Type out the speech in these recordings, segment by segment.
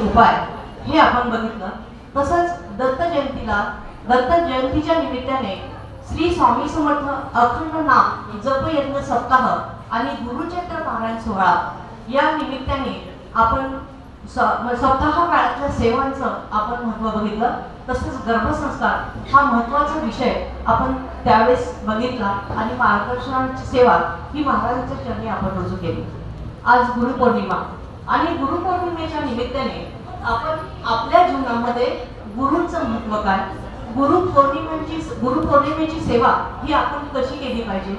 उपाय हे आपण बघितलं। तसंच दत्त जयंतीच्या निमित्ताने श्री स्वामी समर्थ अखंड नाम जप यज्ञ सप्ताह आणि गुरुचरित्र पारायण सोहळा या निमित्ताने आपण सप्ताह काळातल्या सेवांचं आपण महत्त्व बघितलं। तसंच गर्भसंस्कार हा महत्त्वाचा विषय आपण त्यावेळेस बघितला आणि मार्गदर्शनाची सेवा ही महाराजांच्या चरणी आपण रुजू केली। आज गुरुपौर्णिमा आणि गुरुपौर्णिमेच्या निमित्ताने आपण आपल्या जीवनामध्ये गुरूंचं महत्त्व काय, गुरुपौर्णिमेची सेवा ही आपण कशी केली पाहिजे,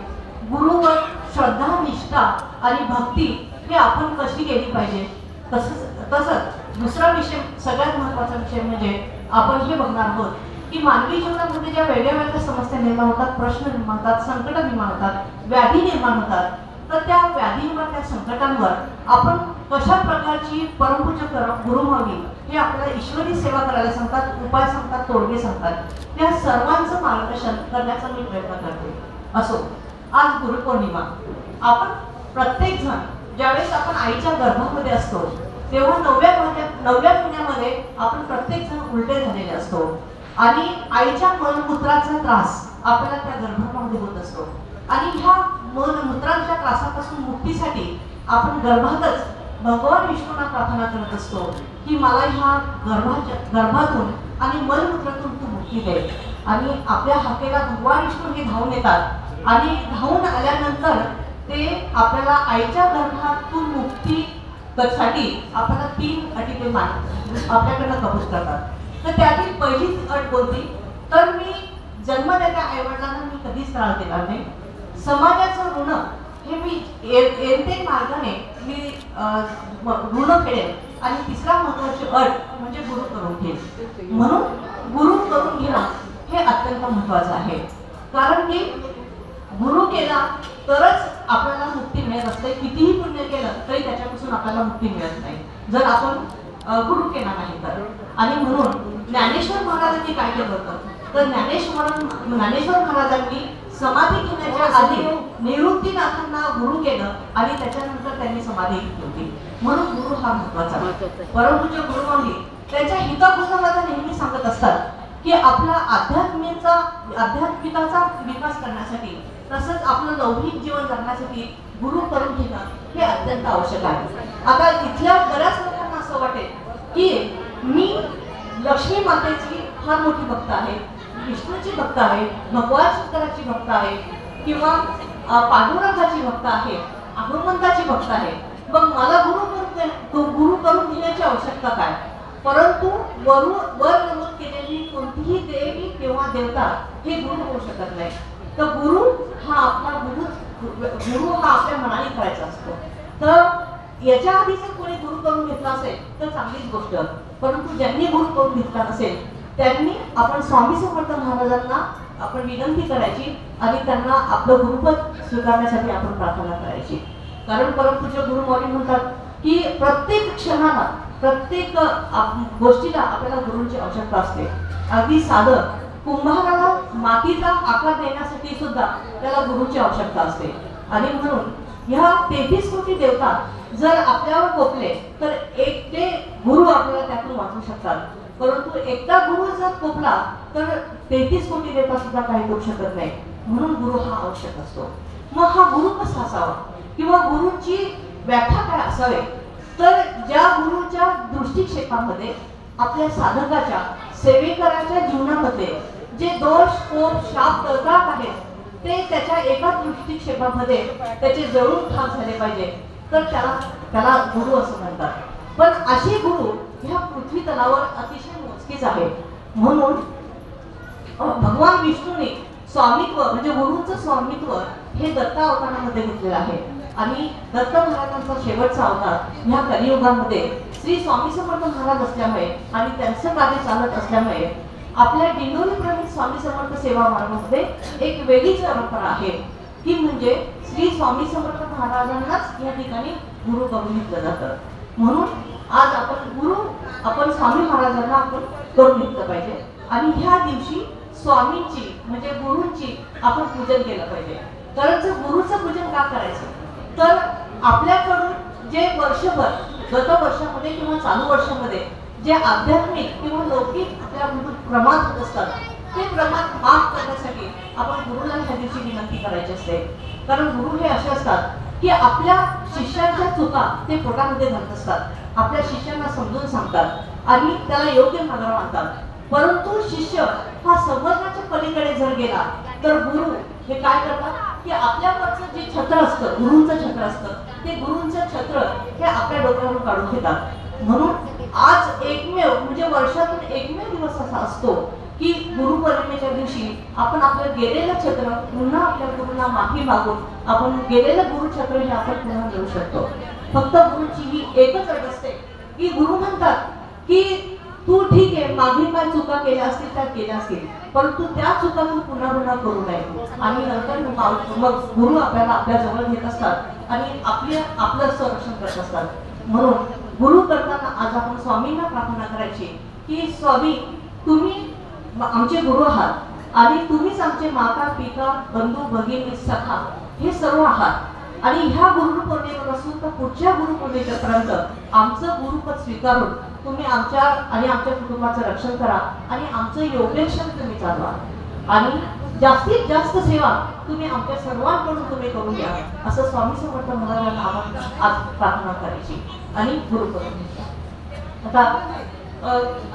गुरुवर श्रद्धा निष्ठा आणि भक्ती हे आपण कशी केली पाहिजे। तसंच दुसरा विषय सगळ्यात महत्त्वाचा विषय म्हणजे आपण हे बघणार आहोत की मानवी जीवनामध्ये ज्या वेगवेगळ्या समस्या निर्माण होतात, प्रश्न निर्माण होतात, संकट निर्माण होतात, व्याधी निर्माण होतात, तर त्या व्याधींवर त्या संकटांवर आपण कशा प्रकारची परमपूज्य गुरु व्हावी हे आपल्याला ईश्वरी सेवा करायला सांगतात, उपाय सांगतात, तोडगे सांगतात। त्या सर्वांचं मार्गदर्शन करण्याचा मी प्रयत्न करते। असो, आज गुरुपौर्णिमा आपण प्रत्येक जण ज्यावेळेस आपण आईच्या गर्भामध्ये असतो तेव्हा 9व्या महिन्यामध्ये आपण प्रत्येक जण उलटे झालेले असतो आणि आईच्या मलमूत्राचा त्रास आपल्याला त्या गर्भामध्ये होत असतो आणि ह्या मलमूत्राच्या त्रासापासून मुक्तीसाठी आपण गर्भातच भगवान विष्णूंना प्रार्थना करत असतो की मला ह्या गर्भातून आणि मलमूत्रातून तू मुक्ती दे। आणि आपल्या हाकेला भगवान विष्णू हे धावून येतात आणि धावून आल्यानंतर ते आपल्याला आईच्या गर्भातून मुक्ती साठी आपल्याला 3 अटी ते आपल्याकडनं कबूल करतात। तर त्यातील पहिलीच अट कोणती, तर मी जन्मदात्या आईवडिलांना मी कधीच त्रास देणार नाही, समाजाचं ऋण हे मी येते मार्गाने मी ऋण फेडेन आणि तिसरा महत्त्वाची अट म्हणजे गुरु करून घेईन। म्हणून गुरु करून घेणं हे अत्यंत महत्त्वाचं आहे, कारण की गुरु केला तरच आपल्याला मुक्ती मिळत असते। कितीही पुण्य केलं तरी त्याच्यापासून आपल्याला मुक्ती मिळत नाही जर आपण गुरु केला नाही तर। आणि म्हणून ज्ञानेश्वर महाराजांनी काय केलं होतं, तर ज्ञानेश्वर महाराजांनी समाधी घेण्याच्या आधी निवृत्तीनाथांना गुरु केलं आणि त्याच्यानंतर त्यांनी समाधी घेतली होती। म्हणून गुरु हा महत्त्वाचा। परमपूज्य गुरुमाऊली त्यांच्या हितगुजामध्ये नेहमी सांगत असतात की आपला आध्यात्मिकाचा विकास करण्यासाठी तसंच आपलं लौकिक जीवन जगण्यासाठी गुरु करून घेणं हे अत्यंत आवश्यक आहे। आता इथल्या बऱ्याच लोकांना असं वाटेल की मी लक्ष्मी मातेची फार मोठी भक्त आहे, विष्णूची भक्त आहे, भगवान शंकराची भक्त आहे किंवा पांडुरंगाची भक्त आहे, हनुमंताची भक्त आहे, मग मला गुरु करून घेण्याची आवश्यकता काय। परंतु वर नमूद केलेली कोणतीही देवी किंवा देवता हे गुरु होऊ शकत नाही। तर गुरु हा आपल्या मनाने करायचा असतो। तर याच्या आधी जर कोणी गुरु करून घेतला असेल तर चांगलीच गोष्ट, परंतु ज्यांनी गुरु करून घेतला नसेल त्यांनी आपण स्वामी समर्थ महाराजांना आपण विनंती करायची आणि त्यांना आपलं गुरुपद स्वीकारण्यासाठी आपण प्रार्थना करायची। कारण परमपूज्य गुरुमाऊली म्हणतात की प्रत्येक क्षणाला प्रत्येक गोष्टीला आपल्याला गुरूंची आवश्यकता असते। अगदी साधं कुंभाराला मातीचा आकार देण्यासाठी सुद्धा त्याला गुरुची आवश्यकता असते। आणि म्हणून ह्या 33 कोटी देवता जर आपल्यावर कोपले तर एकटे गुरु आपल्याला त्यातून वाचू शकतात, परंतु एकटा गुरु जर कोपला तर 33 कोटी देवता सुद्धा काही करू शकत नाही। म्हणून गुरु हा आवश्यक असतो। मग हा गुरु कसा असावा किंवा गुरुची व्याख्या काय असावी, तर ज्या गुरुच्या दृष्टिक्षेपामध्ये आपल्या साधकाच्या सेवेकराच्या जीवनामध्ये जे दोष कोप शाप तळतळाट आहेत ते त्याच्या एका दृष्टिक्षेपामध्ये त्याचे जळून ठाक झाले पाहिजे, तर त्याला गुरु असं म्हणतात। पण असे गुरु ह्या पृथ्वी तलावर अतिशय मोजकेच आहेत। म्हणून भगवान विष्णूने स्वामित्व म्हणजे गुरुंचं स्वामित्व हे दत्त अवतारामध्ये घेतलेलं आहे आणि दत्त महाराजांचा शेवटचा अवतार ह्या कलियुगामध्ये श्री स्वामी समर्थ महाराज असल्यामुळे आणि त्यांचं कार्य चालत असल्यामुळे आपल्या दिंडोरी प्रणित स्वामी समर्थ सेवा मार्गामध्ये एक वेगळीच परंपरा आहे, की म्हणजे श्री स्वामी समर्थ महाराजांनाच या ठिकाणी गुरु करून घेतलं जातं। म्हणून आज आपण स्वामी महाराजांना आपण करून घेतलं पाहिजे आणि ह्या दिवशी स्वामींची म्हणजे गुरूंची आपण पूजन केलं पाहिजे। तर जर गुरुचं पूजन का करायचं, तर आपल्याकडून जे वर्षभर गत वर्षामध्ये किंवा चालू वर्षामध्ये जे आध्यात्मिक किंवा लौकिक आपल्या प्रमाद होत असतात ते प्रमाद माफ करण्यासाठी आपण गुरुला ह्या दिवशी विनंती करायची असते. कारण गुरु हे असे असतात की आपल्या शिष्यांच्या चुका ते पोटामध्ये घालत असतात, आपल्या शिष्यांना समजून सांगतात आणि त्याला योग्य मार्गावर आणतात. परंतु शिष्य हा समजण्याच्या पलीकडे जर गेला तर गुरु हे काय करतात की आपल्यावरचं जे छत्र असतं, गुरूंचं छत्र असतं, ते गुरूंचं छत्र हे आपल्या डोक्यावरून काढून घेतात. म्हणून आज एकमेव म्हणजे वर्षातून एकमेव दिवस असा असतो की गुरुपौर्णिमेच्या दिवशी आपण आपलं गेलेलं छत्र पुन्हा आपल्या गुरुंना माफी मागून आपण गेलेलं गुरुछत्र हे आपण पुन्हा मिळू शकतो. फक्त गुरुची ही एकच अट असते की गुरु म्हणतात की तू ठीक आहे, मागे काय चुका केल्या असतील त्या केल्या असतील, परंतु त्या चुका तू पुन्हा पुन्हा करू नये. आणि नंतर मग गुरु आपल्याला आपल्या जवळ घेत असतात आणि आपलं संरक्षण करत असतात. म्हणून गुरु करताना आज आपण स्वामींना प्रार्थना करायची की स्वामी तुम्ही आमचे गुरु आहात आणि तुम्हीच आमचे माता पिता बंधू भगिनी सखा हे सर्व आहात आणि ह्या गुरुपौर्णिमेपासून तर पुढच्या गुरुपौर्णिमेपर्यंत आमचं गुरुपद स्वीकारून तुम्ही आमच्या आणि आमच्या कुटुंबाचं रक्षण करा आणि आमचं योगेक्षण तुम्ही चालवा आणि जास्तीत जास्त सेवा तुम्ही आमच्या सर्वांकडून तुम्ही करून घ्या असं स्वामी समर्थ महाराजांना आपण आज प्रार्थना करायची. आणि गुरुपौर्णिमेचा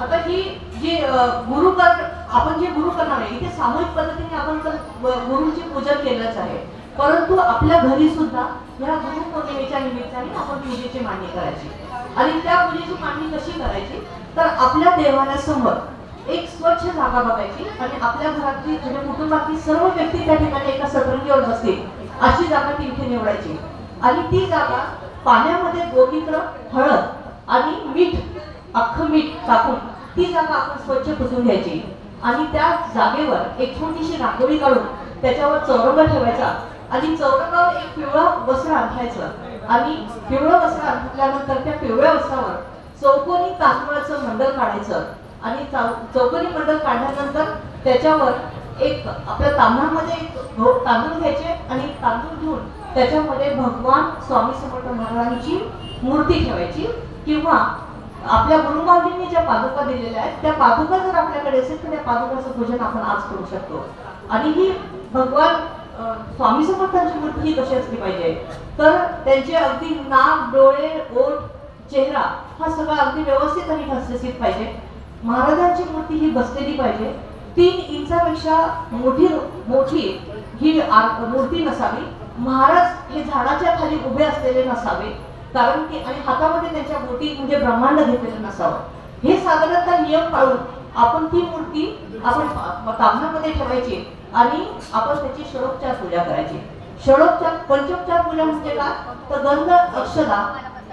आता ही जी आपण जे गुरु करणार आहे इथे सामूहिक पद्धतीने आपण तर गुरुंची पूजा केलंच आहे, परंतु आपल्या घरी सुद्धा या गुरुपौर्णिमेच्या निमित्ताने आपण पूजेची मांडणी करायची. आणि त्या पूजेची मांडणी कशी करायची तर आपल्या देवालयासमोर एक स्वच्छ जागा बघायची आणि आपल्या घरातली म्हणजे कुटुंबातली सर्व व्यक्ती त्या ठिकाणी एका सतरंगीवर बसतील अशी जागा तिथे निवडायची आणि ती जागा पाण्यामध्ये गोमित्र हळद आणि मीठ अख्खं मीठ टाकून ती जागा आपण स्वच्छ पुसून घ्यायची आणि त्या जागेवर एक छोटीशी रांगोळी काढून त्याच्यावर चौरंग ठेवायचा आणि चौरंगावर एक पिवळं वस्त्र अंथरायचं आणि पिवळं वस्त्र अंथरल्यानंतर त्या पिवळ्या वस्त्रावर चौकोनी तांदूळाचं मंडल काढायचं आणि चौकोनी मंडल काढल्यानंतर त्याच्यावर एक आपल्या तांदळामध्ये एक तांदूळ घ्यायचे आणि तांदूळ घेऊन त्याच्यामध्ये भगवान स्वामी समर्थ महाराजांची मूर्ती ठेवायची किंवा आपल्या गुरुमाऊलींनी ज्या पादुका दिलेल्या आहेत त्या पादुका जर आपल्याकडे असेल तर त्या पादुकाचं पूजन आपण आज करू शकतो. आणि ही भगवान स्वामी समर्थांची मूर्ती ही कशी असली पाहिजे तर त्यांचे अगदी नाक डोळे ओठ चेहरा हा सगळा अगदी व्यवस्थित आणि ठसठसीत पाहिजे. महाराजांची मूर्ती ही बसलेली पाहिजे. 3 इंचापेक्षा मोठी ही मूर्ती नसावी. महाराज हे झाडाच्या खाली उभे असलेले नसावे कारण की आणि हातामध्ये त्यांच्या बोटी म्हणजे ब्रह्मांड घेतलेलं नसावं. हे साधारणतः नियम पाळून आपण ती मूर्ती आपण ताम्हामध्ये ठेवायची आणि आपण त्याची षडोपचार पूजा करायची. षडोपचार पंचोपचार पूजा म्हणजे काय तर गंध अक्षता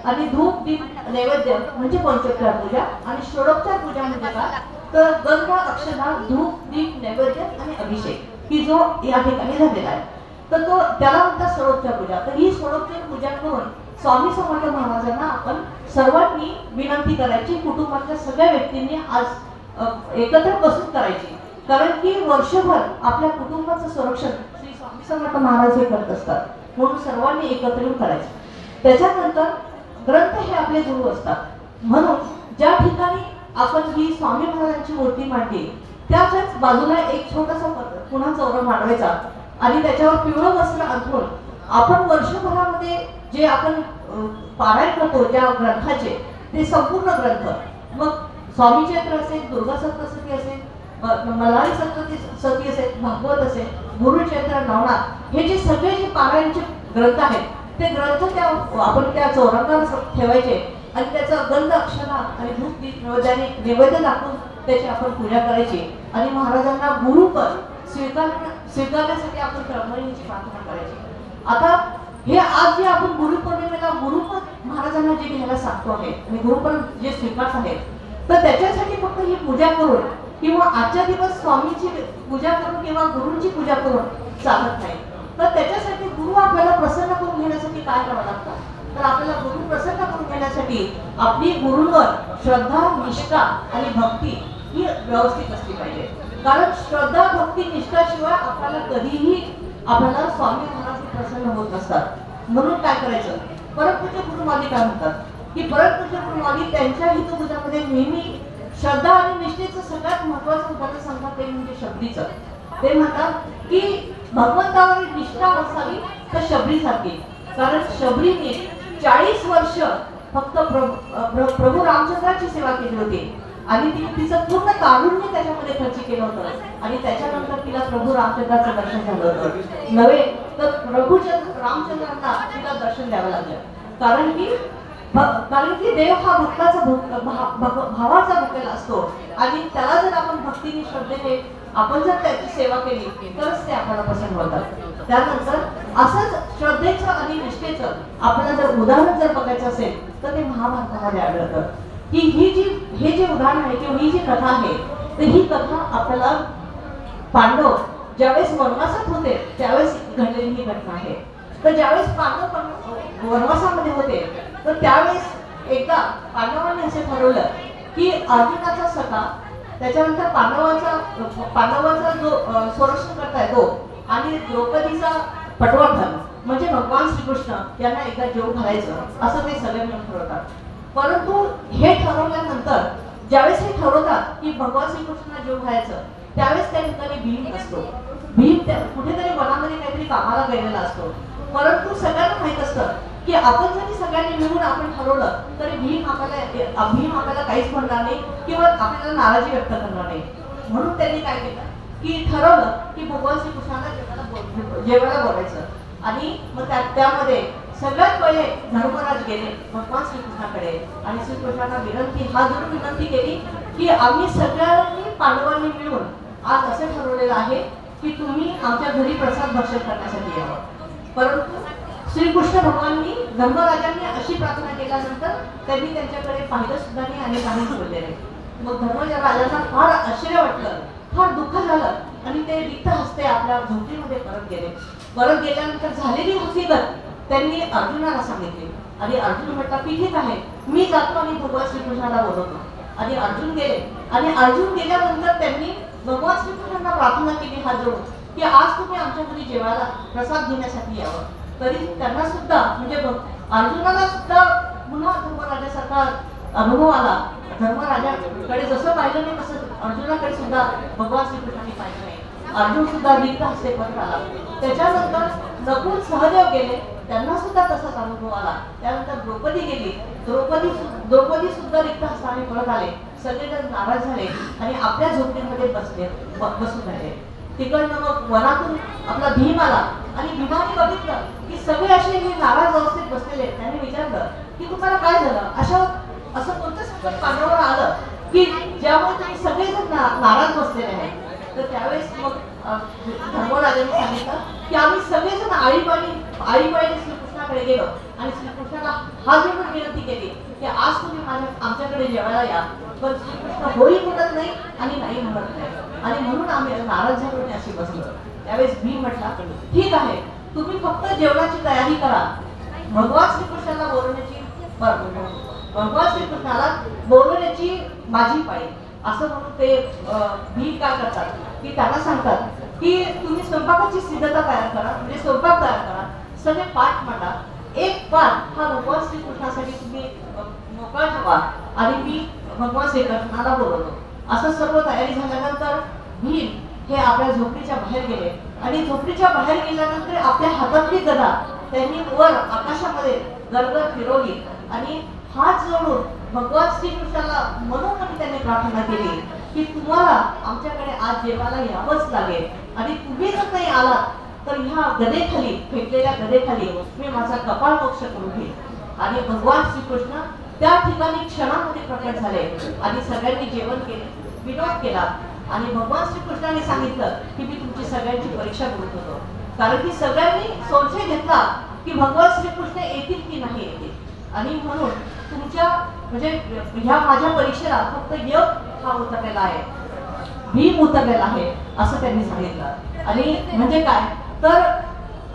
आणि धूप दीप नैवेद्य म्हणजे पंचोपचार पूजा आणि षडोपचार पूजा म्हणजे काय तर गंध अक्षता धूप दीप नैवेद्य आणि अभिषेक की जो या ठिकाणी झालेला आहे तर तो त्याला म्हणतात षडोपचार पूजा. तर ही षडोपचार पूजा करून स्वामी समर्थ महाराजांना आपण सर्वांनी विनंती करायची कुटुंबातल्या सगळ्या व्यक्तींनी आज एकत्र बसून करायची कारण की वर्षभर आपल्या कुटुंबाचं संरक्षण श्री स्वामी समर्थ महाराज हे करत असतात. म्हणून सर्वांनी एकत्र येऊन करायचं. त्याच्यानंतर ग्रंथ हे आपले गुरु असतात. म्हणून ज्या ठिकाणी आपण ही स्वामी महाराजांची मूर्ती मांडली त्याच्याच बाजूला एक छोटासा पुन्हा चौरंग मांडवायचा आणि त्याच्यावर पिवळं वस्त्र अंथरून आपण वर्षभरामध्ये जे आपण पारायण करतो ज्या ग्रंथाचे ते संपूर्ण ग्रंथ मग स्वामी चरित्र असेल दुर्गा सप्तशती असेल मल्हारी सप्तशती असेल भागवत असेल गुरुचरित्र नवनाथ हे जे सगळे जे पारायणचे ग्रंथ आहेत ते ग्रंथ त्या आपण त्या चौरंगावर ठेवायचे आणि त्याचा गंध अक्षरा आणि धूप दीप नैवेद्य दाखवून त्याची आपण पूजा करायची आणि महाराजांना गुरुपद स्वीकारण्यासाठी आपण क्रमणीची प्रार्थना करायची. आता हे आज जे आपण गुरुपौर्णिमेला गुरुपद महाराजांना जे घ्यायला सांगतो आहे आणि गुरुपद जे स्वीकारत आहेत तर त्याच्यासाठी फक्त ही पूजा करून किंवा आजच्या दिवस स्वामींची पूजा करून किंवा गुरूंची पूजा करून चालत नाही. तर त्याच्यासाठी गुरु आपल्याला प्रसन्न करून घेण्यासाठी काय करावं लागतं तर आपल्याला गुरु प्रसन्न करून घेण्यासाठी आपली गुरूंवर श्रद्धा निष्ठा आणि भक्ती ही व्यवस्थित असली पाहिजे. कारण श्रद्धा भक्ती निष्ठाशिवाय आपल्याला कधीही आपल्याला स्वामी महाराज प्रसन्न होत नसतात. म्हणून काय करायचं परमपूज्य गुरु माली काय म्हणतात की परमपूज्य गुरुमाऊली त्यांच्या हितबोधामध्ये नेहमी श्रद्धा आणि निष्ठेचं सगळ्यात महत्वाचं उदाहरण सांगतात ते म्हणजे शबरीचं. ते म्हणतात की भगवंतावर निष्ठा असावी तर शबरीसारखी. कारण शबरीने 40 वर्ष फक्त प्रभू रामचंद्राची सेवा केली होती आणि तिचं पूर्ण कारुण्य त्याच्यामध्ये खर्च केलं होतं आणि त्याच्यानंतर तिला प्रभू रामचंद्राचं दर्शन झालं होतं. नव्हे तर प्रभू रामचंद्रांना तिला दर्शन द्यावं लागलं. कारण की देव हा भक्ताचा भावाचा भुकेला असतो आणि त्याला जर आपण भक्तीने श्रद्धेने आपण जर त्याची सेवा केली तरच ते आपल्याला पसंत होतात. त्यानंतर असंच श्रद्धेचं आणि निष्ठेचं आपल्याला जर उदाहरण जर बघायचं असेल तर ते महाभारतामध्ये आढळतं की हे जे उदाहरण आहे किंवा ही जी कथा आहे तर ही कथा आपल्याला पांडव ज्यावेळेस वनवासात होते त्यावेळेस घडलेली ही घटना आहे. तर ज्यावेळेस पांडव वनवासामध्ये होते तर त्यावेळेस एकदा पांडवांनी असे ठरवलं की अर्जुनाचा सखा त्याच्यानंतर पांडवांचा जो संरक्षण करताय तो आणि द्रौपदीचा पटवर्धन म्हणजे भगवान श्रीकृष्ण यांना एकदा जेव घालायचं असं ते सगळे मिळून ठरवतात. परंतु हे ठरवल्यानंतर ज्यावेळेस हे ठरवतात की भगवान श्रीकृष्णांना जेव घालायचं त्यावेळेस त्या ठिकाणी भीम असतो. भीम कुठेतरी वनामध्ये काहीतरी कामाला गेलेला असतो. परंतु सगळ्यांना माहित असतं की आपण जरी सगळ्यांनी मिळून आपण ठरवलं तरी भीम आपल्याला काहीच म्हणणार नाही किंवा आपल्याला नाराजी व्यक्त करणार नाही. म्हणून त्यांनी काय केलं की ठरवलं की भगवान श्रीकृष्णाला जेवायला बोलायचं आणि मग त्यामध्ये सगळ्यात पहिले धर्मराज गेले भगवान श्रीकृष्णाकडे आणि श्रीकृष्णाला विनंती केली की आम्ही सगळ्यांनी पांडवांनी मिळून आज असे ठरवलेलं आहे की तुम्ही आमच्या घरी प्रसाद भक्षण करण्यासाठी यावं. परंतु श्रीकृष्ण भगवानांनी धर्मराजांनी अशी प्रार्थना केल्यानंतर त्यांनी त्यांच्याकडे पाहिलं सुद्धा नाही आणि काहीच बोलले नाही. मग धर्मराजांना फार आश्चर्य वाटलं, फार दुःख झालं आणि ते रिक्त हस्ते आपल्या झोपडीमध्ये परत गेल्यानंतर झालेली हकीकत त्यांनी अर्जुनाला सांगितली आणि अर्जुन म्हटला की ठीक आहे मी जातो आणि भगवान श्रीकृष्णाला बोलवतो. आणि अर्जुन गेले आणि अर्जुन गेल्यानंतर त्यांनी भगवान श्रीकृष्णांना प्रार्थना केली हात जोडून की आज तुम्ही आमच्या घरी जेवायला प्रसाद घेण्यासाठी यावं. तरी त्यांना सुद्धा म्हणजे अर्जुनाला सुद्धा पुन्हा धर्मराजासारखा अनुभव आला. धर्मराजाकडे जसं पाहिलं नाही तसं अर्जुनाकडे सुद्धा भगवान श्रीकृष्णांनी पाहिलं नाही. अर्जुन सुद्धा रिक्त हस्ते परत आला. त्याच्यानंतर नकुल सहदेव गेले त्यांना सुद्धा तसाच अनुभव आला. त्यानंतर द्रौपदी गेली, द्रौपदी सुद्धा रिक्त हस्ताने परत आले. सगळेजण नाराज झाले आणि आपल्या झोपडीमध्ये बसून राहिले. तिकडनं मग वनातून आपला भीम आला आणि भीमाने बघितलं की सगळे असे हे नाराज अवस्थेत बसलेले. त्यांनी विचारलं की तुम्हाला काय झालं, असं कोणतं संकट पांडवावर आलं की ज्यामुळे तुम्ही सगळेजण नाराज बसलेले आहेत. तर त्यावेळेस मग धर्मराजांनी सांगितलं की आम्ही सगळेजण आळीपाळीने श्रीकृष्णाकडे गेलो आणि श्रीकृष्णाला हात जोडून विनंती केली की आज तुम्ही आमच्याकडे जेवायला या. पण श्रीकृष्ण होई म्हणत नाही आणि नाही म्हणत नाही आणि म्हणून आम्ही नाराज झालो आणि अशी बसलो. त्यावेळेस मी म्हटला ठीक आहे तुम्ही फक्त जेवणाची तयारी करा. भगवान श्रीकृष्णाला बोलवण्याची माझी पाळी असं म्हणून ते भीम काय करतात की त्यांना सांगतात की तुम्ही स्वयंपाकाची सिद्धता तयार करा म्हणजे स्वयंपाक तयार करा. सगळे पाठ मांडा. एक पाठ हा भगवान श्रीकृष्णासाठी तुम्ही मोकळा ठेवा आणि मी भगवान श्रीकृष्णाला बोलवतो. असं सर्व तयारी झाल्यानंतर भीम हे आपल्या झोपडीच्या बाहेर गेले आणि झोपडीच्या बाहेर गेल्यानंतर आपल्या हातातली गदा त्यांनी वर आकाशामध्ये गरगर फिरवली आणि हात जोडून भगवान श्रीकृष्णाला मनोमनी त्यांनी प्रार्थना केली की तुम्हाला आमच्याकडे आज जेवायला यावंच लागेल आणि तुम्ही जर नाही आलात तर ह्या गदेखाली फेकलेल्या गदेखाली मी माझा कपाळ मोक्ष करून घेईन. आणि भगवान श्रीकृष्ण त्या ठिकाणी क्षणामध्ये प्रकट झाले आणि सगळ्यांनी जेवण केले, विनोद केला आणि भगवान श्रीकृष्णाने सांगितलं की मी तुमची सगळ्यांची परीक्षा करत होतो. कारण की सगळ्यांनी संशय घेतला की भगवान श्रीकृष्ण येतील की नाही येतील आणि म्हणून तुमच्या म्हणजे ह्या माझ्या परीक्षेला फक्त योग हा उतरलेला आहे, भीम उतरलेला आहे असं त्यांनी सांगितलं. आणि म्हणजे काय तर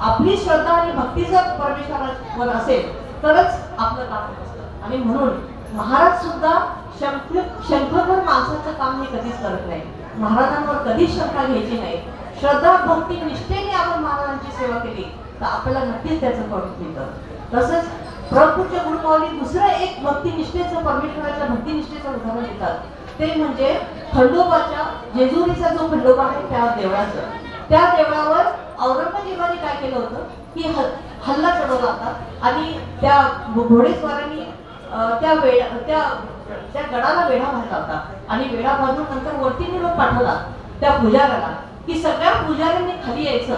आपली श्रद्धा आणि भक्ती जर परमेश्वरावर असेल तरच आपलं काम होत असतं. आणि म्हणून महाराज सुद्धा शंखभर माणसाचं काम हे कधीच करत नाही. महाराजांवर कधीच शंका घ्यायची नाही. श्रद्धा भक्ती निष्ठेने आपण महाराजांची सेवा केली तर आपल्याला नक्कीच त्याचं फळ मिळतं. तसंच प्रभूच्या गुरुमावली दुसरं एक भक्तिनिष्ठेचं, परमेश्वराच्या भक्तिनिष्ठेचं उदाहरण देतात. ते म्हणजे खंडोबाच्या, जेजुरीचा जो खंडोबा आहे त्या देवळाचं. त्या देवळावर औरंगजेबाने काय केलं होतं की हल्ला चढवला होता आणि त्या घोडेस्वारांनी त्या गडाला वेढा बांधला होता आणि वेढा बांधून नंतर वरती निरोप पाठवला त्या पुजाऱ्याला की सगळ्या पुजाऱ्यांनी खाली यायचं,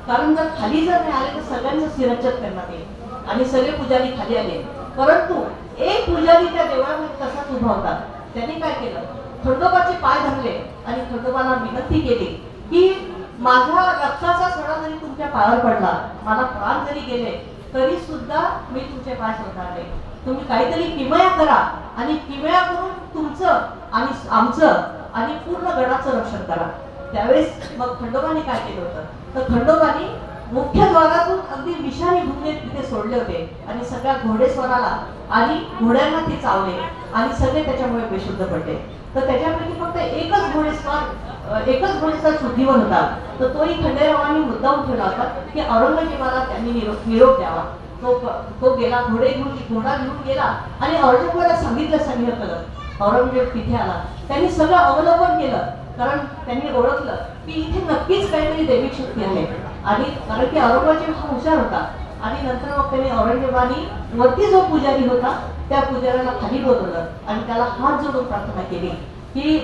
कारण जर खाली जर नाही आले तर सगळ्यांचं शिरच्छेद करण्यात येईल. आणि सगळे पुजारी खाली आले, परंतु एक पुजारी त्या देवळामध्ये तसाच उभा होता. त्यांनी काय केलं, खंडोबाचे पाय धरले आणि खंडोबाला विनंती केली की माझा रक्ताचा सडा जरी तुमच्या पायावर पडला, मला प्राण जरी गेले तरी सुद्धा मी तुमचे पाय सोडणार नाही. तुम्ही काहीतरी किमया करा आणि किमया करून तुमचं आणि आमचं आणि पूर्ण गडाचं रक्षण करा. त्यावेळेस मग खंडोबाने काय केलं होतं, तर खंडोबाने मुख्य द्वारातून अगदी विषारी भुंगे तिथे सोडले होते आणि सगळ्या घोडेस्वाराला आणि घोड्यांना ते चावले आणि सगळे त्याच्यामुळे बेशुद्ध पडले. तर त्याच्यापैकी फक्त एकच घोडेस्वार शुद्धीवर होता. तर तोही खंडेरावांनी मुद्दाम ठेवला होता की औरंगजेबाला त्यांनी निरोप द्यावा. तो गेला, घोडा घेऊन गेला आणि औरंगजेबाला सांगितलं. औरंगजेब तिथे आला, त्यांनी सगळं अवलोकन केलं, कारण त्यांनी ओळखलं की इथे नक्कीच काहीतरी दैविक शक्ती आहे. आणि कारण की औरंगजेब हा हुशार होता. आणि नंतर मग त्यांनी औरंगजेबानी वरती जो पुजारी होता त्या पुजाऱ्याला खाली बोलवलं आणि त्याला हात जोडून प्रार्थना केली की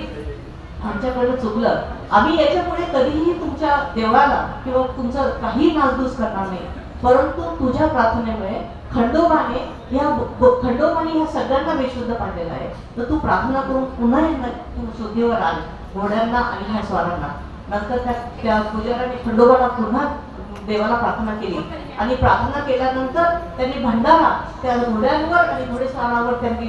आमच्याकडे चुकलं, आम्ही याच्यापुढे कधीही तुमच्या देवळाला किंवा तुमचं काही नासधूस करणार नाही, परंतु तुझ्या प्रार्थनेमुळे खंडोबाने ह्या सगळ्यांना बेशुद्ध पाडलेलं आहे. तर तू प्रार्थना करून पुन्हा तू शुद्धीवर आल घोड्यांना आणि ह्या स्वारांना. नंतर त्या पुजाऱ्याने खंडोबाला पुन्हा देवाला प्रार्थना केली आणि प्रार्थना केल्यानंतर त्यांनी भंडारा त्या घोड्यांवर आणि घोडेस्वारावर त्यांनी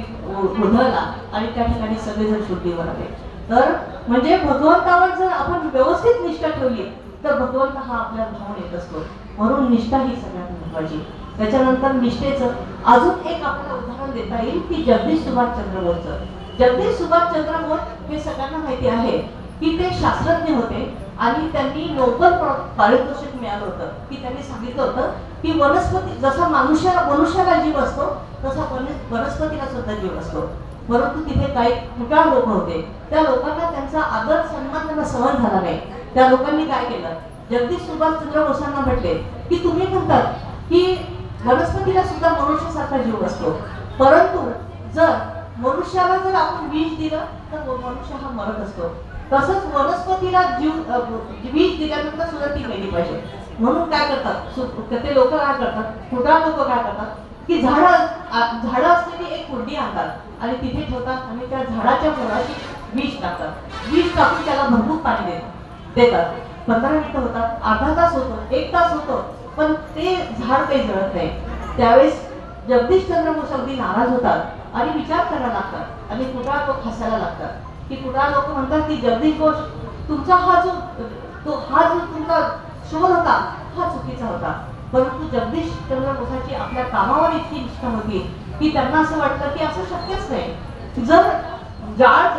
उधळला आणि त्या ठिकाणी सगळेजण शुद्धीवर आले. तर म्हणजे भगवंतावर जर आपण व्यवस्थित निष्ठा ठेवली तर भगवंत हा आपल्या धावून येत असतो. म्हणून निष्ठा ही सगळ्यात महत्वाची. त्याच्यानंतर निष्ठेचं अजून एक आपल्याला उदाहरण देता येईल की जगदीश सुभाषचंद्र बोसचं. जगदीश सुभाषचंद्र बोस हे सगळ्यांना माहिती आहे की ते शास्त्रज्ञ होते आणि त्यांनी नोबेल पारितोषिक मिळालं होतं की त्यांनी सांगितलं होतं की वनस्पती जसा मनुष्याला जीव असतो तसा वनस्पतीला सुद्धा जीव असतो. परंतु तिथे काही कुटाळ लोक होते, त्या लोकांना त्यांचा आदर सन्मान त्यांना सहन झाला नाही. त्या लोकांनी काय केलं, जगदीश सुभाषचंद्र बोसांना म्हटले की तुम्ही म्हणतात की वनस्पतीला सुद्धा मनुष्यासारखा जीव असतो, परंतु जर मनुष्याला जर आपण विष दिलं तर मनुष्य हा मरत असतो, तसंच वनस्पतीला विष दिल्यानंतर सुद्धा ती मेली पाहिजे. म्हणून काय करतात ते लोक, काय करतात कुटाळ लोक, काय करतात की झाडं असलेली एक कुंडी आणतात आणि तिथे ठेवतात आणि त्या झाडाच्या मुळाशी विष टाकतात. विष टाकून त्याला भरपूर पाणी देतात. 15 मिनिटं होतात, अर्धा तास होतो, 1 तास होतो, पण ते झाड काही जळत नाही. त्यावेळेस जगदीशचंद्र बोस अगदी नाराज होतात आणि विचार करायला लागतात आणि कुटाळ लोक हसायला लागतात की कुटाळ लोक म्हणतात की जगदीश बोस तुमचा हा जो तुमचा शोध होता हा चुकीचा होता. परंतु जगदीशचंद्र बोसाची आपल्या कामावर इतकी निष्ठा होती की त्यांना असं वाटतं की असं शक्यच नाही. जर झाड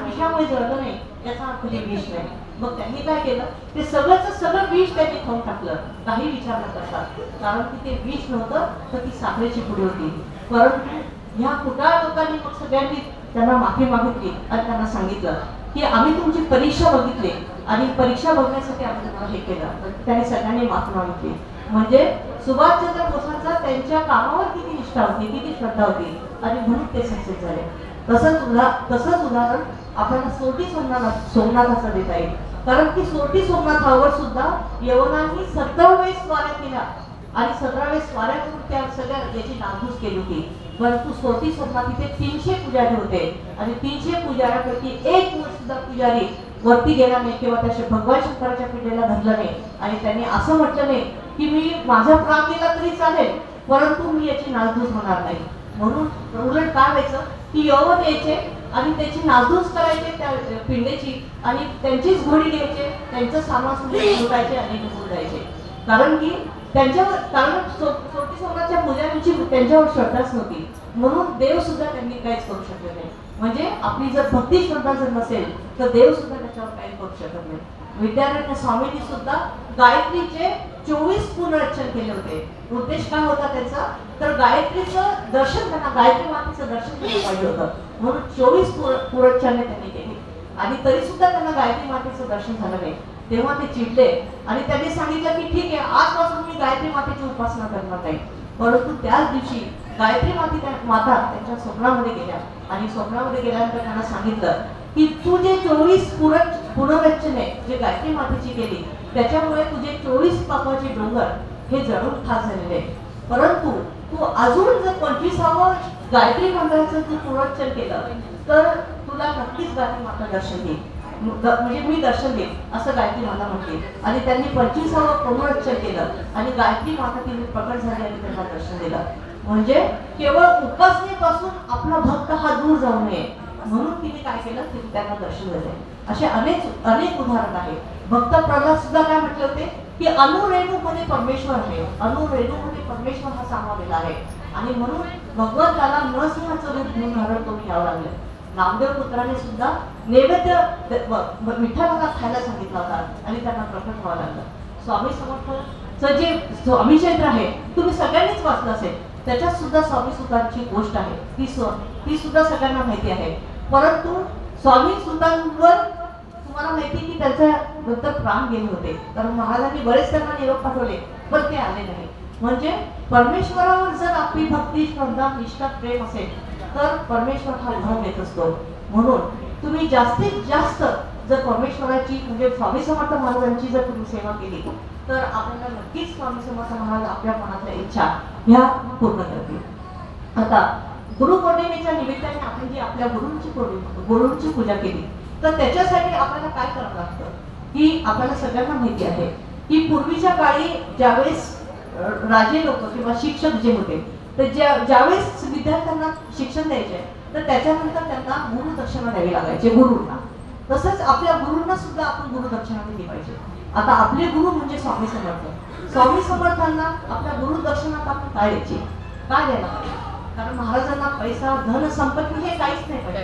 विषामुळे जळलं नाही याचा अर्थ ते विष नाही. मग त्यांनी काय केलं, ते सगळं विष त्यांनी खाऊन टाकलं, काही विचार न करता, कारण की ते विष नव्हतं तर ती साखरेची पुडी होती. परंतु ह्या कुटाळ लोकांनी मग सगळ्यांनी त्यांना माफी मागितली आणि त्यांना सांगितलं की आम्ही तुमची परीक्षा बघितली आणि परीक्षा बघण्यासाठी आम्ही तुम्हाला हे केलं. त्यांनी सगळ्यांनी माफी मागितली. म्हणजे सुभाषचंद्र बोसांचा त्यांच्या कामावर किती निष्ठा होती, किती श्रद्धा होती आणि म्हणून ते सक्सेस झाले. तसंच उदाहरण आपल्याला सोरटी सोमनाथाचं देता येईल, कारण की सोरटी सोमनाथावर सुद्धा यवनांनी 17 वेळेस स्वाऱ्या केल्या आणि 17 वेळेस स्वाऱ्या करून त्या सगळ्या याची नासधूस केली होती. परंतु सोरटी सोमनाथ तिथे 300 पुजारी होते आणि 300 पुजाऱ्यापैकी एक सुद्धा पुजारी वरती गेला नाही किंवा त्याच्या भगवान शंकराच्या पिढीला धरलं नाही आणि त्यांनी असं म्हटलं नाही की मी माझा प्राण गेला तरी चालेल, परंतु मी याची नासधूस होणार नाही. म्हणून उलट काय व्हायचं की यवन यायचे आणि त्याची नासधूस करायचे त्या पिंडेची आणि त्यांचीच घोडी घ्यायचे, त्यांचं सामान सुद्धा लुटायचे आणि निघून जायचे. कारण की सोरटी सोमनाथच्या पुजाऱ्यांची त्यांच्यावर श्रद्धाच नव्हती, म्हणून देव सुद्धा त्यांनी काहीच करू शकले नाही. म्हणजे आपली जर भक्ती श्रद्धा जर नसेल तर देव सुद्धा त्याच्यावर काही करू शकत नाही. विद्यारण्य स्वामींनी सुद्धा गायत्रीचे 24 पुनरचन केले होते. उद्देश काय होता त्याचा, तर गायत्रीचं दर्शन त्यांना, गायत्री मातेचं दर्शन केलं पाहिजे होतं, म्हणून 24 पुनरचने त्यांनी केली. आणि तरी सुद्धा त्यांना गायत्री मातेचं दर्शन झालं नाही. तेव्हा ते चिडले आणि त्यांनी सांगितलं की ठीक आहे, आजपासून मी गायत्री मातेची उपासना करणार नाही. परंतु त्याच दिवशी गायत्री माता त्यांच्या स्वप्नामध्ये गेल्या आणि स्वप्नामध्ये गेल्यानंतर त्यांना सांगितलं की तू जे 24 पुनरचने जे गायत्री मातेची केली त्याच्यामुळे तुझे 24 पापाचे डोंगर हे जळून खाक झालेले, परंतु तू अजून जर 25वा गायत्री मंत्राचं तू पुनरचन केलं तर तुला नक्कीच गायत्री माता दर्शन देईल, म्हणजे मी दर्शन देईन असं गायत्री माता म्हटली. आणि त्यांनी 25वा पुनरचन केलं आणि गायत्री माता तिने प्रकट झाली आणि त्यांना दर्शन दिलं. म्हणजे केवळ उपासनेपासून आपला भक्त हा दूर जाऊ नये म्हणून तिने काय केलं, तिने त्यांना दर्शन दिले. असे अनेक उदाहरण आहे. भक्त प्रल्हाद सुद्धा काय म्हटले होते की अनुरेणूमध्ये परमेश्वर आहे, अनुरेणूमध्ये परमेश्वर हा सामावलेला आहे. आणि म्हणून भगवंताला नरसिंहाचं रूप घेऊन धारण करून घ्यावं लागलं. नामदेव पुत्राने सुद्धा नैवेद्य विठ्ठलाला खायला सांगितला होता आणि त्यांना प्रकट व्हावं लागलं. स्वामी समर्थचं जे स्वामी चरित्र आहे तुम्ही सगळ्यांनीच वाचलं असेल, त्याच्यात सुद्धा स्वामी सुतांची गोष्ट आहे, ती सुद्धा सगळ्यांना माहिती आहे. परंतु स्वामी सुतांवर तुम्हाला माहिती की त्यांच्या नंतर प्राण गेले होते, कारण महाराजांनी बरेच त्यांना निरोप पाठवले पण ते आले नाही. म्हणजे परमेश्वरावर जर आपली भक्ती, श्रद्धा, निष्ठा, प्रेम असेल तर परमेश्वर हा भाव देत असतो. म्हणून तुम्ही जास्तीत जास्त जर परमेश्वराची म्हणजे स्वामी समर्थ महाराजांची जर तुम्ही सेवा केली तर आपल्याला नक्कीच स्वामी समर्थ महाराज आपल्या मनातल्या इच्छा ह्या पूर्ण करतील. आता गुरुपौर्णिमेच्या निमित्ताने आपण जी आपल्या गुरूंची पूजा केली तर त्याच्यासाठी आपल्याला काय करावं लागतं की आपल्याला सगळ्यांना माहिती आहे की पूर्वीच्या काळी ज्यावेळेस राजे लोक किंवा शिक्षक जे होते तर ज्यावेळेस विद्यार्थ्यांना शिक्षण द्यायचे तर त्याच्यानंतर त्यांना गुरुदक्षिणा द्यावी लागायची गुरूंना. तसंच आपल्या गुरूंना सुद्धा आपण गुरुदक्षिणा दिली पाहिजे. आता आपले गुरु म्हणजे स्वामी समर्थ. स्वामी समर्थांना आपल्या गुरुदक्षिणा आपण काय द्यायची, काय द्यायला पाहिजे, कारण महाराजांना पैसा, धन, संपत्ती हे काहीच नाही पाहिजे.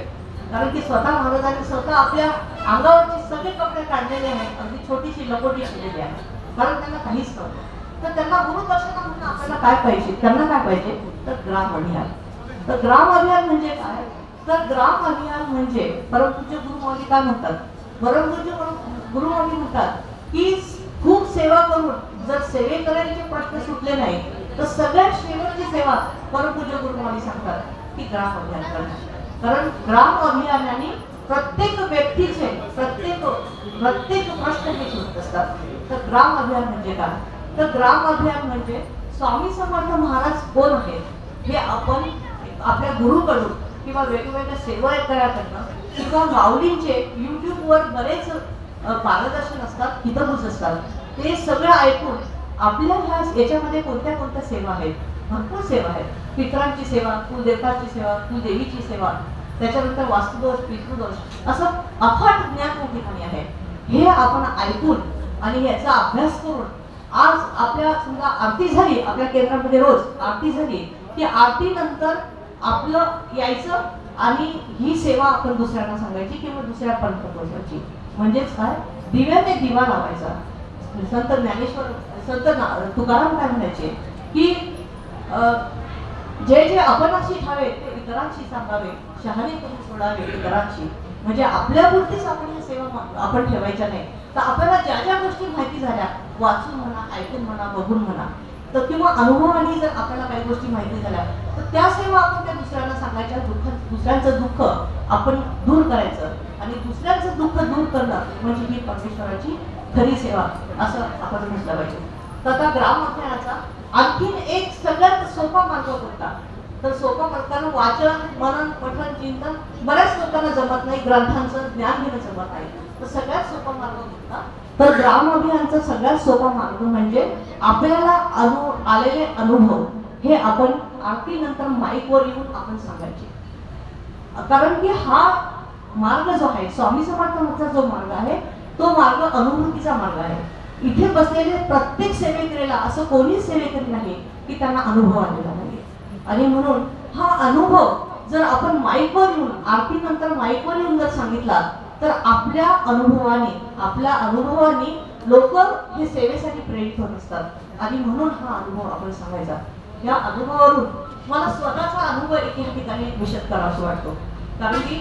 कारण की स्वतः महाराजांनी स्वतः आपल्या अंगावरचे सगळे कपडे काढलेले आहेत, अगदी छोटीशी लकोटी शिरलेली आहे, कारण त्यांना काहीच नव्हतं. तर त्यांना गुरुदक्षिणा म्हणून आपल्याला काय पाहिजे, त्यांना काय पाहिजे तर ग्राम अभियान. तर ग्राम अभियान म्हणजे काय, तर ग्राम अभियान म्हणजे परमपूज्य गुरुमाऊली काय म्हणतात, परमपूज्य गुरुमाऊली म्हणतात की खूप सेवा करून जर सेवेकऱ्यांचे प्रश्न सुटले नाही तर सगळ्यात शेवटची सेवा परमपूज्य गुरुमाऊली सांगतात की ग्राम अभियान करणं. कारण ग्राम अभियानाने प्रत्येक व्यक्तीचे प्रत्येक प्रश्न हे सुटत असतात. तर ग्राम अभियान म्हणजे काय, तर ग्राम अभियान म्हणजे स्वामी समर्थ महाराज कोण आहेत हे आपण आपल्या गुरुकडून किंवा वेगवेगळ्या सेवाकऱ्याकडनं किंवा माऊलींचे युट्यूबवर बरेच मार्गदर्शन असतात, हितगुज असतात, ते सगळं ऐकून आपल्या ह्या याच्यामध्ये कोणत्या कोणत्या सेवा आहेत, भरपूर सेवा आहेत. पितरांची सेवा, कुलदेवताची सेवा, कुलदेवीची सेवा, त्याच्यानंतर वास्तुदोष, पितृदोष, असं अफाट ज्ञान त्या ठिकाणी आहे. हे आपण ऐकून आणि याचा अभ्यास करून आज आपल्या समजा आरती झाली, आपल्या केंद्रामध्ये रोज आरती झाली की आरती नंतर आपलं यायचं आणि ही सेवा आपण दुसऱ्यांना सांगायची किंवा दुसऱ्यापर्यंत पोहोचवायची. म्हणजेच काय, दिव्याने दिवा लावायचा. संत ज्ञानेश्वर, संत तुकाराम काय म्हणायचे की जे आपणाशी ठावे ते इतरांशी सांगावे, शहाणे करून सोडावे इतरांशी. म्हणजे आपल्यापुरतीच आपण सेवा आपण ठेवायच्या नाही, तर आपल्याला ज्या ज्या गोष्टी माहिती झाल्या वाचून म्हणा, ऐकून म्हणा, बघून म्हणा, तर किंवा अनुभवाने जर आपल्याला काही गोष्टी माहिती झाल्या तर त्या सेवा आपण त्या दुसऱ्यांना सांगायच्या. दुसऱ्यांचं दुःख आपण दूर करायचं आणि दुसऱ्यांचं दुःख दूर करणं म्हणजे ही परमेश्वराची खरी सेवा असं आपण म्हटलं पाहिजे. तर आता ग्राम अभियानाचा आणखीन एक सगळ्यात सोपा मार्ग कोणता, तर सोपा मार्गानं वाचन, मनन, पठन, चिंतन बऱ्याच लोकांना जमत नाही, ग्रंथांचं ज्ञान घेणं जमत नाही. तर सगळ्यात सोपा मार्ग कोणता, तर ग्राम अभियानचा सगळ्यात सोपा मार्ग म्हणजे आपल्याला आलेले अनुभव हे आपण आरती नंतर माईकवर येऊन आपण सांगायचे. कारण की हा मार्ग जो आहे स्वामी समर्थांचा जो मार्ग आहे तो मार्ग अनुभूतीचा मार्ग आहे. इथे बसलेले प्रत्येक सेवेकरीला असं कोणीच सेवेकरी नाही की त्यांना अनुभव आलेला नाही. आणि म्हणून हा अनुभव जर आपण माईकवर येऊन आरती नंतर माईकवर येऊन जर सांगितला तर आपल्या अनुभवाने लोक हे सेवेसाठी प्रेरित होत असतात आणि म्हणून हा अनुभव आपण सांगायचा. या अनुभवावरून मला स्वतःचा अनुभव एके ठिकाणी विशद करावासा वाटतो. कारण की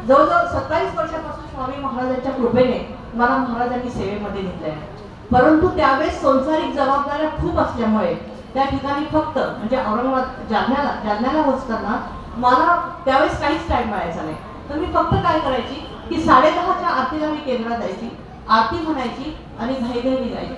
जवळजवळ 27 वर्षापासून स्वामी महाराजांच्या कृपेने मला महाराजांनी सेवेमध्ये घेतले आहे. परंतु त्यावेळेस संसारिक जबाबदाऱ्या खूप असल्यामुळे त्या ठिकाणी फक्त म्हणजे औरंगाबाद जालन्याला असताना मला त्यावेळेस काहीच टाइम मिळायचा नाही. तर मी फक्त काय करायची की 10:30च्या आरतीला मी केंद्रात जायची, आरती म्हणायची आणि घाई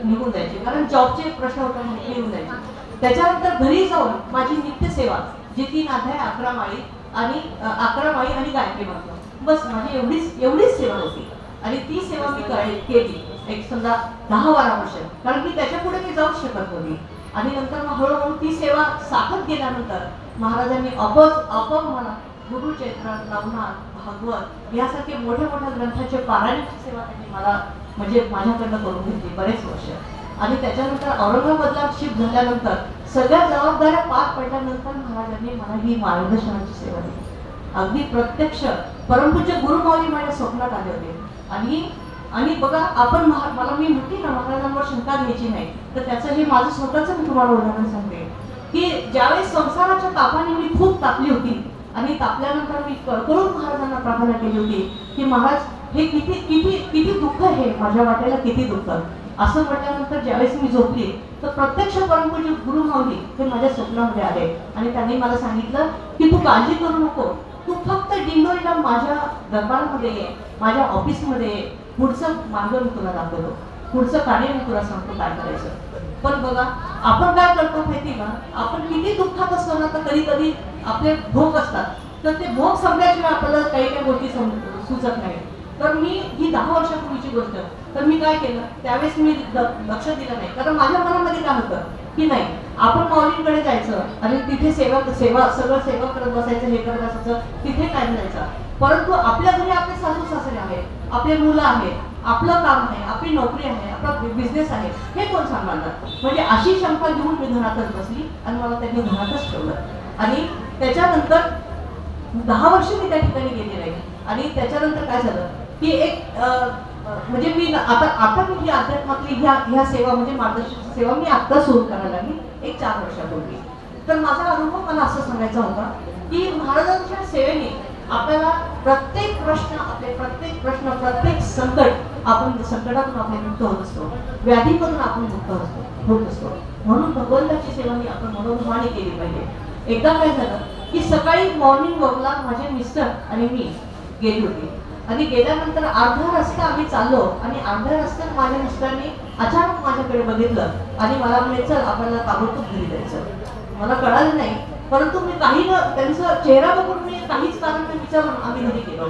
निघून जायची. कारण जॉबचे प्रश्न होता म्हणून निघून जायची. त्याच्यानंतर घरी जाऊन माझी नित्यसेवा जी 3 अध्याय 11 माळी आणि गायत्री मंत्र, बस माझी एवढीच सेवा होती. आणि ती सेवा मी केली एक समजा 10-12 वर्ष, कारण की त्याच्या पुढे मी जाऊच शकत होती. आणि नंतर मग हळूहळू ती सेवा साधत गेल्यानंतर महाराजांनी आपोआप मला गुरुचैत्र, नवनाथ, भागवत यासारखे मोठ्या ग्रंथाचे पारायणाची सेवा त्यांनी मला म्हणजे माझ्याकडनं करून घेतली बरेच वर्ष. आणि त्याच्यानंतर औरंगाबादला शिफ्ट झाल्यानंतर सगळ्या जबाबदाऱ्या पार पडल्यानंतर महाराजांनी मला ही मार्गदर्शनाची सेवा दिली. अगदी प्रत्यक्ष परमपूज्य गुरुमाऊली माझ्या स्वप्नात आले होते. आणि बघा आपण मी म्हटली ना महाराजांवर शंका घ्यायची नाही, तर त्याचं हे माझं स्वतःच मी तुम्हाला उदाहरण सांगते की ज्यावेळेस संसाराच्या तापाने मी खूप तापली होती आणि तापल्यानंतर मी कळकळून महाराजांना प्रार्थना केली होती की महाराज हे किती दुःख आहे, माझ्या वाट्याला किती दुःख. असं म्हटल्यानंतर ज्यावेळेस मी झोपली तर प्रत्यक्ष परमपूज्य गुरुमाऊली हे माझ्या स्वप्नामध्ये आले आणि त्यांनी मला सांगितलं की तू काळजी करू नको, तू फक्त दिंडोरीला माझ्या दरबारमध्ये ये, माझ्या ऑफिसमध्ये ये, पुढचं मार्ग मी तुला दाखवतो, पुढचं कार्य मी तुला सांगतो काय करायचं. पण बघा आपण काय करतो माहिती का, आपण किती दुःखात असतो ना तर कधी आपले भोग असतात, तर ते भोग संपल्याशिवाय आपल्याला काही गोष्टी सुचत नाही. तर मी ही 10 वर्षापूर्वीची गोष्ट, तर मी काय केलं त्यावेळेस मी लक्ष दिलं नाही. कारण माझ्या मनामध्ये काय होतं की नाही आपण माऊलींकडे जायचं आणि तिथे सगळं सेवा करत बसायचं, हे करत बसायचं, तिथे टाइम जायचा. परंतु आपल्या घरी आपले सासू सासरे आहेत, आपले मुलं आहेत, आपलं काम आहे, आपली नोकरी आहे, आपला बिझनेस आहे, हे कोण सांभाळणार. म्हणजे अशी शंका घेऊन मी घरातच बसली आणि मला त्यांनी घरातच ठेवलं. आणि त्याच्यानंतर 10 वर्ष मी त्या ठिकाणी गेले नाही. आणि त्याच्यानंतर काय झालं की एक म्हणजे मी आता मी ही अध्यात्मातली ह्या सेवा म्हणजे मार्गदर्शक सेवा मी आता सुरू करायला लागली एक 4 वर्षापूर्वी. तर माझा अनुभव मला असं सांगायचा होता की महाराजांच्या सेवेने आपल्याला प्रत्येक संकटातून आपण मुक्त होत असतो, व्याधीमधून आपण मुक्त होत असतो. म्हणून भगवंताची सेवा ही आपण मनोभावाने केली पाहिजे. एकदा काय झालं की सकाळी मॉर्निंग वॉकला माझे मिस्टर आणि मी गेली होती आणि गेल्यानंतर अर्धा रस्ता आम्ही चाललो आणि अर्ध्या रस्त्यात माझ्या मिस्टरने अचानक माझ्याकडे बघितलं आणि मला म्हणे चल आपल्याला ताबडतोब घरी जायचं. मला कळालं नाही, परंतु मी त्यांचा चेहरा बघून मी काहीच कारण विचारून आम्ही घरी गेलो.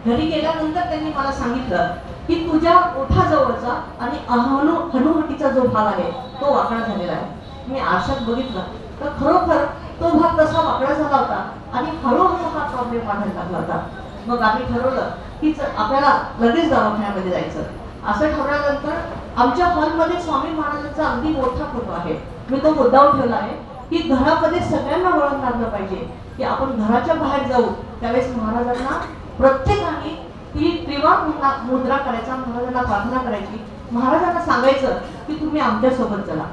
घरी गेल्यानंतर त्यांनी मला सांगितलं की तुझ्या ओठाजवळचा आणि हनुवटीचा जो भाग आहे तो वाकडा झालेला आहे. मी आरशात बघितलं तर खरोखर तो भाग तसा वाकडा झाला होता आणि हळूहळू हा प्रॉब्लेम वाढायला लागला होता. मग आम्ही ठरवलं की आपल्याला लगेच दवाखान्यामध्ये जायचं. असं ठरवल्यानंतर आमच्या हॉलमध्ये स्वामी महाराजांचा अगदी मोठा फोटो आहे. मी तो मुद्दाम ठेवला आहे की घरामध्ये सगळ्यांना वळण लागलं पाहिजे की आपण घराच्या बाहेर जाऊ त्यावेळेस महाराजांना प्रत्येकाने ती त्रिवार मुद्रा करायचा, महाराजांना प्रार्थना करायची, महाराजांना सांगायचं की तुम्ही आमच्यासोबत चला.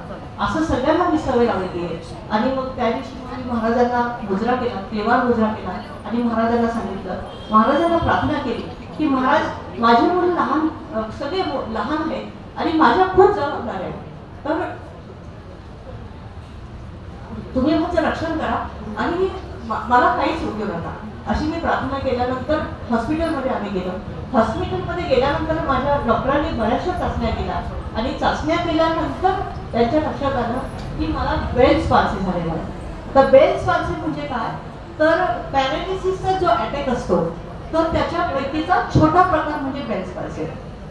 असं सगळ्यांना मी सवय लावली आहे. आणि मग त्या दिवशी मी महाराजांना मुजरा केला, त्रिवार मुजरा केला आणि महाराजांना सांगितलं, महाराजांना प्रार्थना केली की महाराज माझे मुलं सगळे लहान आहेत आणि माझ्या खूप जबाबदाऱ्या आहेत, तर तुम्ही माझं रक्षण करा आणि मला काहीच होऊ नका. अशी मी प्रार्थना केल्यानंतर हॉस्पिटलमध्ये आम्ही गेलो. हॉस्पिटलमध्ये गेल्यानंतर माझ्या डॉक्टरांनी बऱ्याचशा चाचण्या केल्या आणि चाचण्या केल्यानंतर त्यांच्या लक्षात आलं की मला बेल्स पाल्सी झालेला आहे. तर बेल्स पाल्सी म्हणजे काय, तर पॅरालिसिसचा जो अटॅक असतो तर त्याच्यापैकीचा छोटा प्रकार म्हणजे बेल्स पाल्सी.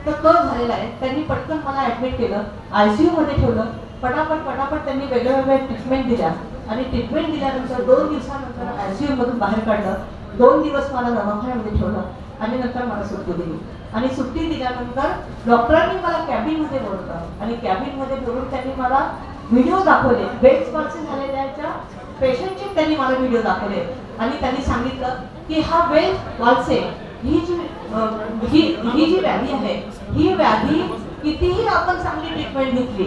तर तो झालेला आहे. त्यांनी पटकन मला ऍडमिट केलं, ICU मध्ये ठेवलं. पटापट त्यांनी वेगळ्या ट्रीटमेंट दिल्या आणि ट्रीटमेंट दिल्यानंतर 2 दिवसानंतर ICU मधून बाहेर काढलं. 2 दिवस मला दवाखान्यामध्ये ठेवलं आणि नंतर मला सुट्टी दिली. आणि सुट्टी दिल्यानंतर डॉक्टरांनी मला कॅबिनमध्ये बोलवलं आणि कॅबिनमध्ये बोलून त्यांनी मला व्हिडिओ दाखवले. बेल्स पाल्सी झालेल्याच्या पेशंटचे त्यांनी मला व्हिडिओ दाखवले आणि त्यांनी सांगितलं की हा बेल्स पाल्सी ही जी ही जी व्याधी आहे, ही व्याधी कितीही आपण चांगली ट्रीटमेंट घेतली,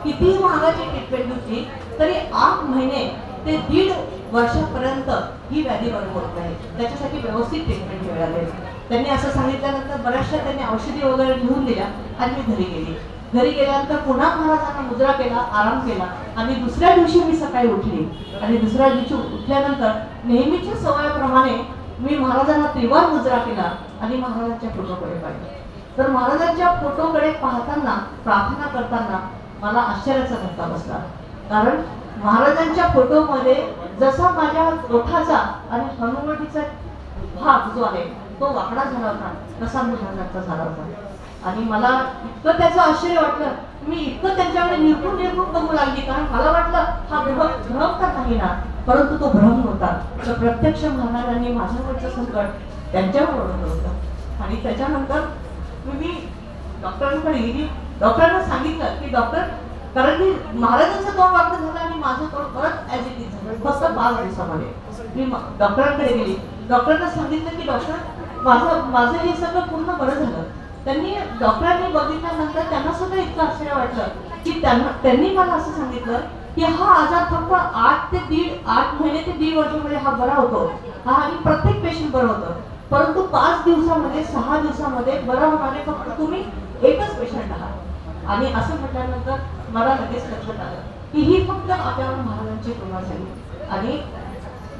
कितीही महागाची ट्रीटमेंट घेतली, तरी 8 महिने ते 1.5 वर्षापर्यंत ही व्याधी बरी होत नाही. त्याच्यासाठी व्यवस्थित ट्रीटमेंट घ्यावी लागेल. त्यांनी असं सांगितल्यानंतर बऱ्याचशा त्यांनी औषधी वगैरे लिहून दिल्या आणि मी घरी गेली. घरी गेल्यानंतर पुन्हा महाराजांना मुद्रा केला, आराम केला आणि दुसऱ्या दिवशी मी सकाळी उठली आणि दुसऱ्या दिवशी उठल्यानंतर नेहमीच्या सवयीप्रमाणे मी महाराजांना त्रिवार मुद्रा केला आणि महाराजांच्या फोटोकडे पाहिलं. तर महाराजांच्या फोटोकडे पाहताना, प्रार्थना करताना मला आश्चर्याचा धक्का बसला. कारण महाराजांच्या फोटोमध्ये जसा माझ्या ओठाचा आणि हनुवटीचा भाग जो आहे तो वाकडा झाला होता, तसा महाराजांचा झाला होता. आणि मला इतकं त्याचं आश्चर्य वाटलं, मी इतकं त्यांच्याकडे निरखून बघू लागली. कारण मला वाटलं हा भ्रम तर नाही ना, परंतु तो भ्रम होता. तर प्रत्यक्ष महाराजांनी माझ्यावरचं संकट त्यांच्यावर ओढवलं होतं. आणि त्याच्यानंतर मी डॉक्टरांकडे गेली. डॉक्टरांना सांगितलं की डॉक्टर, कारण की महाराजांचं तोंड वाकडं झालं आणि माझं तोंड परत ॲज इट इज झालं. फक्त 5 दिवसामध्ये मी डॉक्टरांकडे गेली. डॉक्टरांना सांगितलं की डॉक्टर, माझं हे सगळं पूर्ण बरं झालं. डॉक्टरांनी बघितल्यानंतर त्यांना सुद्धा इतकं आश्चर्य वाटलं की त्यांनी मला असं सांगितलं की हा आजार फक्त 8 महिने ते 1.5 वर्षामध्ये हा बरा होतो. हा आणि प्रत्येक पेशंट बरं होतं, परंतु 5 दिवसामध्ये 6 दिवसामध्ये बरं होणारे फक्त तुम्ही एकच पेशंट आहात. आणि असं म्हटल्यानंतर मला लगेच लक्षात आलं की ही फक्त आपल्यावर महाराजांची कृपा झाली. आणि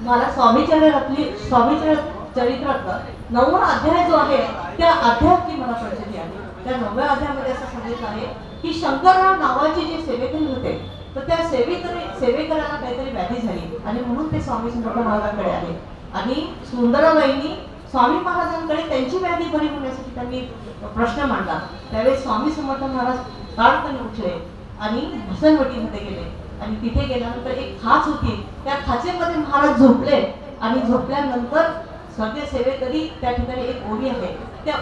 मला स्वामी चरित्रातलं 9वा अध्याय जो आहे त्या अध्यायाची मला प्रचिती आहे. त्या 9व्या अध्यायामध्ये असं सांगितलं आहे की शंकरराव नावाचे जे सेवेकरी होते, तर त्या सेवेकऱ्याला काहीतरी व्याधी झाली आणि म्हणून ते स्वामी समर्थ महाराजांकडे आले. आणि सुंदराबाईंनी स्वामी महाराजांकडे त्यांची व्याधी बरी होण्यासाठी त्यांनी प्रश्न मांडला. त्यावेळेस स्वामी समर्थ महाराज ताडकन उठले आणि भसनवटीमध्ये गेले. आणि तिथे गेल्यानंतर एक खाच होती, त्या खाचेमध्ये महाराज झोपले. आणि झोपल्यानंतर सगळे सेवेकरी, त्या ठिकाणी एक ओवी आहे, त्या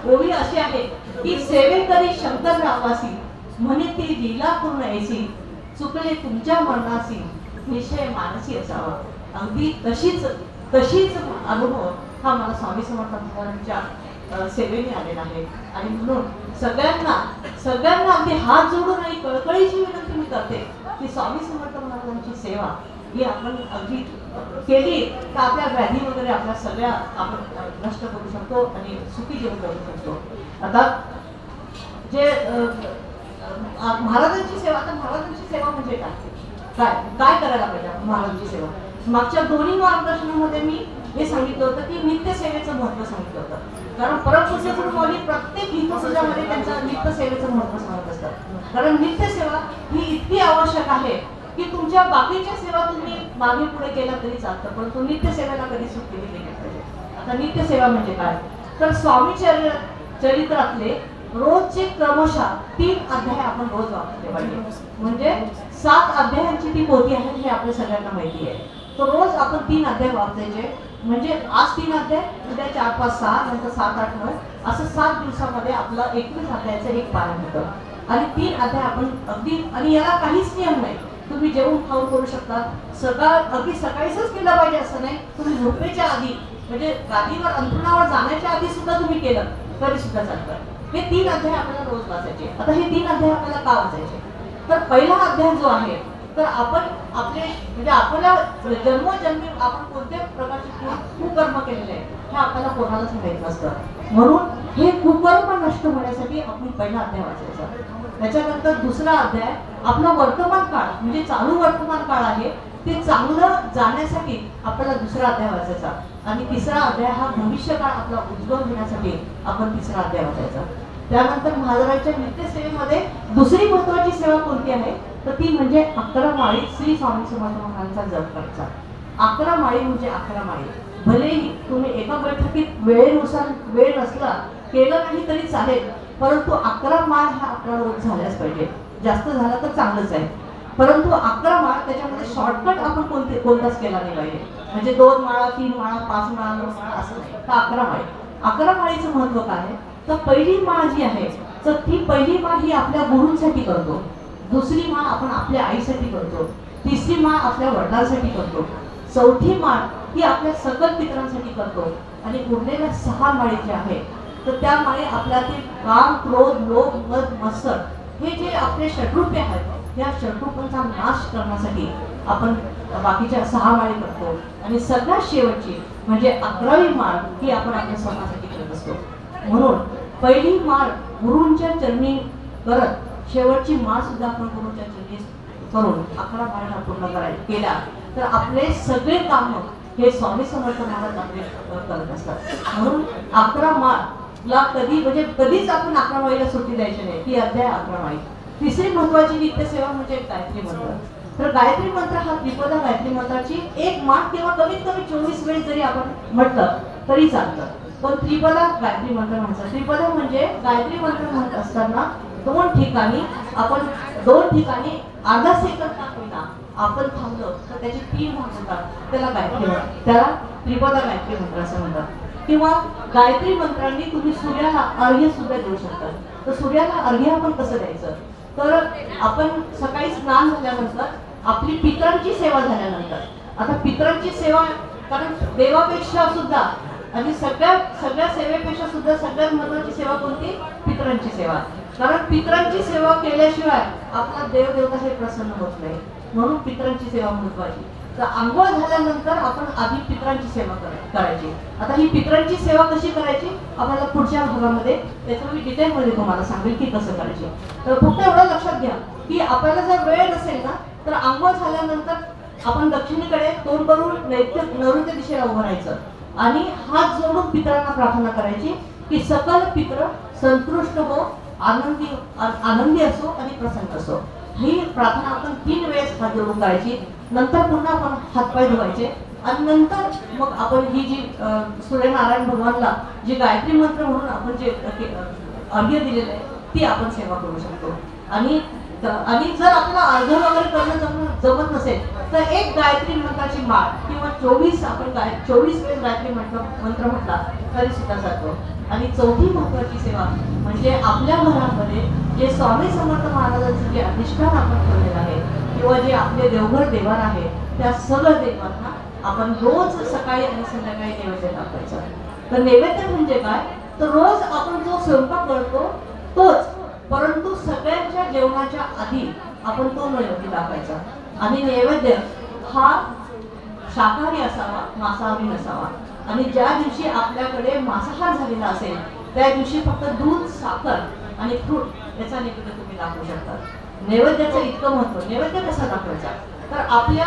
ओवी अशी आहे की सेवेकरी शंकररावासी म्हणे ती लीला पूर्ण ऐसी, चुकले तुमच्या मरणासी निश्चय मानसी असावा. अगदी तशीच अनुभव हा मला स्वामी समर्थ महाराजांच्या सेवेने आलेला आहे. आणि म्हणून सगळ्यांना अगदी हात जोडून आणि कळकळीची विनंती मी करते की स्वामी समर्थ महाराजांची सेवा ही आपण अगदी केली तर आपल्या व्याधी वगैरे आपल्या सगळ्या आपण नष्ट करू शकतो आणि सुखी जीवन करू शकतो. आता जे महाराजांची सेवा, आता महाराजांची सेवा म्हणजे काय करायला पाहिजे महाराजांची सेवा. मागच्या दोन्ही मार्गदर्शनामध्ये मी हे सांगितलं होतं की नित्य सेवेचं महत्त्व सांगितलं होतं. कारण परमपूज्य गुरुमाऊली प्रत्येक हितसुजामध्ये त्यांच्या नित्य सेवेचं महत्त्व सांगत असतात. कारण नित्य सेवा ही इतकी आवश्यक आहे की तुमच्या बाकीच्या सेवा तुम्ही मागे पुढे केला तरी चालतं, परंतु नित्य सेवेला कधी सुट्टी दिली नाही पाहिजे. आता नित्य सेवा म्हणजे काय, तर स्वामी चरित्रातले रोजचे क्रमशः 3 अध्याय आपण रोज वाचले पाहिजे. म्हणजे 7 अध्यायांची ती पोथी आहे हे आपल्या सगळ्यांना माहिती आहे. तर रोज आपण 3 अध्याय वाचायचे. म्हणजे आज 3 अध्याय, उद्या 4, 5, 6, नंतर 7, 8, 9 असं 7 दिवसामध्ये आपलं 21 अध्यायाचं एक पारायण होतं. आणि 3 अध्याय आपण अगदी, आणि याला काहीच नियम नाही. तुम्ही जेवून खाऊन करू शकता. अगदी सकाळीच केलं पाहिजे असं नाही. तुम्ही झोपेच्या आधी, म्हणजे गादीवर अंथरुणावर जाण्याच्या आधी सुद्धा तुम्ही केलं तरी सुद्धा चालतं. हे 3 अध्याय आपल्याला रोज वाचायचे. आता हे 3 अध्याय आपल्याला का वाचायचे, तर पहिला अध्याय जो आहे, तर आपण आपले म्हणजे आपल्या जन्मोजन्मी आपण कोणत्या प्रकारचे कुकर्म केलेले आहे हे आपल्याला कोणालाच माहीत नसतं. म्हणून हे कुकर्म नष्ट होण्यासाठी आपण पहिला अध्याय वाचायचा. त्याच्यानंतर दुसरा अध्याय आपला वर्तमान काळ, म्हणजे चालू वर्तमान काळ आहे ते चांगलं जाण्यासाठी आपल्याला दुसरा अध्याय वाचायचा. आणि तिसरा अध्याय हा भविष्य काळ आपला उज्ज्वल होण्यासाठी आपण तिसरा अध्याय वाचायचा. त्यानंतर महाराजांच्या नित्य सेवेमध्ये दुसरी महत्त्वाची सेवा कोणती आहे, तर ती म्हणजे 11 माळी श्री स्वामी समर्थ महाराजांचा जप करायचा. 11 माळी म्हणजे 11 माळी. भलेही तुम्ही एका बैठकीत वेळेनुसार वेळ नसला केलं नाही तरी चालेल, परंतु 11 माळ हा आपला रोज झाल्याच पाहिजे. जास्त झाला तर चांगलंच आहे, परंतु 11 माळ त्याच्यामध्ये शॉर्टकट आपण कोणताच केला नाही पाहिजे. म्हणजे 2 माळा, 3 माळा, 5 माळा, 9 माळा असं नाही, तर 11 माळी. 11 माळीचं महत्त्व काय आहे, तर पहिली माळ जी आहे तर ती पहिली माळ ही आपल्या गुरूंसाठी करतो. दुसरी माळ आपण आपल्या आईसाठी करतो. तिसरी माळ आपल्या वडिलांसाठी करतो. चौथी माळ ही आपल्या सकल पितरांसाठी करतो आणि उरलेल्या 6 माळी जे आहे तर त्या माळी आपल्यातील काम, क्रोध, लोभ, मद, मत्सर हे जे आपले षड्रूपे आहेत या षड्रूपांचा नाश करण्यासाठी आपण बाकीच्या 6 माळी करतो आणि सगळ्यात शेवटची म्हणजे 11वी माळ ही आपण आपल्या स्वतःसाठी करत असतो. म्हणून पहिली माळ गुरूंच्या चरणी करत शेवटची माळ सुद्धा आपण गुरूंच्या चरणी करून 11 माळा पूर्ण केल्या तर आपले सगळे काम हे स्वामी समर्थ महाराज आपले करत असतात. म्हणून 11 माळला कधी म्हणजे कधीच आपण 11 माळीला सुट्टी द्यायची नाही. ती अध्याय 11 माळी. तिसरी महत्वाची नित्यसेवा म्हणजे गायत्री मंत्र. तर गायत्री मंत्र हा त्रिपदा गायत्री मंत्राची एक माळ किंवा कमीत कमी 24 वेळ जरी आपण म्हटलं तरी चालतं. पण त्रिपदा गायत्री मंत्र म्हणतात. त्रिपदा म्हणजे गायत्री मंत्र म्हणत असताना 2 ठिकाणी आपण 2 ठिकाणी अर्धा सेकंद का होईना आपण थांबलो तर त्याचे 3 भाग होतात. त्याला त्रिपदा गायत्री मंत्र असं म्हणतात. किंवा गायत्री मंत्रांनी तुम्ही सूर्याला अर्घ्य सुद्धा देऊ शकता. तर सूर्याला अर्घ्य आपण कसं द्यायचं तर आपण सकाळी स्नान झाल्यानंतर आपली पितरांची सेवा झाल्यानंतर आता पितरांची सेवा कारण देवापेक्षा सुद्धा आणि सगळ्या सेवेपेक्षा सुद्धा सगळ्यात महत्वाची सेवा कोणती पितरांची सेवा. कारण पितरांची सेवा केल्याशिवाय आपला देवदेवता हे प्रसन्न होत नाही. म्हणून पितरांची सेवा महत्वाची. तर आंघोळ झाल्यानंतर आपण आधी पितरांची सेवा करायची. आता ही पितरांची सेवा कशी करायची आपल्याला पुढच्या भागामध्ये त्याचं मी डिटेलमध्ये तुम्हाला सांगेल की कसं करायची. तर फक्त एवढं लक्षात घ्या की आपल्याला जर वेळ नसेल ना तर आंघोळ झाल्यानंतर आपण दक्षिणेकडे तोंड करून नैऋत्य दिशेला उभं राहायचं आणि हात जोडून पितरांना प्रार्थना करायची की सकल पित्र संतुष्ट हो, आनंदी असो आणि प्रसन्न असो. ही प्रार्थना आपण 3 वेळेस हात जोडून करायची. नंतर पुन्हा आपण हातपाय धुवायचे आणि नंतर मग आपण ही जी सूर्यनारायण भगवानला जी गायत्री मंत्र म्हणून आपण जे अर्घ्य दिलेलं आहे ती आपण सेवा करू शकतो. आणि जर आपल्याला अर्घ्य वगैरे करणं जमत नसेल तर एक गायत्री मंत्राची माळ किंवा 24 वेळेस गायत्री मंत्र म्हटला तरी सुद्धा जातो. आणि चौथी महत्वाची सेवा म्हणजे आपल्या घरामध्ये जे स्वामी समर्थ महाराजांचं जे अधिष्ठान आपण ठेवलेलं आहे किंवा जे आपले देवघर देवार आहे त्या सगळ्या देवांना आपण रोज सकाळी आणि संध्याकाळी नैवेद्य दाखवायचा. तर नैवेद्य म्हणजे काय तर रोज आपण जो स्वयंपाक करतो तोच परंतु सगळ्यांच्या जेवणाच्या आधी आपण तो नैवेद्य दाखवायचा. आणि नैवेद्य हा शाकाहारी असावा, मांसाहारी नसावा. आणि ज्या दिवशी आपल्याकडे मांसाहार झालेला असेल त्या दिवशी फक्त दूध, साखर आणि फ्रूट याचा नैवेद्य तुम्ही दाखवू शकता. नैवेद्याचं इतकं महत्व. नैवेद्य कसा दाखवायचा तर आपल्या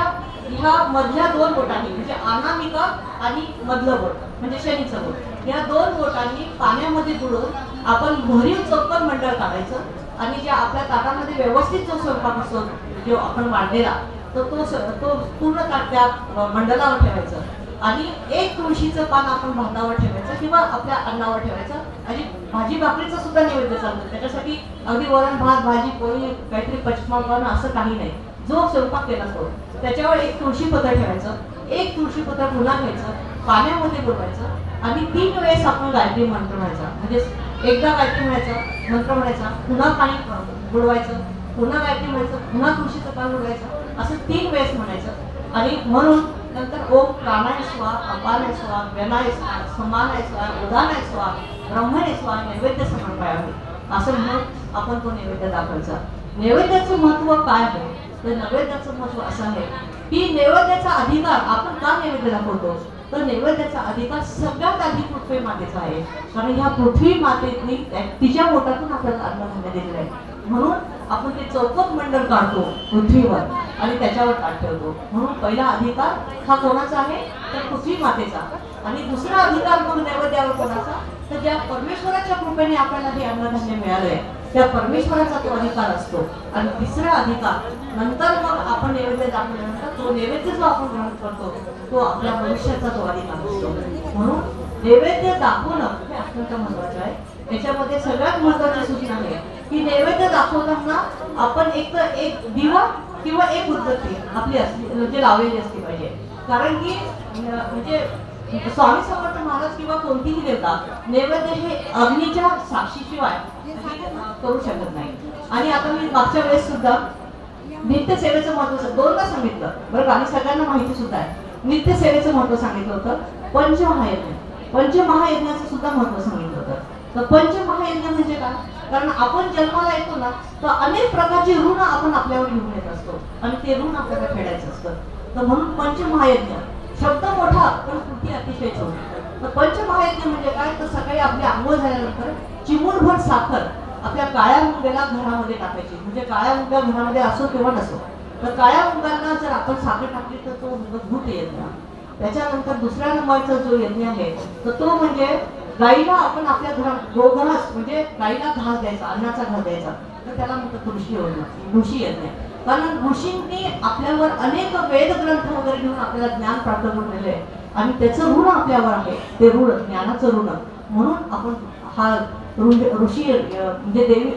ह्या मधल्या 2 बोटांनी म्हणजे अनामिका आणि मधलं बोट म्हणजे शनीचं बोट या 2 बोटांनी पाण्यामध्ये बुडवून आपण भरीव चौकोन मंडळ काढायचं आणि जे आपल्या ताटामध्ये व्यवस्थित जो स्वयंपाक असतो जो आपण मांडलेला तो पूर्ण ताट त्या मंडळावर ठेवायचं आणि एक तुळशीचं पान आपण भातावर ठेवायचं किंवा आपल्या अन्नावर ठेवायचं. आणि भाजी भाकरीचा सुद्धा नैवेद्य चालतो. त्याच्यासाठी अगदी वरण भात भाजी पोळी काहीतरी पचमावणं असं काही नाही. जो स्वयंपाक केला तो त्याच्यावर एक तुळशीपत्र ठेवायचं. एक तुळशीपत्र पुन्हा घ्यायचं, पाण्यामध्ये बुडवायचं आणि 3 वेळेस आपण गायत्री मंत्र म्हणायचा. म्हणजे एकदा गायत्री म्हणायचा, मंत्र म्हणायचा, पुन्हा पाणी बुडवायचं, पुन्हा गायत्री म्हणायचं, पुन्हा तुळशीचं पान बुडवायचं, असं 3 वेळेस म्हणायचं. आणि म्हणून नंतर ओम प्राणाय स्वा, अपानाय स्वा, व्यनाय स्वा, समानाय स्वा, उदानाय स्वा, ब्रह्मणे स्वा, नैवेद्य समर्पयामी असं म्हणून आपण तो नैवेद्य दाखवायचा. नैवेद्याचं महत्व काय आहे तर नैवेद्याचं महत्व असं आहे की नैवेद्याचा अधिकार आपण का नैवेद्य दाखवतो तर नैवेद्याचा अधिकार सगळ्यात आधी पृथ्वी मातेचा आहे. कारण ह्या पृथ्वी मातेने तिच्या पोटातून आपल्याला अन्नधान्य दिलेलं आहे. म्हणून आपण ते चौकोन मंडळ काढतो पृथ्वीवर आणि त्याच्यावर ताट ठेवतो. म्हणून पहिला अधिकार हा कोणाचा आहे तर पृथ्वी मातेचा. आणि दुसरा अधिकार मग नैवेद्यावर कोणाचा तर ज्या परमेश्वराच्या कृपेने आपल्याला हे अन्नधान्य मिळालंय त्या परमेश्वराचा तो अधिकार असतो. आणि तिसरा अधिकार नंतर मग आपण नैवेद्य दाखवल्यानंतर तो नैवेद्य जो आपण ग्रहण करतो तो आपल्या भविष्याचा तो अधिकार असतो. म्हणून नैवेद्य दाखवणं हे अत्यंत महत्वाचं आहे. याच्यामध्ये सगळ्यात महत्वाची सूचना आहे की नैवेद्य दाखवताना आपण एक तर एक दिवा किंवा एक उदबत्ती आपली असली म्हणजे लावलेली असली पाहिजे. कारण की म्हणजे स्वामी समर्थ महाराज किंवा कोणतीही देवता नैवेद्य हे अग्नीच्या साक्षीशिवाय करू शकत नाही. आणि आता मी मागच्या वेळेस सुद्धा नित्य सेवेचं महत्व 2दा सांगितलं बरं आणि सगळ्यांना माहिती सुद्धा आहे नित्यसेवेचं महत्व सांगितलं होतं, पंचमहायज्ञाचं सुद्धा महत्व सांगितलं होतं. तर पंचमहायज्ञ म्हणजे काय? कारण आपण जन्माला येतो ना, तर अनेक प्रकारचे ऋण आपण आपल्यावर घेऊन येत असतो आणि ते ऋण आपल्याला फेडायचं असतं. तर म्हणून पंचमहायज्ञ शब्द मोठा पण कृती अतिशय छोटी. तर पंचमहायज्ञ म्हणजे काय? तर सकाळी आपली आंघोळ झाल्यानंतर चिमूटभर साखर आपल्या काळ्या मुंग्याला घरामध्ये टाकायची. म्हणजे काळ्या मुंग्या घरामध्ये असो किंवा नसो, तर काळ्या मुंग्यांना जर आपण साखर टाकली तर तो भूत येत नाही. त्याच्यानंतर दुसऱ्या नंबरचा जो यज्ञ आहे तर तो म्हणजे गाईला आपण आपल्या घरात गोघास म्हणजे गाईला घास द्यायचा, अन्नाचा घास द्यायचा. तर त्याला म्हणतात ऋषी यज्ञ. कारण ऋषींनी आपल्यावर अनेक वेद ग्रंथ वगैरे घेऊन आपल्याला ज्ञान प्राप्त करून दिले आहे आणि त्याचं ऋण आपल्यावर आहे, ते ऋण ज्ञानाचं ऋण. म्हणून आपण हा ऋषी म्हणजे देवी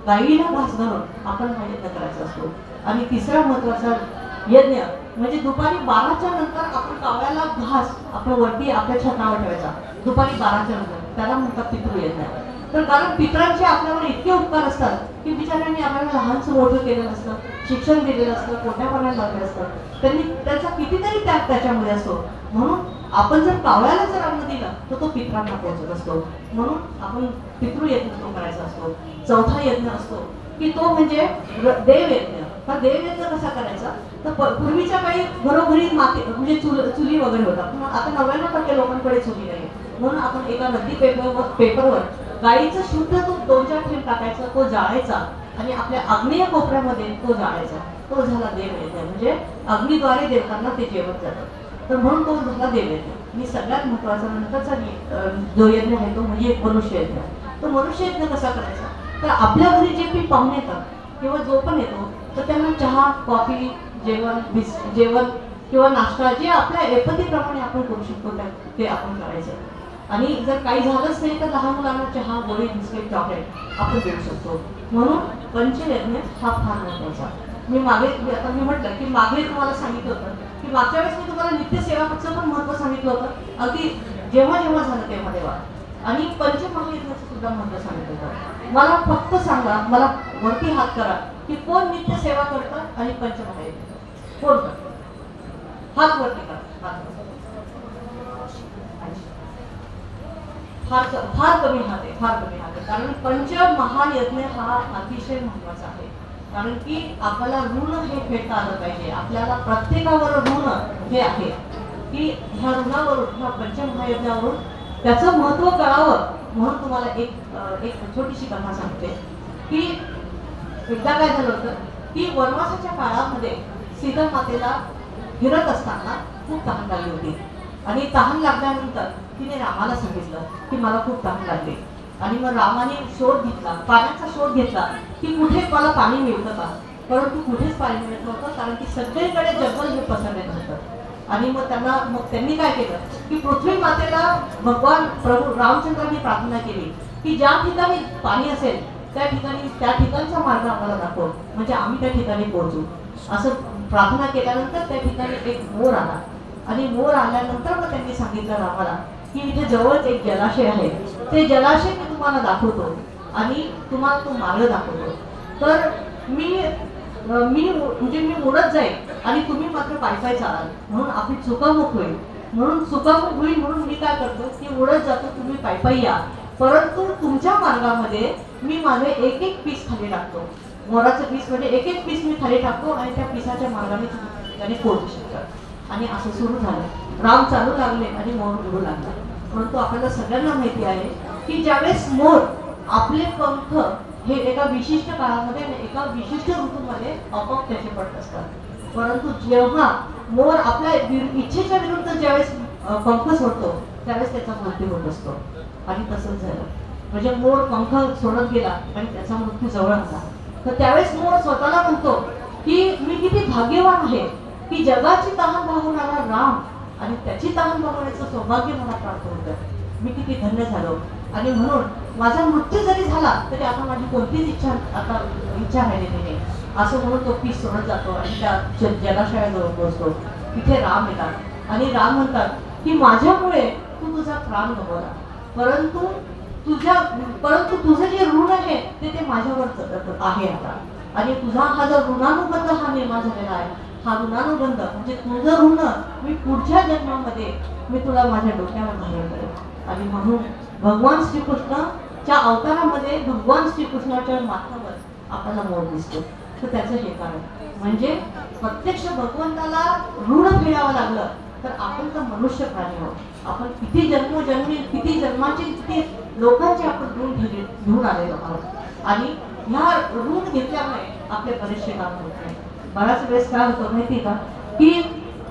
गाईला घास घालून आपण हा यज्ञ करायचा असतो. आणि तिसरा महत्वाचा यज्ञ म्हणजे दुपारी 12च्या नंतर आपण कावळ्याला घास आपण वरती आपल्या छतावर ठेवायचा दुपारी 12च्या नंतर. त्याला म्हणतात पितृयज्ञ. तर कारण पितरांचे आपल्यावर इतके उपकार असतात की बिचाऱ्यांनी आपल्याला लहानसं मोठं केलेलं असतं, शिक्षण दिलेलं असतं, पोट्यापाण्याला लावलेलं असतं, त्यांनी त्याचा कितीतरी त्याग त्याच्यामध्ये असतो. म्हणून आपण जर कावळ्याला जर अन्न दिलं तर तो पितरांना पोहोचत असतो. म्हणून आपण पितृयज्ञ तो करायचा असतो. चौथा यज्ञ असतो की तो म्हणजे देवयज्ञ. हा देवयज्ञ कसा करायचा? तर पूर्वीच्या काही घरोघरी माती म्हणजे चुली वगैरे होता, पण आता 99% लोकांकडे चुली नाही. म्हणून आपण एका नदी पेपरवर गाईचं शुद्ध तूप 2-4 थेंब टाकायचं, तो जाळायचा आणि आपल्या आग्नेय कोपऱ्यामध्ये तो जाळायचा. तो झाला देवयज्ञ. म्हणजे अग्नीद्वारे देवतांना ते जेवण जातं. तर म्हणून तो झाला देवयज्ञ. आणि सगळ्यात महत्त्वाचा नंतरचा जो यज्ञ आहे तो म्हणजे मनुष्ययज्ञ. तो मनुष्ययज्ञ कसा करायचा? तर आपल्या घरी जे काही पाहुणे येतात किंवा जो पण येतो तर त्यांना चहा, कॉफी, जेवण किंवा नाश्ता जे आपल्या ऐपतीप्रमाणे आपण करू शकतो ते आपण करायचं. आणि जर काही झालंच नाही तर लहान मुलांना चहा, गोळी, बिस्किट, चॉकलेट आपण देऊ शकतो. म्हणून पंचयज्ञ हा फार महत्त्वाचा. मी म्हटलं की मागे तुम्हाला सांगितलं होतं की मागच्या वेळेस मी तुम्हाला नित्यसेवाचं पण महत्त्व सांगितलं होतं, अगदी जेव्हा झालं तेव्हा. आणि पंचमहायज्ञाचं सुद्धा महत्त्व सांगितलं होतं. मला फक्त सांगा, मला वरती हात करा की कोण नित्यसेवा करतं आणि पंचमहायज्ञ कोण करतं? हात वरती करा. फार कमी हात आहे. कारण पंचमहायज्ञ हा अतिशय महत्त्वाचा आहे. कारण की आपल्याला ऋण हे फेडता आलं पाहिजे. आपल्याला प्रत्येकावर ऋण हे आहे की ह्या ऋणावरून, ह्या पंचमहायज्ञावरून त्याचं महत्त्व कळावं. म्हणून तुम्हाला एक छोटीशी कथा सांगते की एकदा काय झालं होतं की वनवासाच्या काळामध्ये सीता मातेला फिरत असताना खूप तहान लागली होती. आणि तहान लागल्यानंतर तिने रामाला सांगितलं की मला खूप तहान लागली. आणि मग रामाने पाण्याचा शोध घेतला की कुठे मला पाणी मिळतं का? परंतु कुठेच पाणी मिळत नव्हतं, कारण की सगळीकडे जंगल हे पसरलेलं होतं. आणि मग त्यांनी काय केलं की पृथ्वी मातेला भगवान प्रभू रामचंद्रांनी प्रार्थना केली की ज्या ठिकाणी पाणी असेल त्या ठिकाणचा मार्ग आम्हाला दाखव, म्हणजे आम्ही त्या ठिकाणी पोहोचू. असं प्रार्थना केल्यानंतर त्या ठिकाणी एक मोर आला. आणि मोर आल्यानंतर मग त्यांनी सांगितलं रामाला की इथे जवळच एक जलाशय आहे, ते जलाशय मी तुम्हाला दाखवतो आणि तुम्हाला तो मार्ग दाखवतो. तर मी उडत जाईल आणि तुम्ही मात्र पायपाय चालाल, म्हणून आपली चुकामुक होईल. म्हणून मी काय करतो की उडत जातो, तुम्ही पायपाई या. परंतु तुमच्या मार्गामध्ये मी माझे एक पीस खाली टाकतो. मोराचं पीस म्हणजे एक पीस मी खाली टाकतो आणि त्या पिसाच्या मार्गाने त्याने पोहोचू शकतात. आणि असं सुरू झालं. राम चालू लागले आणि मोर उडू लागला. परंतु आपल्याला सगळ्यांना माहिती आहे की ज्यावेळेस मोर आपले पंख हे एका विशिष्ट काळामध्ये आणि एका विशिष्ट ऋतूमध्ये आपोआप त्याचे पडत असतात. परंतु जेव्हा मोर आपल्या इच्छेच्या विरुद्ध ज्यावेळेस पंख सोडतो त्यावेळेस त्याचा मृत्यू होत असतो. आणि तसंच झालं. म्हणजे मोर पंख सोडत गेला आणि त्याचा मृत्यू जवळ आला. तर त्यावेळेस मोर स्वतःला म्हणतो की मी किती भाग्यवान आहे की जगाची तहान भागवणारा राम आणि त्याची तहान भागवण्याचं सौभाग्य मला प्राप्त होतं. मी किती धन्य झालो. आणि म्हणून माझा मृत्यू जरी झाला तरी आता माझी कोणतीच इच्छा राहिलेली नाही. असं म्हणून तो पीस सोडत जातो आणि त्या जलाशयाजवळ पोहोचतो. तिथे राम येतात आणि राम म्हणतात की माझ्यामुळे तू तुझा प्राण गमावला, परंतु तुझं जे ऋण आहे ते माझ्यावर आहे आता. आणि तुझा हा जो ऋणानुबंध हा निर्माण झालेला आहे हा ऋणानुबंध म्हणजे तुझं ऋण मी पुढच्या जन्मामध्ये मी तुला माझ्या डोक्यावर धारण करेन. आणि म्हणून भगवान श्रीकृष्णच्या अवतारामध्ये भगवान श्रीकृष्णाच्या माथ्यावर आपल्याला मोर दिसतो. तर त्याचं हे कारण म्हणजे प्रत्यक्ष भगवंताला ऋण फेडावं लागलं तर आपण तर मनुष्य प्राणी आहोत. आपण किती जन्मोजन्मी किती जन्माचे किती लोकांचे आपण ऋण घेऊन आलेलो आहोत. आणि ह्या ऋण घेतल्यामुळे आपले बरेचसे काम होत नाही. बऱ्याच वेळेस काय होतं माहिती का की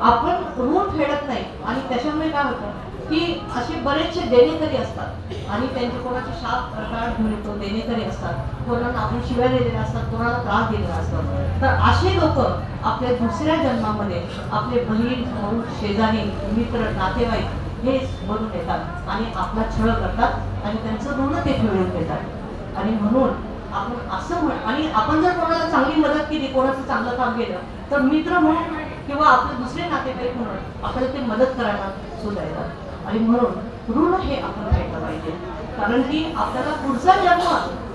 आपण ऋण फेडत नाही आणि त्याच्यामुळे काय होतं की असे बरेचसे देणेकरी असतात आणि त्यांचे कोणाचे शाप प्रकार घेऊन येतो देणेकरी असतात. कोणाला आपण शिव्या दिलेल्या असतात, कोणाला त्रास दिलेला असतो. तर असे लोक आपल्या दुसऱ्या जन्मामध्ये आपले बहीण भाऊ शेजारी मित्र नातेवाईक हे बनून येतात आणि आपला छळ करतात आणि त्यांचं ऋण ते फेडून देतात. आणि म्हणून आपण असं आणि आपण जर कोणाला चांगली मदत केली कोणाचं चांगलं काम केलं तर मित्र म्हणून किंवा आपले दुसरे नातेवाईक म्हणून आपल्याला ते मदत करायला सुद्धा येतात. आणि म्हणून ऋण हे आपण फेडलं पाहिजे. कारण की आपल्याला पुढचा जन्म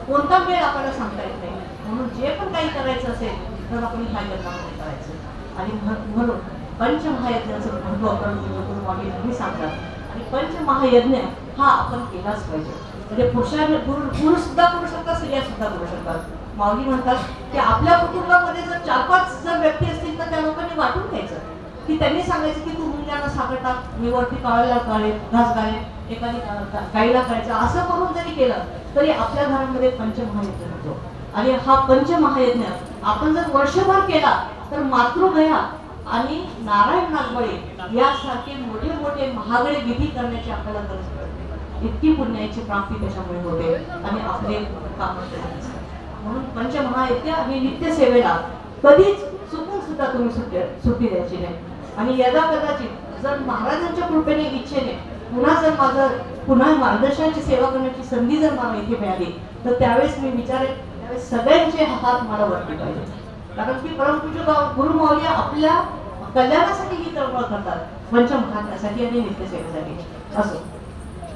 कोणता वेळ आपल्याला सांगता येत नाही. म्हणून जे पण काही करायचं असेल तर आपण ह्या जन्मामध्ये करायचं. आणि म्हणून पंचमहायज्ञाचं महत्त्व आपण गुरुमागे नेहमी सांगतात आणि पंचमहायज्ञ हा आपण केलाच पाहिजे. म्हणजे पुरुष सुद्धा करू शकतात, स्त्रिया सुद्धा करू शकतात. माऊली म्हणतात की आपल्या कुटुंबामध्ये जर 4-5 जर व्यक्ती असतील तर त्या लोकांनी वाटून घ्यायचं की त्यांनी सांगायचं की तू मुंग्यांना साखर टाक, मी वरती काळाला काळे घास घाले, एखादी गाईला खायचं. असं करून जरी केलं तरी आपल्या घरामध्ये पंचमहायज्ञ होतो. आणि हा पंचमहायज्ञ आपण जर वर्षभर केला तर मातृगया आणि नारायण नागबळे यासारखे मोठे मोठे महागडे विधी करण्याची आपल्याला गरज पडते. इतकी पुण्याची प्राप्ती त्याच्यामुळे होते आणि आपले काम होते. म्हणून पंचमहायज्ञ आणि नित्यसेवेला कधीच चुकून सुद्धा तुम्ही सुट्टी द्यायची नाही. आणि यदा कदाचित जर महाराजांच्या कृपेने इच्छेने पुन्हा मार्गदर्शनाची सेवा करण्याची संधी जर मला इथे मिळाली तर त्यावेळेस मी विचारेन त्यावेळेस सगळ्यांचे हात मला वरती पाहिजे. कारण की परमपूज्य गुरु माऊली आपल्या कल्याणासाठी ही चळवळ करतात, पंचमहायज्ञासाठी आणि नित्यसेवेसाठी. असो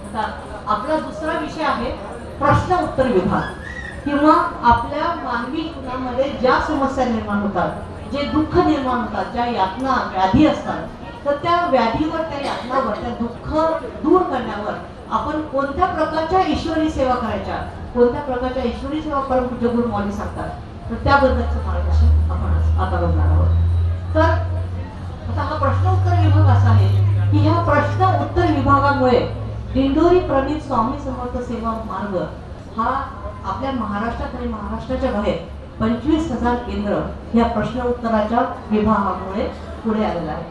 आता आपला दुसरा विषय आहे प्रश्न उत्तर विभाग किंवा आपल्या मानवी जीवनामध्ये ज्या समस्या निर्माण होतात, जे दुःख निर्माण होतात, ज्या यातना व्याधी असतात तर त्या व्याधीवर त्या यातनावर त्या दुःख दूर करण्यावर आपण कोणत्या प्रकारच्या ईश्वरी सेवा करायच्या, कोणत्या प्रकारच्या ईश्वरी सेवा परमपूज्य गुरु माऊली सांगतात तर त्याबद्दलचं मार्गदर्शन आपण आता बघणार आहोत. तर आता हा प्रश्न उत्तर विभाग असा आहे की ह्या प्रश्न उत्तर विभागामुळे दिंडोरी प्रणित स्वामी समर्थ सेवा मार्ग हा आपल्या महाराष्ट्रात आणि महाराष्ट्राच्या बाहेर 25,000 केंद्र या प्रश्न उत्तराच्या विभागामुळे पुढे आलेला आहे.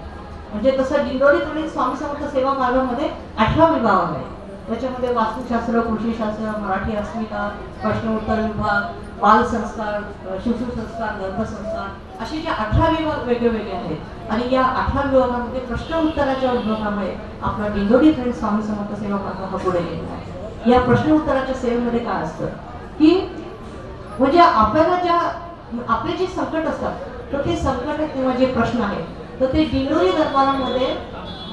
म्हणजे तसं दिंडोरी प्रणित स्वामी समर्थ सेवा मार्गामध्ये 18 विभाग आहे. त्याच्यामध्ये वास्तुशास्त्र, कृषीशास्त्र, मराठी अस्मिता, प्रश्न उत्तर विभाग, बाल संस्कार, शिशु संस्कार, गर्भसंस्कार असे जे 18 विभाग वेगवेगळे आहेत. आणि या 18 विभागामध्ये प्रश्न उत्तराच्या विभागामुळे आपला दिंडोरी प्रणित स्वामी समर्थ सेवा मार्ग हा पुढे गेलेला आहे. या प्रश्न उत्तराच्या सेवेमध्ये काय असतं की म्हणजे आपल्याला आपले जे संकट असतात तर ते संकट किंवा जे प्रश्न आहेत तर ते दिंडोरी दरबारामध्ये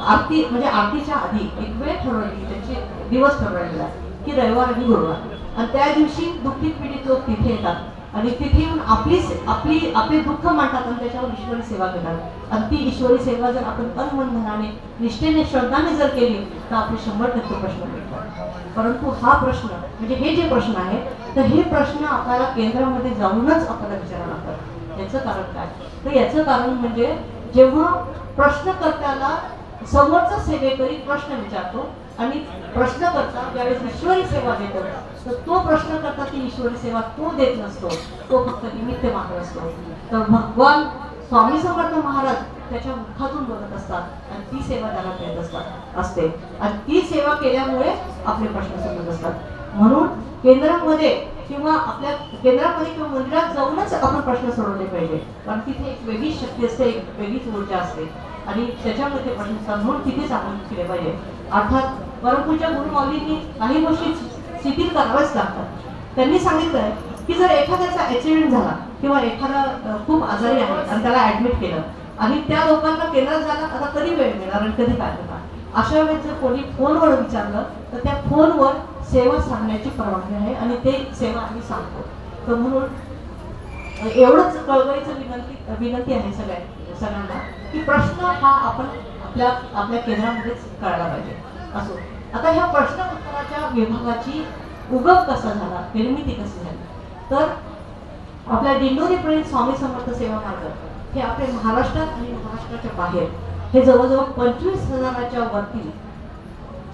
आरती म्हणजे आरतीच्या आधी एक वेळ ठरवली, त्यांचे दिवस ठरवलेला की रविवार आणि गुरुवार. आणि त्या दिवशी दुःखित पीडित लोक तिथे येतात आणि तिथे येऊन आपले दुःख मांडतात आणि त्याच्यावर ईश्वरी सेवा करतात. आणि ती ईश्वरी सेवा जर आपण तन मन धनाने निष्ठेने श्रद्धाने जर केली तर आपले 100% प्रश्न मिळतात. परंतु हा प्रश्न म्हणजे हे जे प्रश्न आहे तर हे प्रश्न आपल्याला केंद्रामध्ये जाऊनच आपल्याला विचारावं लागतात. याचं कारण काय तर याचं कारण म्हणजे जेव्हा प्रश्नकर्त्याला समोरचा सेवेकरी प्रश्न विचारतो आणि प्रश्नकर्ता ज्यावेळेस ईश्वरी सेवा देतो तर तो प्रश्नकर्ता ती ईश्वरी सेवा तो देत नसतो, तो फक्त निमित्त मात्र असतो. तर भगवान स्वामी समर्थ महाराज त्याच्या मुखातून बोलत असतात आणि ती सेवा त्याला करत असते आणि ती सेवा केल्यामुळे आपले प्रश्न सुटत असतात. म्हणून केंद्रामध्ये किंवा मंदिरात जाऊनच आपण प्रश्न सोडवले पाहिजे. कारण तिथे एक वेगळीच शक्ती असते, एक वेगळीच ऊर्जा असते आणि त्याच्यामध्ये प्रश्न म्हणून तिथेच आपण केले पाहिजे. अर्थात परमपूज्य गुरु माऊलींनी काही गोष्टी शिथिल कराव्याच लागतात. त्यांनी सांगितलंय की जर एखाद्याचा ऍक्सिडेंट झाला किंवा एखादा खूप आजारी आहे आणि त्याला ऍडमिट केलं आणि त्या लोकांना केंद्रात जायला आता कधी वेळ मिळणार आणि कधी काय होणार, अशा वेळेस जर कोणी फोनवर विचारलं तर त्या फोनवर सेवा सांगण्याची परवानगी आहे आणि ते सेवा आम्ही सांगतो. तर म्हणून एवढंच कळकळीचं विनंती आहे सगळ्या सगळ्यांना की प्रश्न हा आपण आपल्या आपल्या केंद्रामध्येच कळायला पाहिजे असो. आता ह्या प्रश्न उत्तराच्या विभागाची उगम कसा झाला, निर्मिती कशी झाली, तर आपल्या दिंडोरी प्रेरित स्वामी समर्थ सेवा मार्ग हे आपल्या महाराष्ट्रात आणि महाराष्ट्राच्या बाहेर हे जवळजवळ 25,000च्या वरती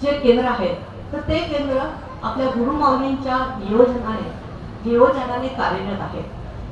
जे केंद्र आहेत, तर ते केंद्र आपल्या गुरुमाऊलींच्या नियोजनाने कार्यरत आहेत.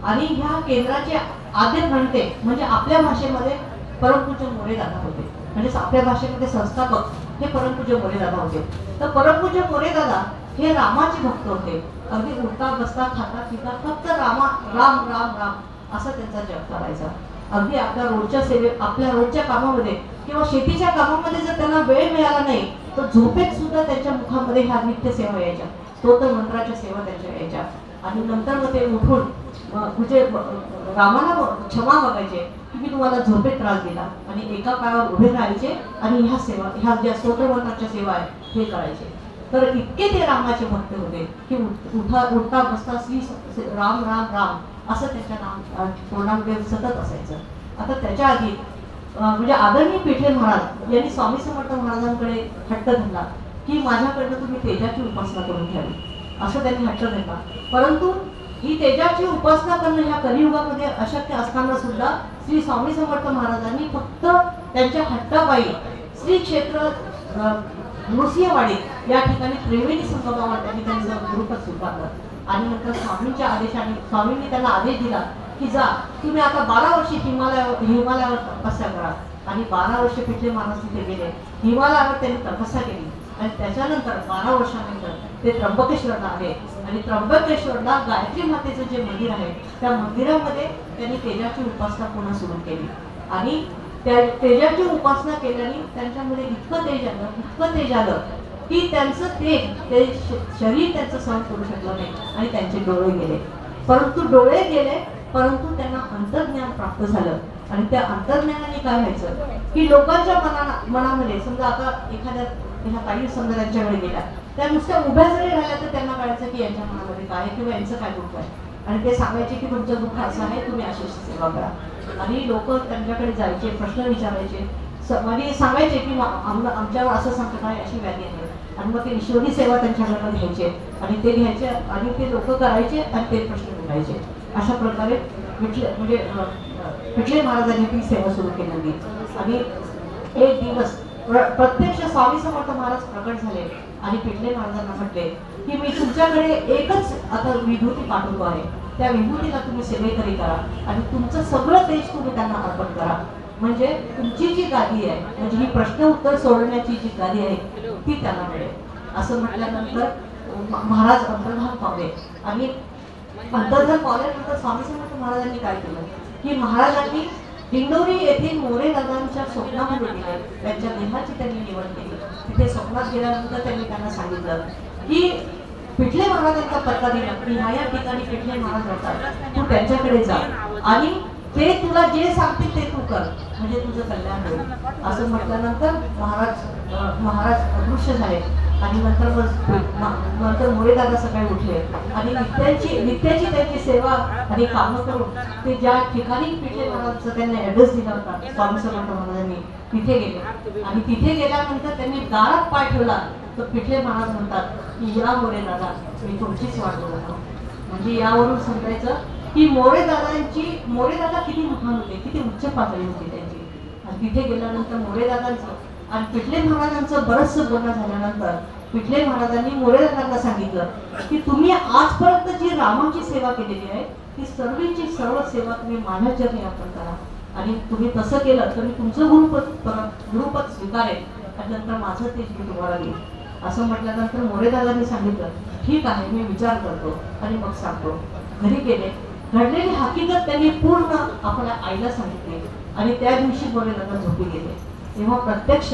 आणि ह्या केंद्राचे आद्य घंटे म्हणजे आपल्या भाषेमध्ये परमपूज्य मोरेदादा होते, म्हणजे आपल्या भाषेमध्ये संस्थापक हे परमपूज्य मोरेदादा होते. तर परमपूज्य मोरेदादा हे रामाचे भक्त होते. अगदी उठता बसता खाता पिता फक्त राम राम राम असं त्यांचा जप करायचा. अगदी आपल्या रोजच्या आपल्या रोजच्या कामामध्ये किंवा शेतीच्या कामामध्ये जर त्यांना वेळ मिळाला नाही तर झोपेत सुद्धा त्यांच्या मुखामध्ये ह्या नित्य सेवा यायच्या, स्तोत्र मंत्राच्या सेवा त्यांच्या यायच्या. आणि नंतर मग ते उठून म्हणजे रामाला क्षमा मागायचे की मी तुम्हाला झोपेत त्रास दिला, आणि एका पायावर उभे राहायचे आणि ह्या ज्या स्तोत्र मंत्राच्या सेवा आहे हे करायचे. तर इतके ते रामाचे भक्त होते की उठता बसता श्री राम राम राम असं त्यांच्या तोंडामध्ये सतत असायचं. आता त्याच्या आधी म्हणजे आदरणीय पिठे महाराज यांनी स्वामी समर्थ महाराजांकडे हट्ट धरला की माझ्याकडनं तुम्ही तेजाची उपासना करून घ्यावी, असं त्यांनी हट्ट धरला. परंतु ही तेजाची उपासना करणं ह्या कलियुगामध्ये अशक्य असताना सुद्धा श्री स्वामी समर्थ महाराजांनी फक्त त्यांच्या हट्टापायी श्री क्षेत्र नृसिंहवाडी या ठिकाणी त्रिवेणी संगमावर त्यांनी त्यांचं गुरुपद स्वीकारलं. आणि नंतर स्वामींच्या आदेशाने स्वामींनी त्यांना आदेश दिला की जा तुम्ही आता 12 वर्षे हिमालयावर तपस्या करा. आणि 12 वर्षे पिठले महाराज तिथे गेले, हिमालयावर त्यांनी तपस्या केली. आणि त्याच्यानंतर 12 वर्षानंतर ते त्र्यंबकेश्वरला आले. आणि त्र्यंबकेश्वरला गायत्री मातेचं जे मंदिर आहे त्या मंदिरामध्ये त्यांनी तेजाची उपासना पुन्हा सुरू केली. आणि त्या तेजाची उपासना केल्याने त्यांच्यामध्ये इतकं तेज आलं की त्यांचं ते शरीर त्यांचं सहन करू शकलं नाही आणि त्यांचे डोळे गेले. परंतु त्यांना अंतर्ज्ञान प्राप्त झालं. आणि त्या अंतर्ज्ञानाने काय व्हायचं की लोकांच्या मनामध्ये समजा आता एखाद्या ताई समजा त्यांच्याकडे गेल्या, त्या नुसत्या उभ्या जरी राहिल्या तर त्यांना कळायचं की यांच्या मनामध्ये काय आहे किंवा यांचं काय दुःख आहे. आणि ते सांगायचे की तुमचं दुःख असं आहे, तुम्ही अशी सेवा करा. आणि लोक त्यांच्याकडे जायचे, प्रश्न विचारायचे आणि सांगायचे की आमच्यावर असं संकट आहे, अशी व्याधी आहे. आणि मग ते ईश्वरी सेवा त्यांच्याकडनं घ्यायचे आणि ते लोक करायचे आणि ते प्रश्न विचारायचे. अशा प्रकारे पिठले महाराजांनी ती सेवा सुरू केली होती. आणि एक दिवस प्रत्यक्ष स्वामी समर्थ महाराज प्रकट झाले आणि पिठले महाराजांना म्हटले की मी तुमच्याकडे एकच आता विभूती पाठवतो आहे, त्या विभूतीला तुम्ही सेवेकरी करा आणि तुमचं सगळं तेज तुम्ही त्यांना अर्पण करा. म्हणजे तुमची जी गादी आहे, म्हणजे ही प्रश्न उत्तर सोडवण्याची जी गादी आहे ती त्यांना मिळेल. असं म्हटल्यानंतर महाराज अंतर्धान पावले. आणि अंतर्धान पावल्यानंतर स्वामी समर्थ महाराजांनी काय केलं की महाराजांनी दिंडोरी येथील मोरेदादांच्या स्वप्नामध्ये गेले, त्यांच्या देहाची त्यांनी निवड केली. तिथे स्वप्नात गेल्यानंतर त्यांनी त्यांना सांगितलं की पिठले महाराजांचा पत्ता दिला की ह्या ठिकाणी पिठले महाराज राहतात, तू त्यांच्याकडे जा आणि ते तुला जे सांगतील ते तू कर, म्हणजे तुझं कल्याण होईल. असं म्हटल्यानंतर महाराज अदृश्य झाले. आणि नंतर मोरेदादा सकाळी उठले आणि नित्याची त्यांची सेवा आणि कामं करून ते ज्या ठिकाणी पिठले महाराजांचा त्यांनी ऍड्रेस दिला होता स्वामी समर्थ महाराजांनी तिथे गेले. आणि तिथे गेल्यानंतर त्यांनी दारात पाय ठेवला तर पिठले महाराज म्हणतात की या मोरेदादा मी तुमचीच वाट बघत होतो. म्हणजे यावरून समजायचं की मोरेदादा किती महान होते, किती उच्च पातळी होती त्यांची. आणि तिथे गेल्यानंतर मोरेदादांचं आणि पिठले महाराजांचं बरंचसं बोलणं झाल्यानंतर पिठले महाराजांनी मोरेदादांना सांगितलं की तुम्ही आजपर्यंत जी रामाची सेवा केलेली आहे ती सर्व सेवा तुम्ही माझ्या चरणी अर्पण करा. आणि तुम्ही तसं केलं तर मी तुमचं गुरुपद स्वीकारेल आणि नंतर माझं तेज मी तुम्हाला देईल. असं म्हटल्यानंतर मोरेदादांनी सांगितलं ठीक आहे, मी विचार करतो आणि मग सांगतो. घरी गेले, घडलेली हकीकत त्यांनी पूर्ण आपल्या आईला सांगितली. आणि त्या दिवशी मोरेदादा झोपी गेले. तेव्हा प्रत्यक्ष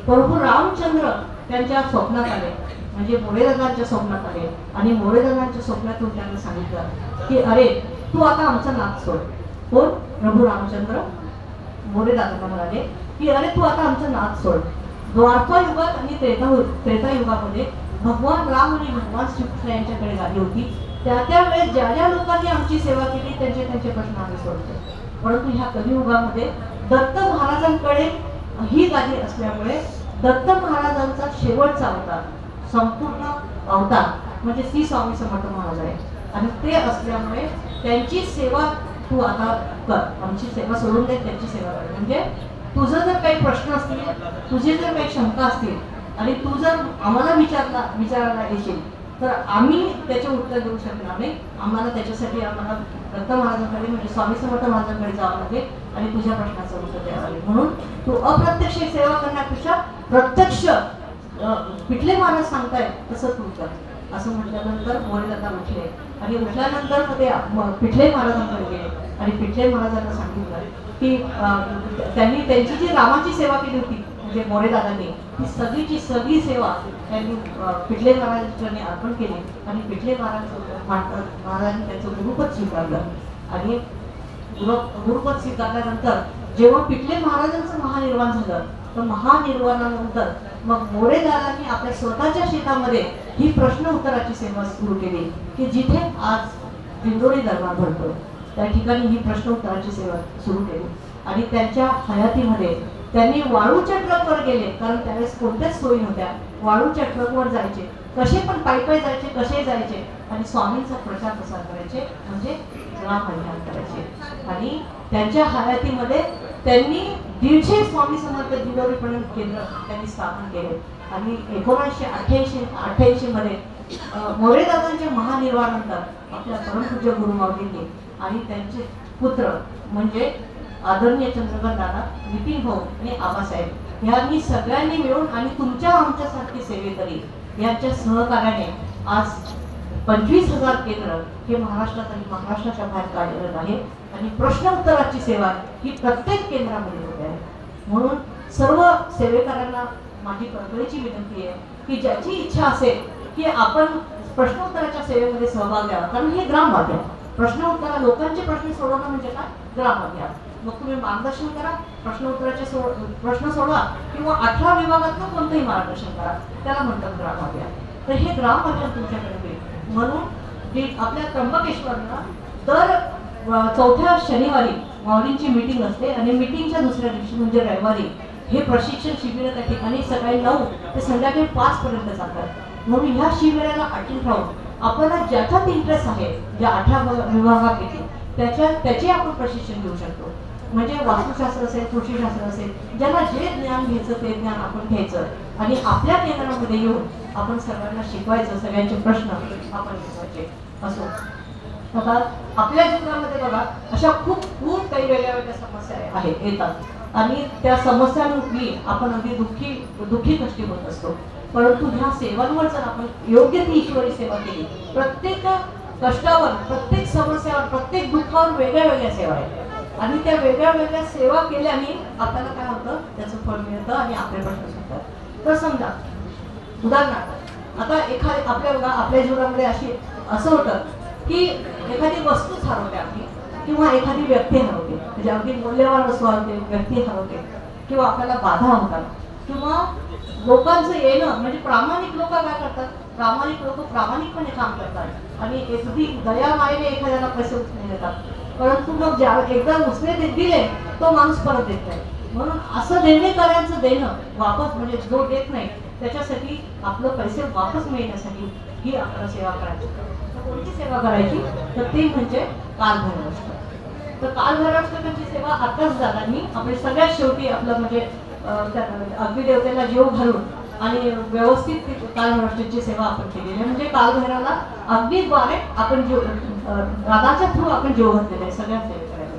प्रभू रामचंद्र त्यांच्या स्वप्नात आले, म्हणजे मोरेदादांच्या स्वप्नात आले. आणि मोरेदादांच्या स्वप्नातून त्यांना सांगितलं की अरे तू आता आमचा नाद सोड. कोण? प्रभू रामचंद्र मोरेदादांना म्हणाले की अरे तू आता आमचा नाद सोड. द्वारका युगात आणि त्रेता युगामध्ये भगवान राम आणि भगवान श्रीकृष्ण यांच्याकडे गादी होती. त्या वेळेस ज्या लोकांनी आमची सेवा केली त्यांचे प्रश्न आम्ही सोडतो. परंतु ह्या कलियुगामध्ये दत्त महाराजांकडे ही गादी असल्यामुळे दत्त महाराजांचा शेवटचा अवतार, संपूर्ण अवतार म्हणजे श्री स्वामी समर्थ महाराज आहे. आणि ते असल्यामुळे त्यांची सेवा तू आता कर, आमची सेवा सोडून दे, त्यांची सेवा कर. म्हणजे तुझं जर काही प्रश्न असतील, तुझे जर काही शंका असतील आणि तू जर आम्हाला विचारायला येशील तर आम्ही त्याचे उत्तर देऊ शकणार नाही. आम्हाला दत्त महाराजांकडे म्हणजे स्वामी समर्थ महाराजांकडे जावं लागेल आणि तुझ्या प्रश्नाचं उत्तर द्यावं लागेल. म्हणून तू अप्रत्यक्ष सेवा करण्यापेक्षा प्रत्यक्ष पिठले महाराज सांगताय तसं तू कर असं म्हटल्यानंतर मोरेदादा उठले आणि उठल्यानंतर ते पिठले महाराजांकडे गेले आणि पिठले महाराजांना सांगितलं की त्यांनी त्यांची जी रामाची सेवा केली होती म्हणजे मोरेदादांनी, ती सगळी सेवा त्यांनी पिठले महाराजांनी अर्पण केली आणि पिठले महाराजांनी त्यांचं गुरुपद स्वीकारलं. आणि गुरुपद स्वीकारल्यानंतर जेव्हा पिठले महाराजांचं महानिर्वाण झालं तर महानिर्वाणानंतर मग मोरेदादांनी आपल्या स्वतःच्या शेतामध्ये ही प्रश्न उत्तराची सेवा सुरू केली की जिथे आज दिंडोरी दरबार भरतो त्या ठिकाणी ही प्रश्न उत्तराची सेवा सुरू केली. आणि त्यांच्या हयातीमध्ये त्यांनी वाळूच्या ट्रकवर गेले, कारण त्यावेळेस कोणत्याच सोयी नव्हत्या. वाळूच्या ट्रकवर जायचे, कसे पण पायी जायचे, कसे जायचे आणि स्वामींचा प्रचार प्रसार करायचे, म्हणजे ग्राम अभियान करायचे. आणि त्यांच्या हयातीमध्ये त्यांनी 150 स्वामी समर्थ दिंडोरी केंद्र त्यांनी स्थापन केले. आणि 1988 मध्ये मोरेदादांच्या महानिर्वाणानंतर आपल्या परमपूज्य गुरुमाऊलींनी आणि त्यांचे पुत्र म्हणजे आदरणीय चंद्रकांत दादा, नितीन भाऊ आणि आबासाहेब यांनी सगळ्यांनी मिळून आणि तुमच्या आमच्यासारखी सेवेकरी यांच्या सहकार्याने आज 25,000 केंद्र हे महाराष्ट्रात आणि महाराष्ट्राच्या बाहेर कार्यरत आहे. आणि प्रश्न उत्तराची सेवा ही प्रत्येक केंद्रामध्ये होते आहे. म्हणून सर्व सेवेकरांना माझी कळकळीची विनंती आहे की ज्याची इच्छा असेल की आपण प्रश्नोत्तराच्या सेवेमध्ये सहभाग घ्यावा, कारण हे ग्राम अभियान, प्रश्न उत्तर लोकांचे प्रश्न सोडवणं म्हणजे काय, ग्राम अभियान. मग तुम्ही मार्गदर्शन करा, प्रश्न उत्तराचे प्रश्न सोडवा किंवा 18 विभागातून कोणतंही मार्गदर्शन करा, त्याला म्हणतात ग्राम अभियान. तर हे ग्राम अभियान तुमच्याकडे होईल. म्हणून आपल्या त्र्यंबकेश्वरला दर 4थ्या शनिवारी माऊलींची मीटिंग असते आणि मीटिंगच्या दुसऱ्या दिवशी म्हणजे रविवारी हे प्रशिक्षण शिबिर त्या ठिकाणी सकाळी 9 ते संध्याकाळी 5 पर्यंत चालतात. म्हणून ह्या शिबिराला अटेंड राहून आपल्याला ज्याच्यात इंटरेस्ट आहे, ज्या 18 विभागापैकी त्याचे आपण प्रशिक्षण घेऊ शकतो. म्हणजे वास्तुशास्त्र असेल, कृषीशास्त्र असेल, ज्याला जे ज्ञान घ्यायचं ते ज्ञान आपण घ्यायचं आणि आपल्या केंद्रामध्ये येऊन आपण सगळ्यांना शिकवायचं, सगळ्यांचे प्रश्न आपण विचारायचे असो. आता आपल्या जीवनामध्ये बघा अशा खूप काही वेगळ्या समस्या येतात आणि त्या समस्यांमुळे आपण अगदी दुःखी कष्टी होत असतो. परंतु ह्या सेवांवर जर आपण योग्य ती ईश्वरी सेवा केली, प्रत्येक कष्टावर, प्रत्येक समस्यावर, प्रत्येक दुःखावर वेगळ्या सेवा आहेत आणि त्या वेगळ्या सेवा केल्याने आपल्याला काय होतं, त्याचं फळ मिळतं आणि आपले प्रश्न सुटतात. तर समजा उदाहरणार्थ आता आपल्या जीवनामध्ये असं होतं की एखादी वस्तूच हरवते आपली किंवा एखादी व्यक्ती हरवते, म्हणजे अगदी मूल्यवान वस्तू हरवते, व्यक्ती हरवते किंवा आपल्याला बाधा होतात किंवा लोकांचं येणं म्हणजे प्रामाणिक लोक काय करतात, प्रामाणिक लोक प्रामाणिकपणे काम करतात आणि अगदी दयामायेने एखाद्याला पैसे उचलून देतात. परंतु मग ज्या एकदा उसने दिले तो माणूस परत देत नाही. म्हणून असं देणेकऱ्यांचं देणं वापस म्हणजे जो देत नाही त्याच्यासाठी आपलं पैसे वापस मिळण्यासाठी ही आपल्याला सेवा करायची. तर कोणती सेवा करायची, तर ती म्हणजे कालभैरवाष्टक. तर कालभैरवाष्टकांची सेवा आताच दादांनी आपल्या सगळ्यात शेवटी आपलं म्हणजे अग्निदेवतेला जीव घालून आणि व्यवस्थित कालभैरवाष्टकाची सेवा आपण केलेली आहे. म्हणजे कालभैरवाला अग्नीद्वारे आपण राधाच्या थ्रू आपण जीव घातलेला आहे सगळ्या सेवेकऱ्यांनी.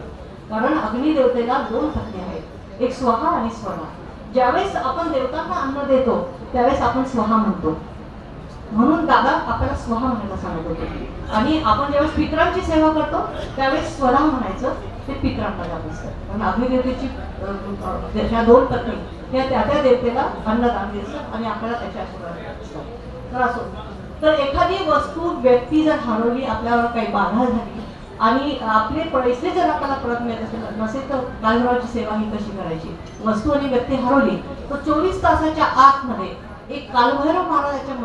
कारण अग्निदेवतेला 2 पत्नी आहेत, एक स्वाहा आणि स्वहा. ज्यावेळेस आपण देवतांना अन्न देतो त्यावेळेस आपण स्वहा म्हणतो, म्हणून दादा आपल्याला स्वहा म्हणायला सांगत होते. आणि आपण ज्यावेळेस पितरांची सेवा करतो त्यावेळेस स्वरा म्हणायचं, ते पितरांना जात असतं. कारण अग्निदेवतेची त्याच्या 2 पत्नी त्या देवतेला अन्नदान देतात आणि आपल्याला त्याच्या आशीर्वाद असतात. तर असो, तर एखादी वस्तू व्यक्ती जर हरवली, आपल्यावर काही बाधा झाली आणि आपले पैसे जर आपल्याला परत मिळत नसेल तर कालभैरवाची सेवा ही कशी करायची. वस्तू आणि व्यक्ती हरवली तर 24 तासाच्या आतमध्ये एक कालभैरव महाराजाच्या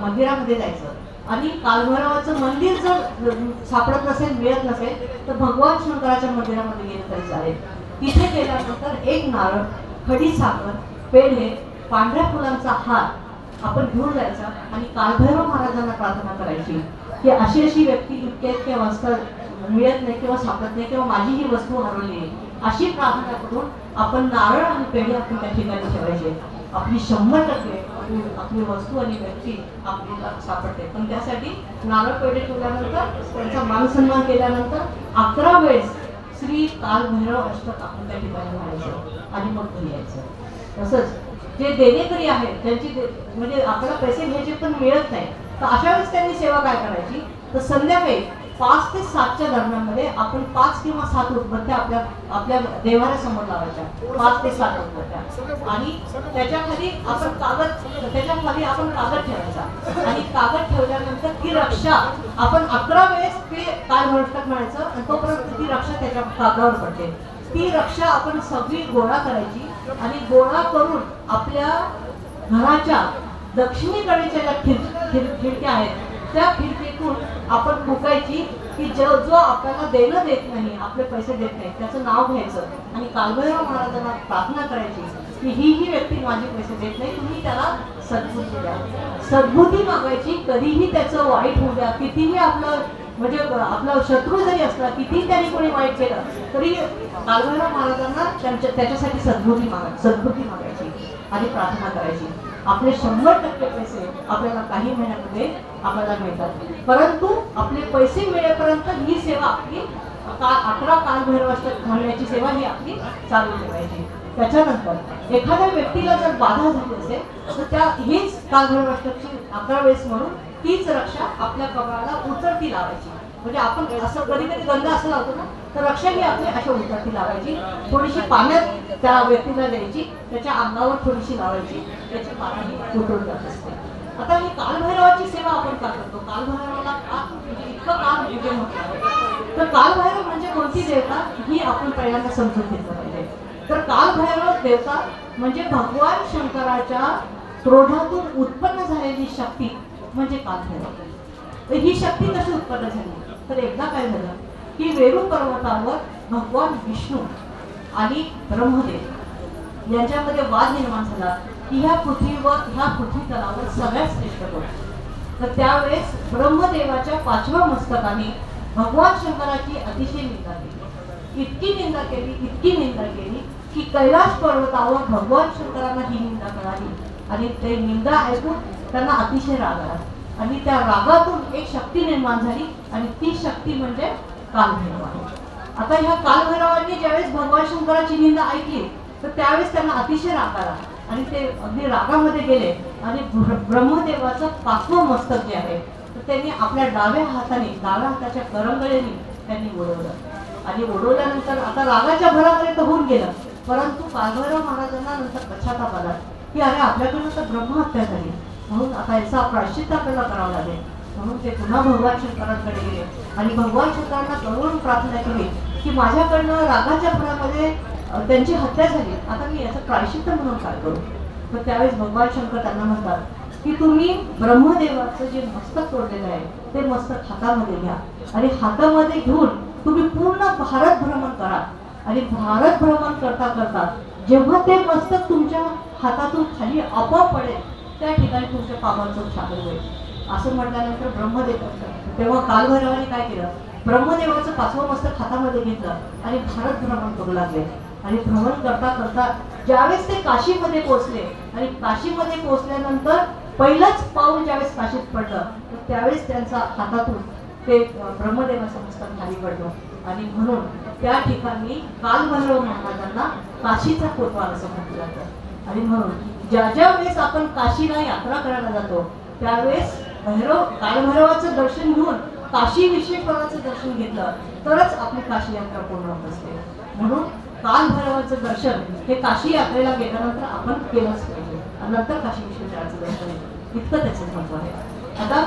मंदिरामध्ये जायचं आणि कालभैरवाचं मंदिर जर सापडत नसेल, मिळत नसेल तर भगवान शंकराच्या मंदिरामध्ये गेलं तरी चालेल. तिथे गेल्यानंतर एक नारळ, खडी साखर, पेढे, पांढऱ्या फुलांचा हार आपण घेऊन जायचा आणि कालभैरव महाराजांना प्रार्थना करायची की अशी अशी व्यक्ती इतक्या वाजता मिळत नाही किंवा सापडत नाही किंवा माझी ही वस्तू हरवली आहे, अशी प्रार्थना करून आपण नारळ आणि पेढे आपण त्या ठिकाणी ठेवायचे. आपली 100% आपली वस्तू आणि व्यक्ती आपल्याला सापडते. पण त्यासाठी नारळ पेढे ठेवल्यानंतर त्यांचा मानसन्मान केल्यानंतर 11 वेळेस श्री कालभैरव अष्टक आपण त्या ठिकाणी म्हणायचं आणि मग घरी यायचं. तसंच जे देणेकरी आहेत त्यांची म्हणजे आपल्याला पैसे घ्यायचे पण मिळत नाही, तर अशा वेळेस त्यांनी सेवा काय करायची, तर संध्याकाळी 5 ते 7च्या दरम्यानमध्ये आपण 5 किंवा 7 उदबत्त्या आपल्या देवाऱ्यासमोर लावायच्या, 5 ते 7 उदबत्त्या, आणि त्याच्याखाली आपण कागद ठेवायचा आणि कागद ठेवल्यानंतर ती रक्षा आपण 11 वेळेस ते कालभैरव म्हणायचं आणि तोपर्यंत ती रक्षा त्याच्या कागदावर पडते. ती रक्षा आपण सगळी गोळा करायची आणि गोळा करून आपल्या घराच्या दक्षिणेकडच्या ज्या खिडक्या आहेत त्या खिडकीतून आपण फुकायची की जो आपल्याला देणं देत नाही, आपले पैसे देत नाही, त्याचं नाव घ्यायचं आणि कालभैरव महाराजांना प्रार्थना करायची की ही व्यक्ती माझे पैसे देत नाही, तुम्ही त्याला सद्बुद्धी द्या. सद्बुद्धी मागायची. कधीही त्याचं वाईट होऊ द्या, कितीही आपलं म्हणजे आपला शत्रू जरी असला, कितीही त्यांनी कोणी वाईट केलं तरी कालभैरव महाराजांना त्याच्यासाठी सद्बुद्धी मागायची आणि प्रार्थना करायची. आपले 100% पैसे आपल्याला काही महिन्यामध्ये आपल्याला मिळतात, परंतु आपले पैसे मिळेपर्यंत ही सेवा आपली 11 कालभैरव अष्टक म्हणण्याची सेवा ही आपली चालू ठेवायची. त्याच्यानंतर एखाद्या व्यक्तीला जर बाधा झाली असेल तर हीच कालभैरव अष्टकची 11 वेळेस म्हणून तीच रक्षा आपल्या कपाळाला उतरती लावायची. म्हणजे आपण असं कधी कधी गंध असं लावतो ना, तर रक्षा ही आपली अशा उतरती लावायची. थोडीशी पाण्यात त्या व्यक्तीला द्यायची, त्याच्या अंगावर थोडीशी लावायची, त्याची पाणी उतरून जात असते. आता ही कालभैरवाची सेवा आपण का करतो? कालभैरवाला का म्हणजे इतकं का पूजन होतं? तर कालभैरव म्हणजे कोणती देवता ही आपण पहिल्यांदा समजून घेतलं पाहिजे. तर कालभैरव देवता म्हणजे भगवान शंकराच्या क्रोधातून उत्पन्न झालेली शक्ती म्हणजे कालभैरव. ही शक्ती कशी उत्पन्न झाली? तर एकदा काय झालं की वेरू पर्वतावर भगवान विष्णू आणि ब्रह्मदेव यांच्यामध्ये वाद निर्माण झाला की ह्या पृथ्वी तलावर सगळ्यात श्रेष्ठ कोण. तर त्यावेळेस ब्रह्मदेवाच्या 5व्या मस्तकाने भगवान शंकराची अतिशय निंदा केली. इतकी निंदा केली की कैलाश पर्वतावर भगवान शंकरांना ही निंदा कळाली आणि ते निंदा ऐकून त्यांना अतिशय राग आला आणि त्या रागातून एक शक्ती निर्माण झाली आणि ती शक्ती म्हणजे कालभैरव आहे. आता ह्या कालभैरवांनी ज्यावेळेस भगवान शंकराची निंदा ऐकली तर त्यावेळेस त्यांना अतिशय राग आला आणि ते अगदी रागामध्ये गेले आणि ब्रह्मदेवाचं 5वं मस्तक जे आहे तर त्यांनी आपल्या डाव्या हाताच्या करंगळीने त्यांनी उडवलं आणि उडवल्यानंतर आता रागाच्या भरापर्यंत होऊन गेलं. परंतु कालभैरव महाराजांना नंतर पश्चाताप आला की अरे आपल्याकडून तर ब्रह्महत्या झाली, म्हणून आता याचा प्रायश्चित्त आपल्याला करावं लागेल. म्हणून ते पुन्हा भगवान शंकरांकडे गेले आणि भगवान शंकरांना कळवून प्रार्थना केली की माझ्याकडनं रागाच्या भरामध्ये त्यांची हत्या झाली, आता मी याचं प्रायश्चित्त म्हणून काय करू. तर त्यावेळेस भगवान शंकर त्यांना म्हणतात की तुम्ही ब्रह्मदेवाचं जे मस्तक तोडलेलं आहे ते मस्तक हातामध्ये घ्या आणि हातामध्ये घेऊन तुम्ही पूर्ण भारत भ्रमण करा आणि भारत भ्रमण करता करता जेव्हा ते मस्तक तुमच्या हातातून खाली आपोआप पडेल त्या ठिकाणी तुमच्या पापांचं छापर होईल. असं म्हटल्यानंतर ब्रह्मदेव तेव्हा कालभैरवाने काय केलं, ब्रह्मदेवाचं 5वं मस्तक हातामध्ये घेतलं आणि भारत भ्रमण करू लागले आणि भ्रमण करता करता ज्यावेळेस ते काशीमध्ये पोहोचले आणि काशीमध्ये पोहोचल्यानंतर पहिलंच पाऊल ज्यावेळेस काशीत पडलं तर त्यावेळेस त्यांचा हातातून ते ब्रह्मदेवाचं मस्तक खाली पडलं आणि म्हणून त्या ठिकाणी कालभैरव महाराजांना काशीचा कोतवाल असं म्हटलं जातं. आणि म्हणून ज्या वेळेस आपण काशीला यात्रा करायला जातो त्यावेळेस कालभैरवाचं दर्शन घेऊन काशी विश्वेश्वराचं दर्शन घेतलं तरच आपली काशी यात्रा पूर्ण होत असते. म्हणून कालभैरवाचं दर्शन हे काशी यात्रेला गेल्यानंतर आपण केलंच पाहिजे आणि नंतर काशी विश्वेश्वराचं दर्शन इतकं त्याचं महत्व आहे. आता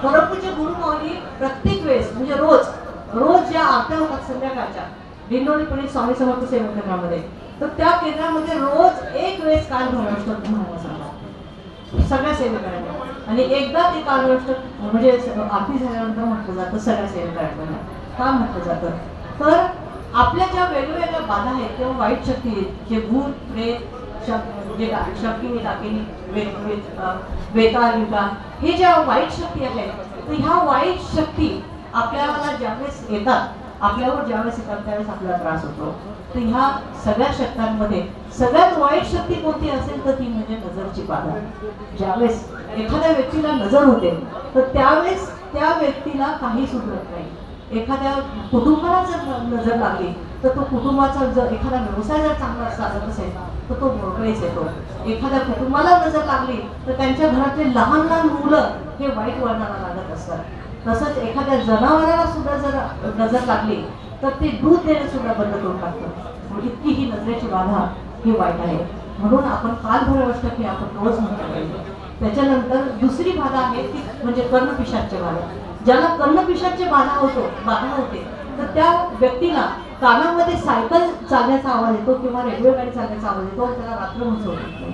परमपूज्य गुरुमाऊली प्रत्येक वेळेस म्हणजे रोज ज्या आरत्या होतात संध्याकाळच्या दिंडोरी स्वामी समर्थ सेवा केंद्रामध्ये, तर त्या केंद्रामध्ये रोज एक वेळेस कालभैरवाष्टक म्हणायला सांगा सगळ्या सेवेकरांना आणि एकदा ते कालभैरवाष्टक म्हणजे आरती झाल्यानंतर म्हटलं जातं सगळ्या सेवेकरांना. का म्हटलं जातं तर आपल्या ज्या वेगवेगळ्या बाधा आहेत किंवा वाईट शक्ती आहेत, जे भूत प्रेत जे शक्ती टाकेनी वेताळ युगा, हे ज्या वाईट शक्ती आहेत, तर ह्या वाईट शक्ती आपल्याला ज्यावेळेस येतात, आपल्यावर ज्यावेळेस येतात त्यावेळेस आपल्याला त्रास होतो. तर ह्या सगळ्या शक्त्यांमध्ये सगळ्यात वाईट शक्ती कोणती असेल तर ती म्हणजे नजरची बाधा. ज्यावेळेस एखाद्या व्यक्तीला नजर होते तर त्यावेळेस त्या व्यक्तीला काही सुधरत नाही. एखाद्या कुटुंबाला जर नजर लागली तर तो कुटुंबाचा जर एखादा व्यवसाय जर चांगला चालत असेल तर तो मोडकळीस येतो. एखाद्या कुटुंबाला नजर लागली तर त्यांच्या घरातले लहान लहान मुलं हे वाईट वळणाला लागत असतात. तसंच एखाद्या जनावराला सुद्धा जर नजर लागली तर ते दूध देणं सुद्धा बंद करून टाकतं. इतकी ही नजरेची बाधा ही वाईट आहे. म्हणून आपण कालभैरवाष्टक हे आपण रोज म्हटलं पाहिजे. त्याच्यानंतर दुसरी बाधा आहे ती म्हणजे कर्णपिशाच्य बाधा. ज्याला कर्णपिशाच्य बाधा होते तर त्या व्यक्तीला कानामध्ये सायकल चालण्याचा आवाज येतो किंवा रेल्वे गाडी चालण्याचा आवाज येतो, त्याला रात्रभर झोप येत नाही.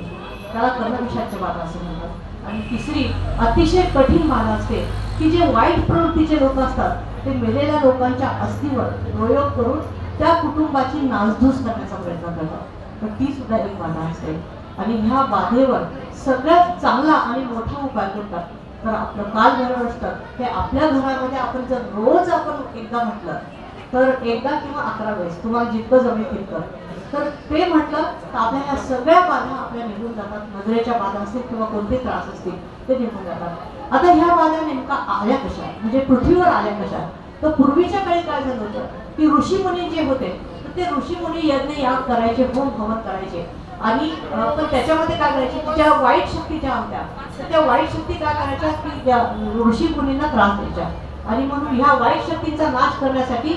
त्याला कर्णपिशाच्य बाधा असे म्हणतात. आणि तिसरी अतिशय कठीण बाधा असते की जे वाईट प्रवृत्तीचे लोक असतात ते मेलेल्या लोकांच्या अस्थिवर प्रयोग करून त्या कुटुंबाची नासधूस करण्याचा प्रयत्न करतात. तर ती सुद्धा एक बाधा असते. आणि ह्या बाधेवर सगळ्यात चांगला आणि मोठा उपाय करतात तर आपलं कालभैरवाष्टक हे आपल्या घरामध्ये आपण जर रोज आपण एकदा म्हटलं तर एकदा किंवा 11 वेळेस तुम्हाला जितकं जमेल तितकं, तर ते म्हटलं तर आपल्या ह्या सगळ्या बाधा आपल्या निघून जातात. नजरेच्या बाधा असतील किंवा कोणते त्रास असतील ते निघून जातात. आता ह्या बाधा नेमका आल्या कशा, म्हणजे पृथ्वीवर आल्या कशा? तर पूर्वीच्या काळी काय झालं होतं की ऋषीमुनी जे होते तर ते ऋषीमुनी यज्ञ याग करायचे, होम हवन करायचे. आणि पण त्याच्यामध्ये काय करायचे की ज्या वाईट शक्ती ज्या होत्या तर त्या वाईट शक्ती काय करायच्या की त्या ऋषीमुनींना त्रास द्यायच्या. आणि म्हणून ह्या वाईट शक्तींचा नाश करण्यासाठी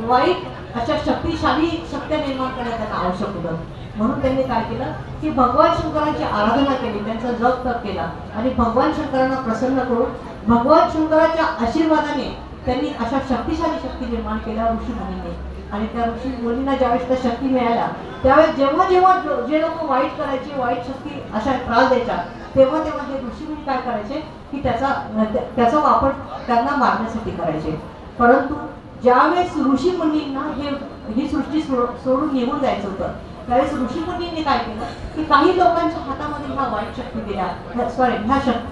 वाईट अशा शक्तिशाली शक्त्या निर्माण करण्यात त्यांना आवश्यक होतं. म्हणून त्यांनी काय केलं की भगवान शंकरांची आराधना केली, त्यांचा जप तप केला आणि भगवान शंकरांना प्रसन्न करून भगवान शंकराच्या आशीर्वादाने त्यांनी अशा शक्तिशाली शक्ती निर्माण केल्या ऋषीमुनींनी. आणि त्या ऋषीमुनींना ज्यावेळेस त्या शक्ती मिळाल्या त्यावेळेस जेव्हा जेव्हा जे लोक वाईट करायचे, वाईट शक्ती अशा त्रास द्यायच्या, तेव्हा तेव्हा हे ऋषीमुनी काय करायचे की त्याचा वापर त्यांना मारण्यासाठी करायचे. परंतु ज्यावेळेस ऋषीमुनींना ही सृष्टी सोडून निघून जायचं होतं त्यावेळेस ऋषीमुनींनी काय केलं की काही लोकांच्या हातामध्ये ह्या वाईट शक्ती दिल्या, ह्या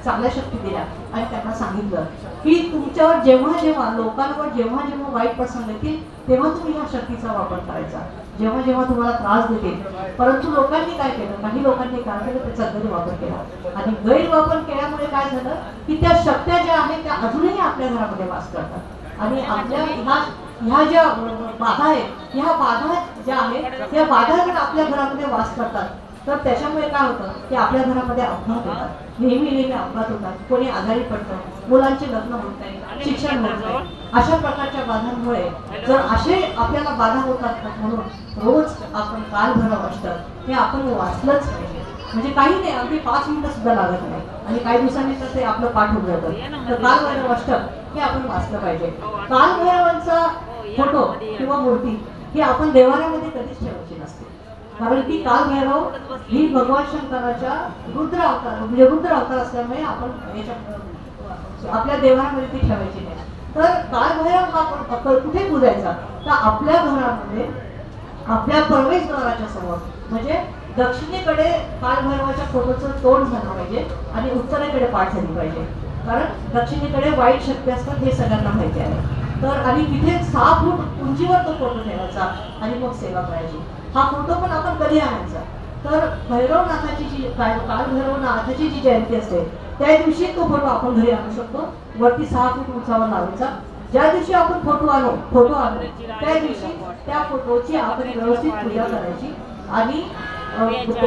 चांगल्या शक्ती दिल्या आणि त्यांना सांगितलं की तुमच्यावर जेव्हा जेव्हा लोकांवर जेव्हा जेव्हा वाईट प्रसंग येतील तेव्हा तुम्ही ह्या शक्तीचा वापर करायचा, जेव्हा जेव्हा तुम्हाला त्रास देतील. परंतु लोकांनी काय केलं, काही लोकांनी काय केलं त्याचा गैरवापर केला. आणि गैरवापर केल्यामुळे काय झालं की त्या शक्त्या ज्या आहेत त्या अजूनही आपल्या घरामध्ये वास करतात. आणि आपल्या ह्या ज्या बाधा आहेत, ह्या बाधा ज्या आहेत त्या बाधा जर आपल्या घरामध्ये वास करतात तर त्याच्यामुळे काय होतं की आपल्या घरामध्ये अपघात होतात, नेहमी अपघात होतात, कोणी आजारी पडतं, मुलांचे लग्न होत नाही, शिक्षण होत नाही. अशा प्रकारच्या बाधांमुळे जर असे आपल्याला बाधा होतात म्हणून रोज आपण कालभैरवाष्टक हे आपण वाचलंच पाहिजे. म्हणजे काही नाही, अगदी 5 मिनिटं सुद्धा लागत नाही आणि काही दिवसांनी तर ते आपलं पाठ होऊन जातं. तर कालभैरवाष्टक हे आपण वाचलं पाहिजे. कालभैरवांचा फोटो किंवा मूर्ती ही आपण देवाऱ्यामध्ये कधीच ठेवायची नसते, कारण की कालभैरव ही भगवान शंकराच्या रुद्र अवतार असल्यामुळे आपण आपल्या देवाऱ्यामध्ये ती ठेवायची नाही. तर कालभैरव हा कुठे पूजायचा तर आपल्या घरामध्ये आपल्या प्रवेशद्वाराच्या समोर, म्हणजे दक्षिणेकडे कालभैरवाच्या फोटोचं तोंड झालं पाहिजे आणि उत्तरेकडे पाठ झाली पाहिजे, कारण दक्षिणेकडे वाईट शक्ती असतात हे सगळ्यांना माहिती आहे. तर आणि तिथे 6 फूट उंचीवर तो फोटो ठेवायचा आणि मग सेवा करायची. हा फोटो पण आपण कधी आणायचा तर भैरवनाथाची जी कालभैरवनाथाची जी जयंती असते त्या दिवशी तो फोटो आपण घरी आणू शकतो. वरती 6 फूट उंचावर लावायचा. ज्या दिवशी आपण फोटो आणू त्या दिवशी त्या फोटोची आपण व्यवस्थित पूजा करायची. आणि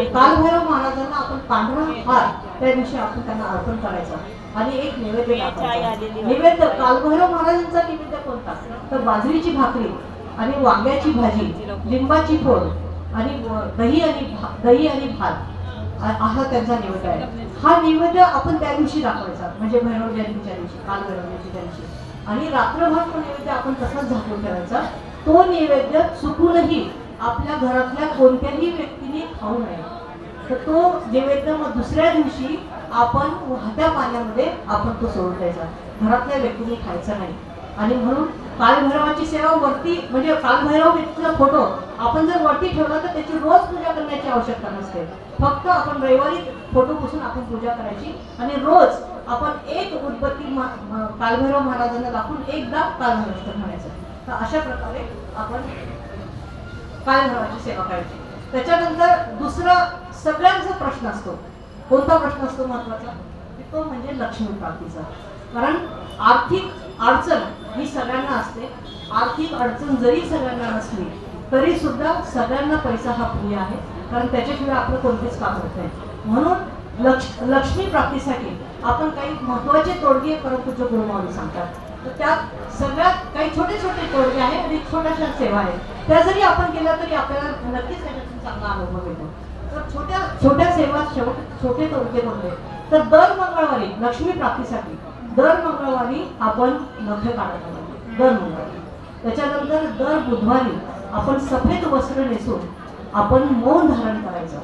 कालभैरव महाराजांना आपण पांढरा हार त्या दिवशी आपण त्यांना अर्पण करायचा आणि एक नैवेद्य दाखवायचा. नैवेद्य कालभैरव महाराजांचा नैवेद्य कोणता तर बाजरीची भाकरी आणि वांग्याची भाजी, लिंबाची फोड आणि दही आणि भात हा त्यांचा नैवेद्य आहे. हा नैवेद्य आपण त्या दिवशी दाखवायचा, म्हणजे भैरव जयंतीच्या दिवशी, कालभैरव जयंतीच्या दिवशी. आणि रात्रभर तो नैवेद्य आपण तसाच झाकून ठेवायचा. तो नैवेद्य चुकूनही आपल्या घरातल्या कोणत्याही व्यक्तीने खाऊ नये. तर तो नैवेद्य मग दुसऱ्या दिवशी आपण वाहत्या पाण्यामध्ये आपण तो सोडून द्यायचा, घरातल्या व्यक्तीने खायचा नाही. आणि म्हणून कालभैरवाची सेवा वरती म्हणजे कालभैरव व्यक्तीचा फोटो आपण जर वरती ठेवला तर त्याची रोज पूजा करण्याची आवश्यकता नसते. फक्त आपण रविवारी फोटो पुसून आपण पूजा करायची आणि रोज आपण एक उदबत्ती कालभैरव महाराजांना दाखवून एकदा कालभैरव म्हणायचं. तर अशा प्रकारे आपण कालभैरवाची सेवा करायची. त्याच्यानंतर दुसरा सगळ्यांचा प्रश्न असतो. कोणता प्रश्न असतो महत्वाचा? तो म्हणजे लक्ष्मी प्राप्तीचा. कारण आर्थिक अडचण ही सगळ्यांना असते. आर्थिक अडचण जरी सगळ्यांना नसली तरी सुद्धा सगळ्यांना पैसा हा प्रिय आहे. कारण त्याच्याशिवाय आपलं कोणतेच काम होत नाही. म्हणून लक्ष्मी प्राप्तीसाठी आपण काही महत्त्वाचे तोडगे परमपूज्य गुरुमाऊली सांगतात. तर त्यात सगळ्यात काही छोटे छोटे तोडगे आहेत आणि छोट्याशा सेवा आहेत. त्या जरी आपण केल्या तरी आपल्याला नक्कीच त्याच्यातून चांगला अनुभव येतो. तर छोट्या छोट्या सेवा छोटे तोडगे कोणते? तर दर मंगळवारी लक्ष्मी प्राप्तीसाठी दर मंगळवारी आपण नख काढत आहोत. दर मंगळवारी. त्याच्यानंतर दर बुधवारी आपण सफेद वस्त्र नेसून आपण मौन धारण करायचं.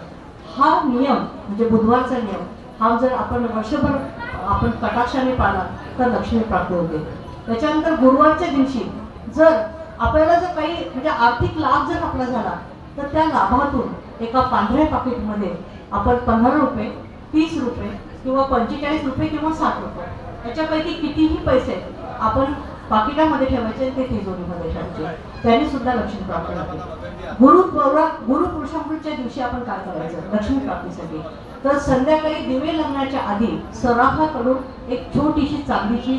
हा नियम म्हणजे बुधवारचा नियम हा जर आपण वर्षभर आपण कटाक्षाने पाळला तर लक्ष्मी प्राप्ती होते. त्याच्यानंतर गुरुवारच्या दिवशी जर आपल्याला जर काही म्हणजे आर्थिक लाभ जर आपला झाला तर त्या लाभातून एका पांढऱ्या पाकिटमध्ये आपण 15 रुपये, 30 रुपये किंवा 45 रुपये किंवा 60 रुपये याच्यापैकी कितीही पैसे आपण पाकिटामध्ये ठेवायचे ते तिजोरीमध्ये ठेवायचे. त्याने सुद्धा लक्ष्मी प्राप्ती होते. गुरुपुरुषामृतच्या दिवशी आपण काय करायचं लक्ष्मी प्राप्तीसाठी? तर संध्याकाळी दिवे लावण्याच्या आधी सराफाकडून एक छोटीशी चांदीची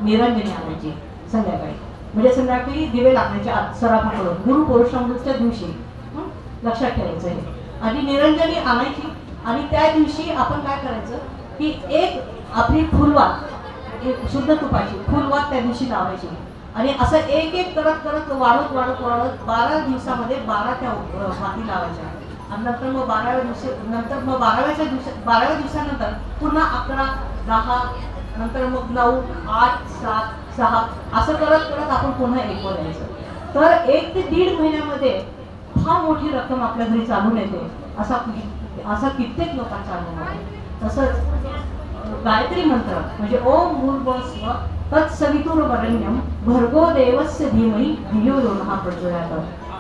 निरंजनी आणायची संध्याकाळी. म्हणजे संध्याकाळी दिवे लागण्याच्या आत सराफाकडून गुरुपुरुषामृतच्या दिवशी लक्षात ठेवायचं आहे. आणि निरंजनी आणायची आणि त्या दिवशी आपण काय करायचं की एक आपली फुलवात शुद्ध तुपाची फुलवात त्या दिवशी लावायची आणि असं एक एक करत करत वाढत वाढत वाढत 12 दिवसामध्ये 12 त्या वाती लावायच्या. आणि नंतर मग 12व्या दिवसानंतर पुन्हा 11, 10 नंतर मग 9, 8, 7, 6 असं करत करत आपण पुन्हा एक वर यायचं. तर 1 ते 1.5 महिन्यामध्ये फार मोठी रक्कम आपल्या घरी चालून येते असा कित्येक लोकांचा अनुभव आहे. तसंच गायत्री मंत्र म्हणजे ओम भूर्भुवः तत्सवितुर्वरेण्यं भर्गो देवस्य धीमहि धियो यो नः प्रचोदयात्.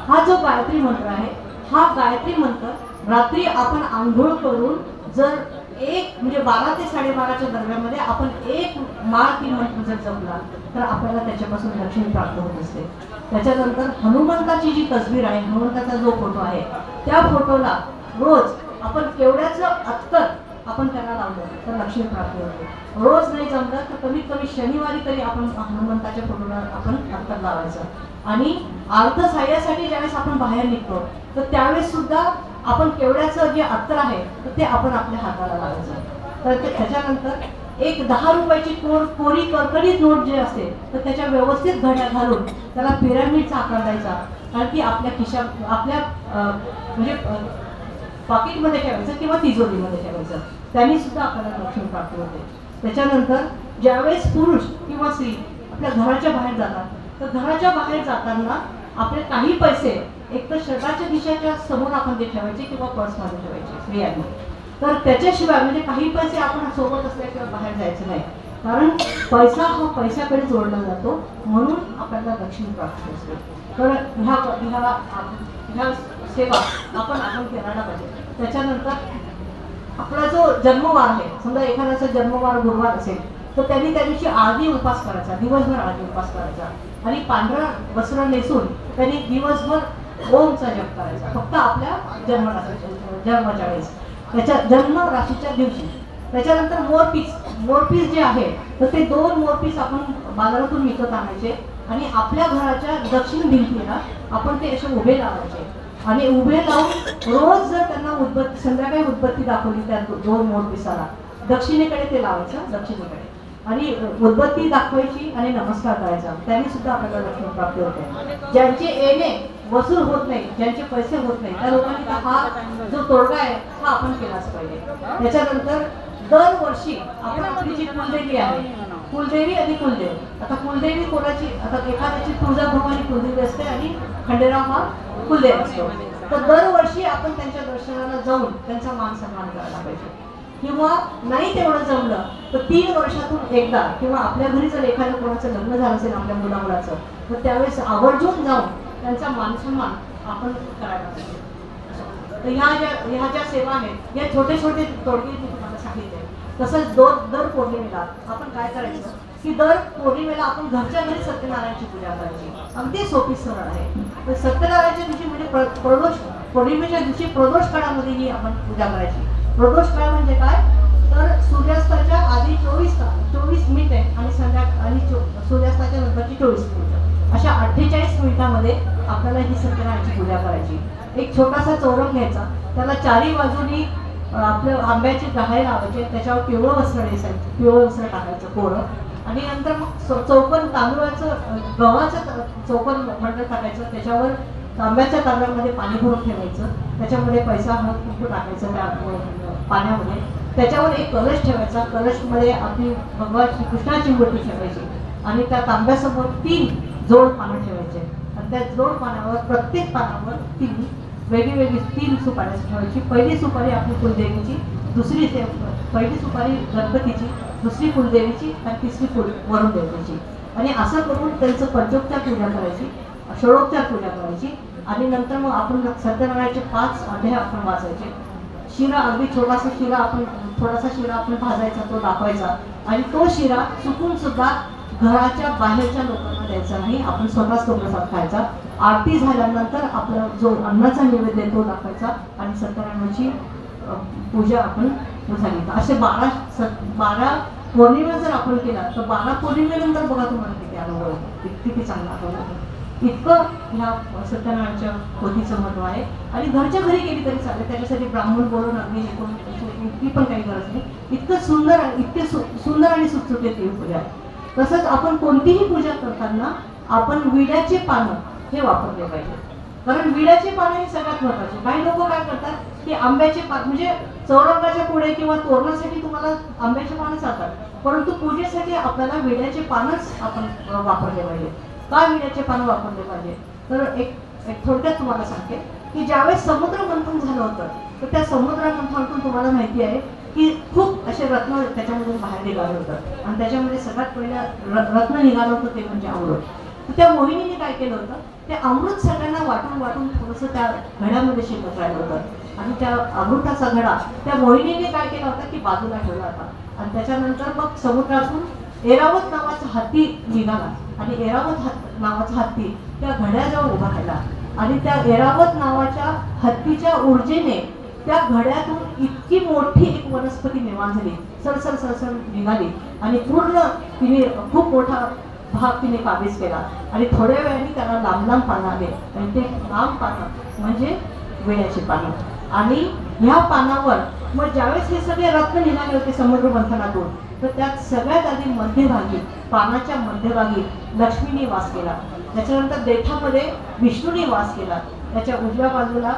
हा जो गायत्री मंत्र आहे हा गायत्री मंत्र रात्री आपण आंघोळ करून जर एक म्हणजे 12 ते 12:30च्या दरम्यानमध्ये आपण एक माळ ती मंत्र जर जपला तर आपल्याला त्याच्यापासून लक्ष्मी प्राप्त होत असते. त्याच्यानंतर हनुमंताची जी तस्वीर आहे हनुमंताचा जो फोटो आहे त्या फोटोला रोज आपण केवढ्याचं अत्तर आपण त्याला लावलं तर लक्ष्मी प्राप्ती होते. रोज नाही जमलं तर कमीत कमी शनिवारी तरी आपण हनुमंताच्या फोटोला आपण अत्तर लावायचं. आणि अर्थसहाय्यासाठी ज्यावेळेस आपण बाहेर निघतो तर त्यावेळेस सुद्धा आपण केवढ्याचं जे अत्तर आहे तर ते आपण आपल्या हाताला लावायचं. तर त्याच्यानंतर एक 10 रुपयाची कोरी करकरीत नोट जे असते तर त्याच्या व्यवस्थित घड्या घालून त्याला पिरामिडचा आकार द्यायचा कारण की आपल्या खिशात आपल्या म्हणजे पॉकेटमध्ये ठेवायचं किंवा तिजोरीमध्ये ठेवायचं. त्यांनी सुद्धा आपल्याला लक्ष्मी प्राप्ती होते. त्याच्यानंतर ज्यावेळेस पुरुष किंवा स्त्री आपल्या घराच्या बाहेर जातात तर घराच्या बाहेर जाताना आपले काही पैसे एक तर शर्टाच्या खिशाच्या समोर आपण ते ठेवायचे किंवा पर्समध्ये ठेवायचे स्त्रियांनी. तर त्याच्याशिवाय म्हणजे काही पैसे आपण सोबत असल्याशिवाय बाहेर जायचं नाही. कारण पैसा हा पैशाकडे जोडला जातो म्हणून आपल्याला लक्ष्मी प्राप्ती असते. तर ह्या सेवा आपण करायला पाहिजे. त्याच्यानंतर आपला जो जन्मवार आहे समजा एखाद्याचा जन्मवार गुरुवार असेल तर त्यांनी त्या दिवशी आरती उपास करायचा दिवसभर आरती उपास करायचा आणि पांढरं वस्त्र नेसून त्यांनी दिवसभर ओमचा जप करायचा फक्त आपल्या जन्माच्या वेळेस त्याच्या जन्म राशीच्या दिवशी. त्याच्यानंतर मोरपीस जे आहे तर ते 2 मोरपीस आपण बाजारातून विकत आणायचे आणि आपल्या घराच्या दक्षिण भिंतीला आपण ते असे उभे लावायचे आणि उभे लावून रोज जर त्यांना संध्याकाळी उदबत्ती दाखवली त्या 2 मोरपिसाला दक्षिणेकडे ते लावायचं दक्षिणेकडे आणि उदबत्ती दाखवायची आणि नमस्कार करायचा. त्यांनी सुद्धा आपल्याला लक्ष्मी प्राप्ती होते. ज्यांचे येणे वसूल होत नाही ज्यांचे पैसे होत नाही त्या लोकांनी हा जो तोडगा आहे हा आपण केलाच पाहिजे. त्याच्यानंतर दरवर्षी आपण आपली जी कुलदेवी आहे कुलदेवी आणि कुलदेव आता कुलदेवी कोणाची आता एखाद्याची तुळजाभवानी कुलदेवी असते आणि खंडेराव हा कुलदेव असतो. तर दरवर्षी आपण त्यांच्या दर्शनाला जाऊन त्यांचा मान सन्मान करायला पाहिजे. किंवा नाही तेवढं जमलं तर 3 वर्षातून एकदा, किंवा आपल्या घरी जर एखादं कोणाचं लग्न झालं असेल आपल्या मुलामुलाचं, तर त्यावेळेस आवर्जून जाऊन त्यांचा मानसन्मान आपण करायला पाहिजे. तर ह्या ज्या सेवा आहेत, या छोटे छोटे तोडगे मी तुम्हाला सांगितले. तसंच दर पौर्णिमेला आपण काय करायचं की दर पौर्णिमेला आपण घरच्या घरी सत्यनारायणची पूजा करायची. अगदी सोपी सरळ आहे. तर सत्यनारायणच्या दिवशी म्हणजे प्रदोष पौर्णिमेच्या दिवशी प्रदोष काळामध्येही आपण पूजा करायची. प्रदोष काळ म्हणजे काय, तर सूर्यास्ताच्या आधी 24 मिनिटे आणि सूर्यास्ताच्या नंतरची 24 मिनिटं, अशा 48 मिनिटांमध्ये आपल्याला ही सत्यनारायणची पूजा करायची. एक छोटासा चौरंग घ्यायचा, त्याला चारी बाजूनी आपलं आंब्याचे डहाळे लावायचे, त्याच्यावर पिवळं वस्त्र नेसायचं, पिवळं वस्त्र टाकायचं कोरं, आणि नंतर मग चौकोन तांदूळाचं गव्हाचं चौकोन मंडळ टाकायचं, त्याच्यावर तांब्याच्या तांब्यामध्ये पाणी भरून ठेवायचं, त्याच्यामध्ये पैसा हळद कुंकू टाकायचं त्या पाण्यामध्ये, त्याच्यावर एक कलश ठेवायचा, कलशमध्ये आपली भगवान श्रीकृष्णाची मूर्ती ठेवायची, आणि त्या तांब्यासमोर 3 जोड पानं ठेवायचे, आणि त्या जोड पानावर प्रत्येक पानावर 3 वेगळी 3 सुपाऱ्या ठेवायची. पहिली सुपारी आपली कुलदेवीची, पहिली सुपारी गणपतीची, दुसरी कुलदेवीची, आणि तिसरी वरुण देवतेची. आणि असं करून त्यांचं पंचोपचार पूजा करायची, षोडोपचार पूजा करायची. आणि नंतर मग आपण सत्यनारायणचे 5 अध्याय आपण वाचायचे. शिरा, अगदी थोडासा शिरा आपण भाजायचा, तो दाखवायचा, आणि तो शिरा चुकून सुद्धा घराच्या बाहेरच्या लोकांना द्यायचा नाही, आपण स्वतःच तो प्रसाद खायचा. आरती झाल्यानंतर आपला जो अन्नाचा नैवेद्य तो दाखवायचा, आणि सत्यनारायणाची पूजा आपण झाली. असे 12 पौर्णिमा जर आपण केला तर 12 पौर्णिमेनंतर बघा तुम्हाला किती अनुभव, किती चांगला अनुभव. इतकं ह्या सत्यनारायणच्या पोथीचं महत्त्व आहे. आणि घरच्या घरी केली तरी चालेल, त्याच्यासाठी ब्राह्मण बोलून अग्नी हे करून इतकी पण काही गरज नाही. इतके सुंदर आणि सुटसुटीत ही पूजा आहे. तसंच आपण कोणतीही पूजा करताना आपण विड्याचे पानं हे वापरले पाहिजे, कारण विड्याचे पानं हे सगळ्यात महत्त्वाचे. काही लोक काय करतात की आंब्याचे पान, म्हणजे चौरंगाच्या पुढे किंवा तोरणासाठी तुम्हाला आंब्याचे पानं चालतात, परंतु पूजेसाठी आपल्याला विड्याचे पानच आपण वापरले पाहिजे. का विड्याचे पानं वापरले पाहिजे, तर एक थोडक्यात तुम्हाला सांगते की ज्यावेळेस समुद्र मंथन झालं होतं, तर त्या समुद्र मंथनातून तुम्हाला माहिती आहे की खूप असे रत्न त्याच्यामधून बाहेर निघालं होतं, आणि त्याच्यामध्ये सगळ्यात पहिलं रत्न निघालं होतं ते म्हणजे अमृत. तर त्या मोहिनीने काय केलं होतं, ते अमृत सगळ्यांना वाटून थोडंसं त्या घड्यामध्ये शिल्लक राहिलं होतं, आणि त्या अमृताचा घडा त्या मोहिनीने काय केला होता की बाजूला ठेवला होता. आणि त्याच्यानंतर मग समुद्रातून एरावत नावाचा हत्ती निघाला, आणि एरावत नावाचा हत्ती त्या घड्याजवळ उभा राहिला, आणि त्या एरावत नावाच्या हत्तीच्या ऊर्जेने त्या घड्यातून इतकी मोठी एक वनस्पती निर्माण झाली, सरसर निघाली, आणि पूर्ण तिने खूप मोठा भाग तिने काबीज केला, आणि थोड्या वेळाने त्याला लांब पानं आले, आणि ते लांब पानं म्हणजे विड्याची पानं. आणि ह्या पानावर मग ज्यावेळेस हे सगळे रत्न निघाले होते समुद्र मंथनातून, तर त्यात सगळ्यात आधी मध्यभागी, पानाच्या मध्यभागी लक्ष्मीने वास केला, त्याच्यानंतर देठामध्ये विष्णूने वास केला, त्याच्या उजव्या बाजूला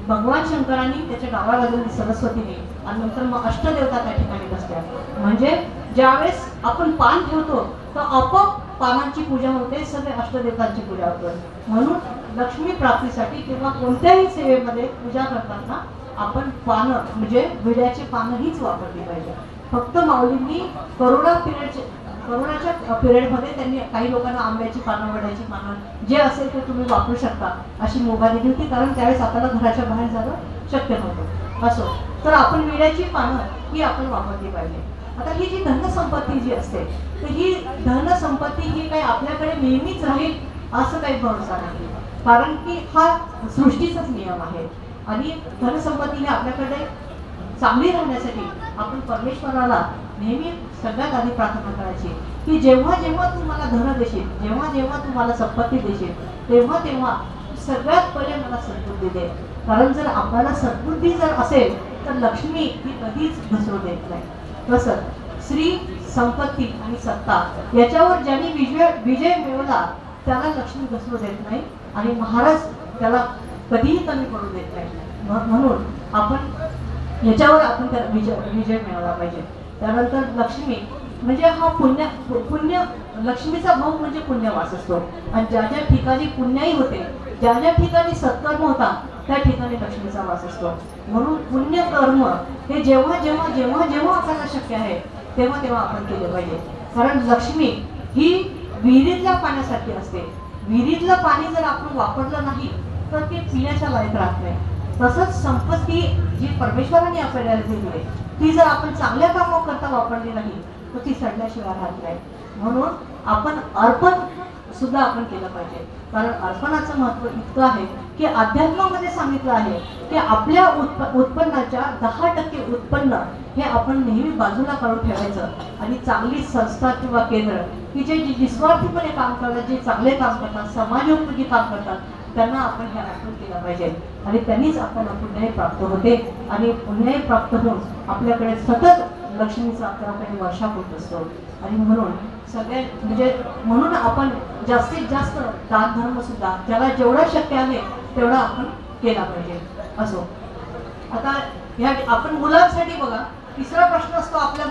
भगवान शंकरांनी, त्याच्या डाव्या बाजूला सरस्वतीने, आणि नंतर मग अष्टदेवता त्या ठिकाणी बसल्या. म्हणजे ज्यावेळेस आपण पान ठेवतो तर आपोआप पानांची पूजा होते, सगळे अष्टदेवतांची पूजा होते. म्हणून लक्ष्मी प्राप्तीसाठी किंवा कोणत्याही सेवेमध्ये पूजा करताना आपण पानं म्हणजे विड्याची पानं हीच वापरली पाहिजे. फक्त माऊलींनी करोनाच्या पिरियडमध्ये त्यांनी काही लोकांना आंब्याची पानं, वड्याची पानं जे असेल ते तुम्ही वापरू शकता अशी मुभा दिली होती, कारण त्यावेळेस आपल्याला घराच्या बाहेर जाणं शक्य नव्हतं. असो तर आपण विड्याची पानं ही आपण वापरली पाहिजे. आता ही जी धनसंपत्ती जी असते, तर ही धनसंपत्ती ही काही आपल्याकडे नेहमीच राहील असं काही भरोसा नाही, कारण की हा सृष्टीचाच नियम आहे. आणि धनसंपत्ती ही आपल्याकडे चांगली राहण्यासाठी आपण परमेश्वराला नेहमी सगळ्यात आधी प्रार्थना करायची की जेव्हा जेव्हा तू मला धन देशील, जेव्हा जेव्हा तू मला संपत्ती देशील, तेव्हा तेव्हा सगळ्यात पहिले मला सद्बुद्धी दे. कारण जर आपल्याला सद्बुद्धी जर असेल तर लक्ष्मी ही कधीच घसरू देत नाही. तसं श्री, संपत्ती आणि सत्ता याच्यावर ज्यांनी विजय मिळवला त्याला लक्ष्मी घसरू देत नाही, आणि महाराज त्याला कधीही कमी पडू देत नाही. म्हणून आपण याच्यावर आपण त्याला विजय मिळवला पाहिजे. त्यानंतर लक्ष्मी म्हणजे हा पुण्य लक्ष्मीचा भाव म्हणजे पुण्यवास असतो, आणि ज्या ज्या ठिकाणी पुण्याई होते ज्या ज्या ठिकाणी सत्कर्म होता त्या ठिकाणी लक्ष्मीचा वास असतो. म्हणून पुण्यकर्म हे जेव्हा जेव्हा जेव्हा जेव्हा आपल्याला शक्य आहे तेव्हा तेव्हा आपण केले पाहिजे. कारण लक्ष्मी ही विहिरीतल्या पाण्यासारखी असते. विहिरीतलं पाणी जर आपण वापरलं नाही तर ते पिण्याच्या लायक राहत नाही. तसंच संपत्ती जी परमेश्वराने आपल्याला दिली आहे ती जर आपण चांगल्या कामाकरता वापरली नाही तर ती सडल्याशिवाय राहत नाही. म्हणून आपण अर्पण सुद्धा आपण केलं पाहिजे. कारण अर्पणाचं महत्त्व इतकं आहे की अध्यात्मामध्ये सांगितलं आहे की आपल्या उत्पन्नाच्या 10% उत्पन्न हे आपण नेहमी बाजूला काढून ठेवायचं आणि चांगली संस्था किंवा केंद्र की जे निस्वार्थीपणे काम करतात, जे चांगले काम करतात, समाजोपयोगी काम करतात त्यांना आपण हे अर्पण केलं पाहिजे. आणि त्यांनीच आपल्याला पुण्यही प्राप्त होते आणि पुण्यही प्राप्त होऊन आपल्याकडे सतत लक्ष्मीचा आपल्याकडे वर्षा होत असतो. आणि म्हणून सगळे म्हणून आपण जास्तीत जास्त दान धर्म सुद्धा ज्याला जेवढं शक्य आहे तेवढा आपण केला पाहिजे. असो आता ह्या आपण मुलांसाठी बघा, तिसरा प्रश्न असतो आपल्या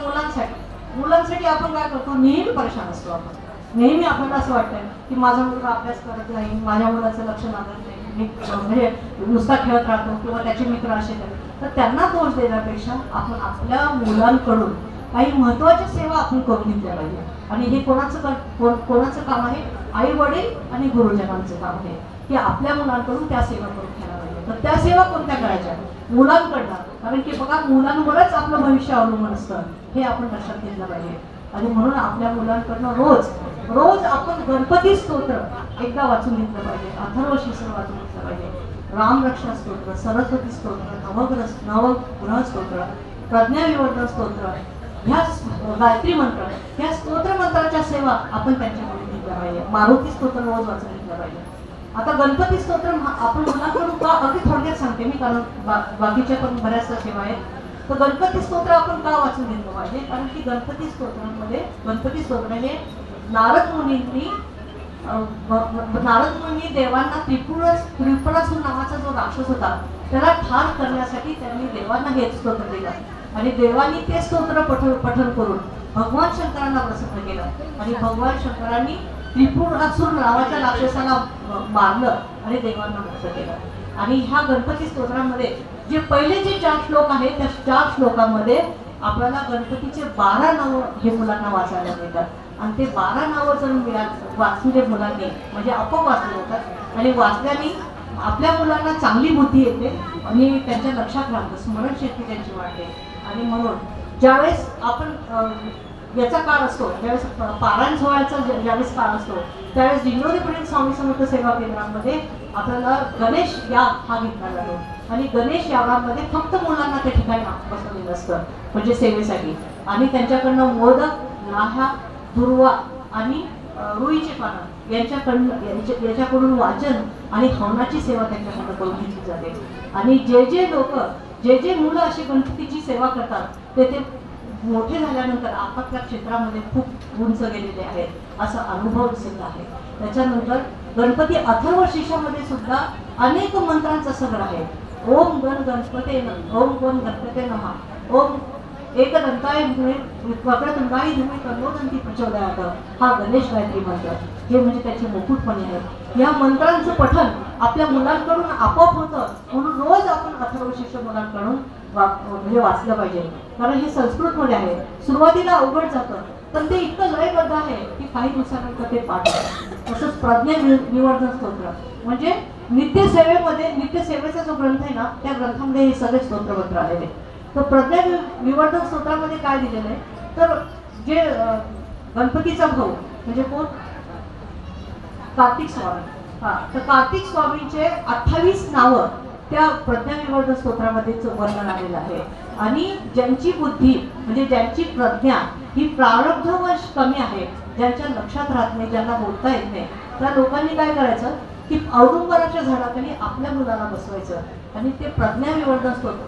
मुलांसाठी आपण काय करतो, नेहमी परेशान असतो. आपण नेहमी आपल्याला असं वाटतं की माझा मुलगा अभ्यास करत नाही, माझ्या मुलाचं लक्ष लागत नाही, म्हणजे नुसता खेळत राहतो किंवा त्याचे मित्र असे तर त्यांना दोष देण्यापेक्षा आपण आपल्या मुलांकडून काही महत्त्वाच्या सेवा आपण करून घेतल्या पाहिजे. आणि हे कोणाचं काम आहे, आई वडील आणि गुरुजनांचं काम आहे की आपल्या मुलांकडून त्या सेवा करून घ्यायला पाहिजे. तर त्या सेवा कोणत्या करायच्या, मुलांकडनं. कारण की बघा मुलांवरच आपलं भविष्य अवलंबून असतं हे आपण लक्षात घेतलं पाहिजे. आणि म्हणून आपल्या मुलांकडनं रोज आपण गणपती स्तोत्र एकदा वाचून घेतलं पाहिजे, अथर्व शीर्ष वाचून घेतलं पाहिजे, रामरक्षा स्तोत्र, सरस्वती स्तोत्र, नवग्रह स्तोत्र, प्रज्ञाविवर्धन स्तोत्र, ह्या गायत्री मंत्र, ह्या स्तोत्र मंत्राच्या सेवा आपण त्यांच्याकडून घेतल्या पाहिजे. मारुती स्तोत्र रोज वाचून घेतलं पाहिजे. आता गणपती स्तोत्र आपण मुलांकडून का अगदी थोडक्यात सांगते मी, कारण बाकीच्या पण बऱ्याचशा सेवा आहेत. तर गणपती स्तोत्र आपण का वाचून घेतलं पाहिजे, कारण की गणपती स्तोत्र हे नारद मुनी देवांना त्रिपुरासूर नावाचा जो राक्षस होता त्याला ठार करण्यासाठी त्यांनी देवांना हे स्तोत्र दिलं. आणि देवांनी ते स्तोत्र पठण करून भगवान शंकरांना प्रसन्न केलं आणि भगवान शंकरांनी त्रिपुरासूर नावाच्या राक्षसाला मारलं आणि देवांना मुक्त केलं. आणि ह्या गणपती स्तोत्रामध्ये जे पहिले जे 4 श्लोक आहेत त्या 4 श्लोकांमध्ये आपल्याला गणपतीचे 12 नावं हे मुलांना वाचायला मिळतात. आणि ते 12 नावं जर वाचले मुलांनी म्हणजे आपोआप वाचले जातात. आणि वाचल्याने आपल्या मुलांना चांगली बुद्धी येते आणि त्यांच्या लक्षात राहतं, स्मरणशक्ती त्यांची वाढते. आणि म्हणून ज्यावेळेस आपण याचा काळ असतो, ज्यावेळेस पारायण सोहळ्याचा ज्यावेळेस काळ असतो त्यावेळेस दिंडोरी पंडित स्वामी समर्थ सेवा केंद्रामध्ये आपल्याला गणेश याग हा घेतला जातो. आणि गणेश यागामध्ये फक्त मुलांना त्या ठिकाणी बसवलेलं असतं म्हणजे सेवेसाठी. आणि त्यांच्याकडनं मोदक, लाह्या, दुर्वा आणि रुईचे पानं याच्याकडून वाचन आणि हवनाची सेवा त्यांच्याकडनं करून घेतली जाते. आणि जे मुलं अशी गणपतीची सेवा करतात ते मोठे झाल्यानंतर आपापल्या क्षेत्रामध्ये खूप उंच गेलेले आहेत असा अनुभव सिद्ध आहे. त्याच्यानंतर गणपती अथर्व शीर्षामध्ये सुद्धा अनेक मंत्रांचा संग्रह आहे. ओम गणपते नमः, ओम एकदंताय वक्रतुंडाय धीमहि तन्नो दन्ती प्रचोदयात्, हा गणेश गायत्री मंत्र हे म्हणजे त्याचे मुकुटपणे आहे. या मंत्रांचं पठण आपल्या मुलांकडून आपोआप होतं. म्हणून रोज आपण अथर्व शीर्ष मुलांकडून म्हणजे वाचलं पाहिजे. कारण हे संस्कृतमध्ये आहे, सुरुवातीला अवघड जातं पण ते इतकं लयबद्ध आहे की काही दिवसानंतर ते पाठ होतं. तसंच प्रज्ञाविवर्धन स्तोत्र म्हणजे नित्यसेवेचा जो ग्रंथ आहे ना त्या ग्रंथामध्ये हे सगळे स्तोत्रमंत्र आलेले. तर प्रज्ञाविवर्धन स्तोत्रामध्ये काय दिलेलं आहे तर जे गणपतीचा भाऊ म्हणजे कोण, कार्तिक स्वामी. तर कार्तिक स्वामींचे 28 नावं त्या प्रज्ञाविवर्धन स्तोत्रामध्ये वर्णन आलेलं आहे. आणि ज्यांची बुद्धी म्हणजे ज्यांची प्रज्ञा ही प्रारब्धवश कमी आहे, ज्यांच्या लक्षात राहत नाही, ज्यांना बोलता येत नाही, त्या लोकांनी काय करायचं की औदुंबराच्या झाडाखाली आपल्या मुलाला बसवायचं आणि ते प्रज्ञाविवर्धन स्तोत्र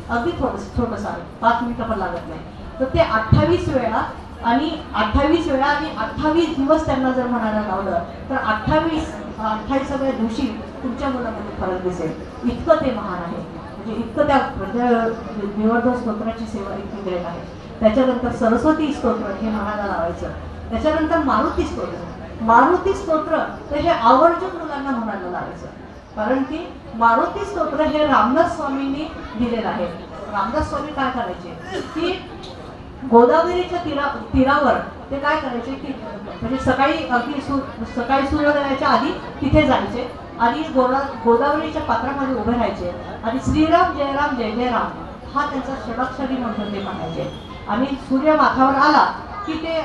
अगदी छोटंसं आहे, 5 मिनिटं पण लागत नाही. तर ते 28 वेळा आणि 28 दिवस त्यांना जर म्हणायला लावलं तर 28व्या दिवशी तुमच्या मुलामध्ये फरक दिसेल. इतकं ते महान आहे, म्हणजे इतकं त्या प्रज्ञाविवर्धन स्तोत्राची सेवा इतकी ग्रेट आहे. त्याच्यानंतर सरस्वती स्तोत्र हे म्हणायला लावायचं. त्याच्यानंतर मारुती स्तोत्र, मारुती स्तोत्र तर हे आवर्जून मुलांना म्हणायला लावायचं, कारण की मारुती स्तोत्र हे रामदास स्वामींनी दिलेलं आहे. रामदास स्वामी काय करायचे की गोदावरीच्या तीरावर ते काय करायचे की म्हणजे सकाळी सूर्योदयाच्या आधी तिथे जायचे आणि गोदावरीच्या पात्रामध्ये उभे राहायचे आणि श्रीराम जय राम जय जय राम हा त्यांचा षडाक्षरी मंत्र ते म्हणायचे. आणि सूर्य माथावर आला की ते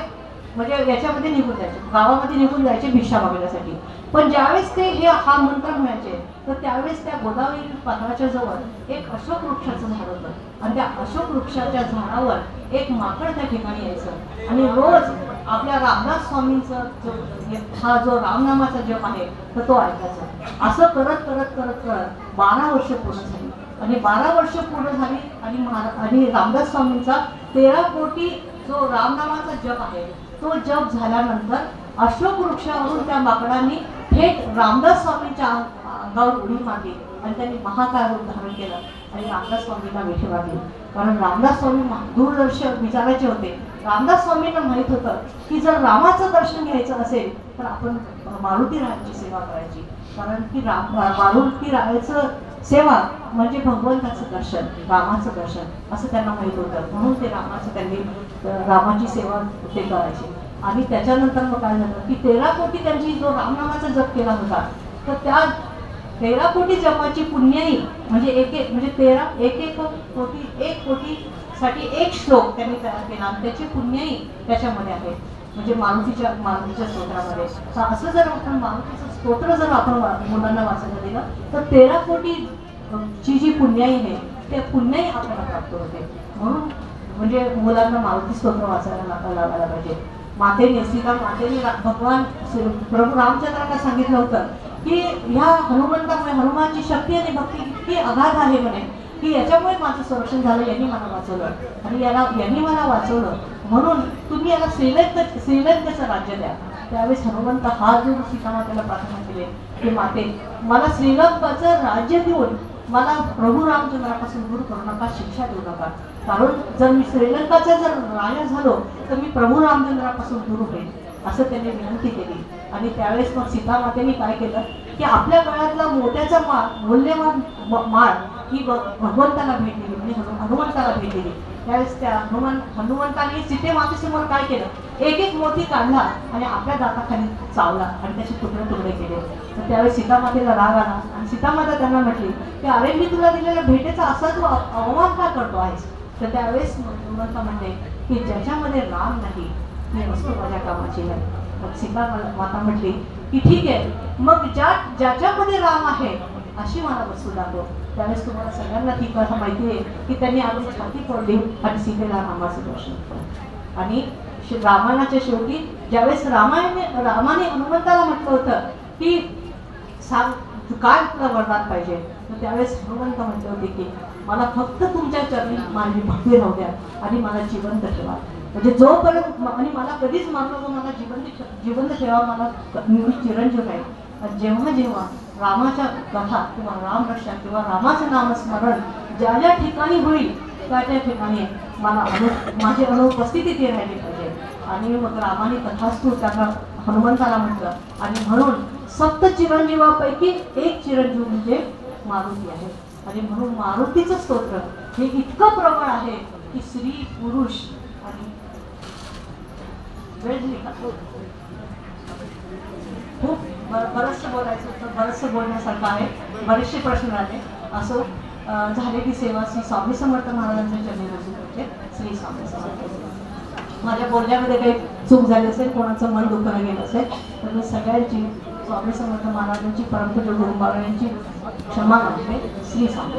म्हणजे याच्यामध्ये निघून जायचे, गावामध्ये निघून जायचे भिक्षा मागण्यासाठी. पण ज्यावेळेस ते हा मंत्र म्हणायचे तर त्यावेळेस त्या गोदावरी पात्राच्या जवळ एक अशोक वृक्षाचं झाड होतं आणि त्या अशोक वृक्षाच्या झाडावर एक माकड त्या ठिकाणी यायचं आणि रोज आपल्या रामदास स्वामींचा जो रामनामाचा जप आहे तर तो ऐकायचा. असं करत करत करत करत 12 वर्ष पूर्ण झाली आणि 12 वर्ष पूर्ण झाली आणि रामदास स्वामींचा 13 कोटी जो रामनामाचा जप आहे तो जप झाल्यानंतर अशोक वृक्षावरून त्या माकडांनी थेट रामदास स्वामींच्या अंगावर उडी मारली आणि त्यांनी महाकाय रूप धारण केलं आणि रामदास स्वामींना मिठी मारली. कारण रामदास स्वामी दूरदर्शन विचारायचे होते. रामदास स्वामींना माहित होतं की जर रामाचं दर्शन घ्यायचं असेल तर आपण मारुती रायाची सेवा करायची, कारण की मारुती रायाचं सेवा म्हणजे भगवंताचं दर्शन, रामाचं दर्शन असं त्यांना माहित होतं. म्हणून ते रामाची सेवा ते करायचे. आणि त्याच्यानंतर मग काय झालं की 13 कोटी त्यांची जो रामनामाचा जप केला होता तर त्या 13 कोटी जपाची पुण्याई म्हणजे एक कोटीसाठी एक श्लोक त्यांनी तयार केला आणि त्याची पुण्याई त्याच्यामध्ये आहे म्हणजे मारुतीच्या स्तोत्रामध्ये. असं जर आपण मारुतीचं स्तोत्र जर आपण मुलांना वाचायला दिलं तर 13 कोटीची जी पुण्याई आहे त्या पुण्याई आपल्याला प्राप्त होते. म्हणून म्हणजे मुलांना मारुती स्तोत्र वाचायला लावायला पाहिजे. मातेने भगवान प्रभू रामचंद्रांना सांगितलं होतं की ह्या हनुमंतामुळे हनुमानची शक्ती आणि भक्ती इतकी अगाध आहे म्हणे की याच्यामुळे माझं संरक्षण झालं, यांनी मला वाचवलं आणि यांनी मला वाचवलं म्हणून तुम्ही याला श्रीलंकेचं राज्य द्या. त्यावेळेस हनुमंत हात जोडून सीतामातेला प्रार्थना केली की माते मला श्रीलंकाचं राज्य देऊन मला प्रभू रामचंद्रापासून दूर करू नका, शिक्षा देऊ नका, कारण जर मी श्रीलंकाचा जर राजा झालो तर मी प्रभू रामचंद्रापासून दूर होईल असं त्यांनी विनंती केली. आणि त्यावेळेस मग सीतामातेने काय केलं की आपल्या गळ्यातला मोत्याचा मूल्यवान माळ ही भगवंताला भेट दिली म्हणजे हनुमंताला भेट दिली. त्यावेळेस त्या हनुमंताने सीतेमातेसमोर काय केलं, एक मोती काढला आणि आपल्या दाताखाली चावला आणि त्याचे तुकडे केले. तर त्यावेळेस सीतामातेला राग आला आणि सीतामाता त्यांना म्हटली की अरे मी तुला दिलेल्या भेटेचा असा तू अवमान का करतो आहेस. तर त्यावेळेस हनुमंत म्हणते की ज्याच्यामध्ये राम नाही ती वस्तू माझ्या कामाची नाही. मग सीता माता म्हटली की ठीक आहे, मग ज्याच्यामध्ये राम आहे अशी मला वस्तू दाखव. त्यावेळेस तुम्हाला सगळ्यांना ती कथा माहिती आहे की त्यांनी आपली छाती फोडली आणि सीतेला रामाचं दर्शन केलं. आणि रामायणाच्या शेवटी ज्यावेळेस रामाने हनुमंताला म्हटलं होतं की सांग काय तुला वरदान पाहिजे, तर त्यावेळेस हनुमंत म्हटले होते की मला फक्त तुमच्या चरणी माझी भक्ती राहू द्या आणि मला जिवंत ठेवा. म्हणजे जोपर्यंत आणि मला कधीच मारू नको, मला जिवंत ठेवा, मला मी चिरंजीव आहे. जेव्हा जेव्हा रामाच्या कथा किंवा रामरक्षा किंवा रामाचं नामस्मरण ज्या ज्या ठिकाणी होईल त्या त्या ठिकाणी मला माझी अनुपस्थिती ती राहिली पाहिजे. आणि मग रामाने कथास्तू त्यांना हनुमंताला म्हटलं आणि म्हणून सप्त चिरंजीवापैकी एक चिरंजीव म्हणजे मारुती आहे. आणि म्हणून मारुतीचं स्तोत्र हे इतकं प्रबळ आहे की स्त्री पुरुष आणि खूप बरंचसं बोलायचं होतं, बरंचसं बोलण्यासारखं आहे, बरेचसे प्रश्न आले. असो झालेली सेवा श्री स्वामी समर्थ महाराजांच्या चरणी रजू करते. श्री स्वामी समर्थ. माझ्या बोलण्यामध्ये काही चूक झाली असेल, कोणाचं मन दुखलं गेलं असेल तर मी सगळ्यांची स्वामी समर्थ महाराजांची परमपूज्य गुरुबाबा यांची क्षमा मागते. श्री स्वामी.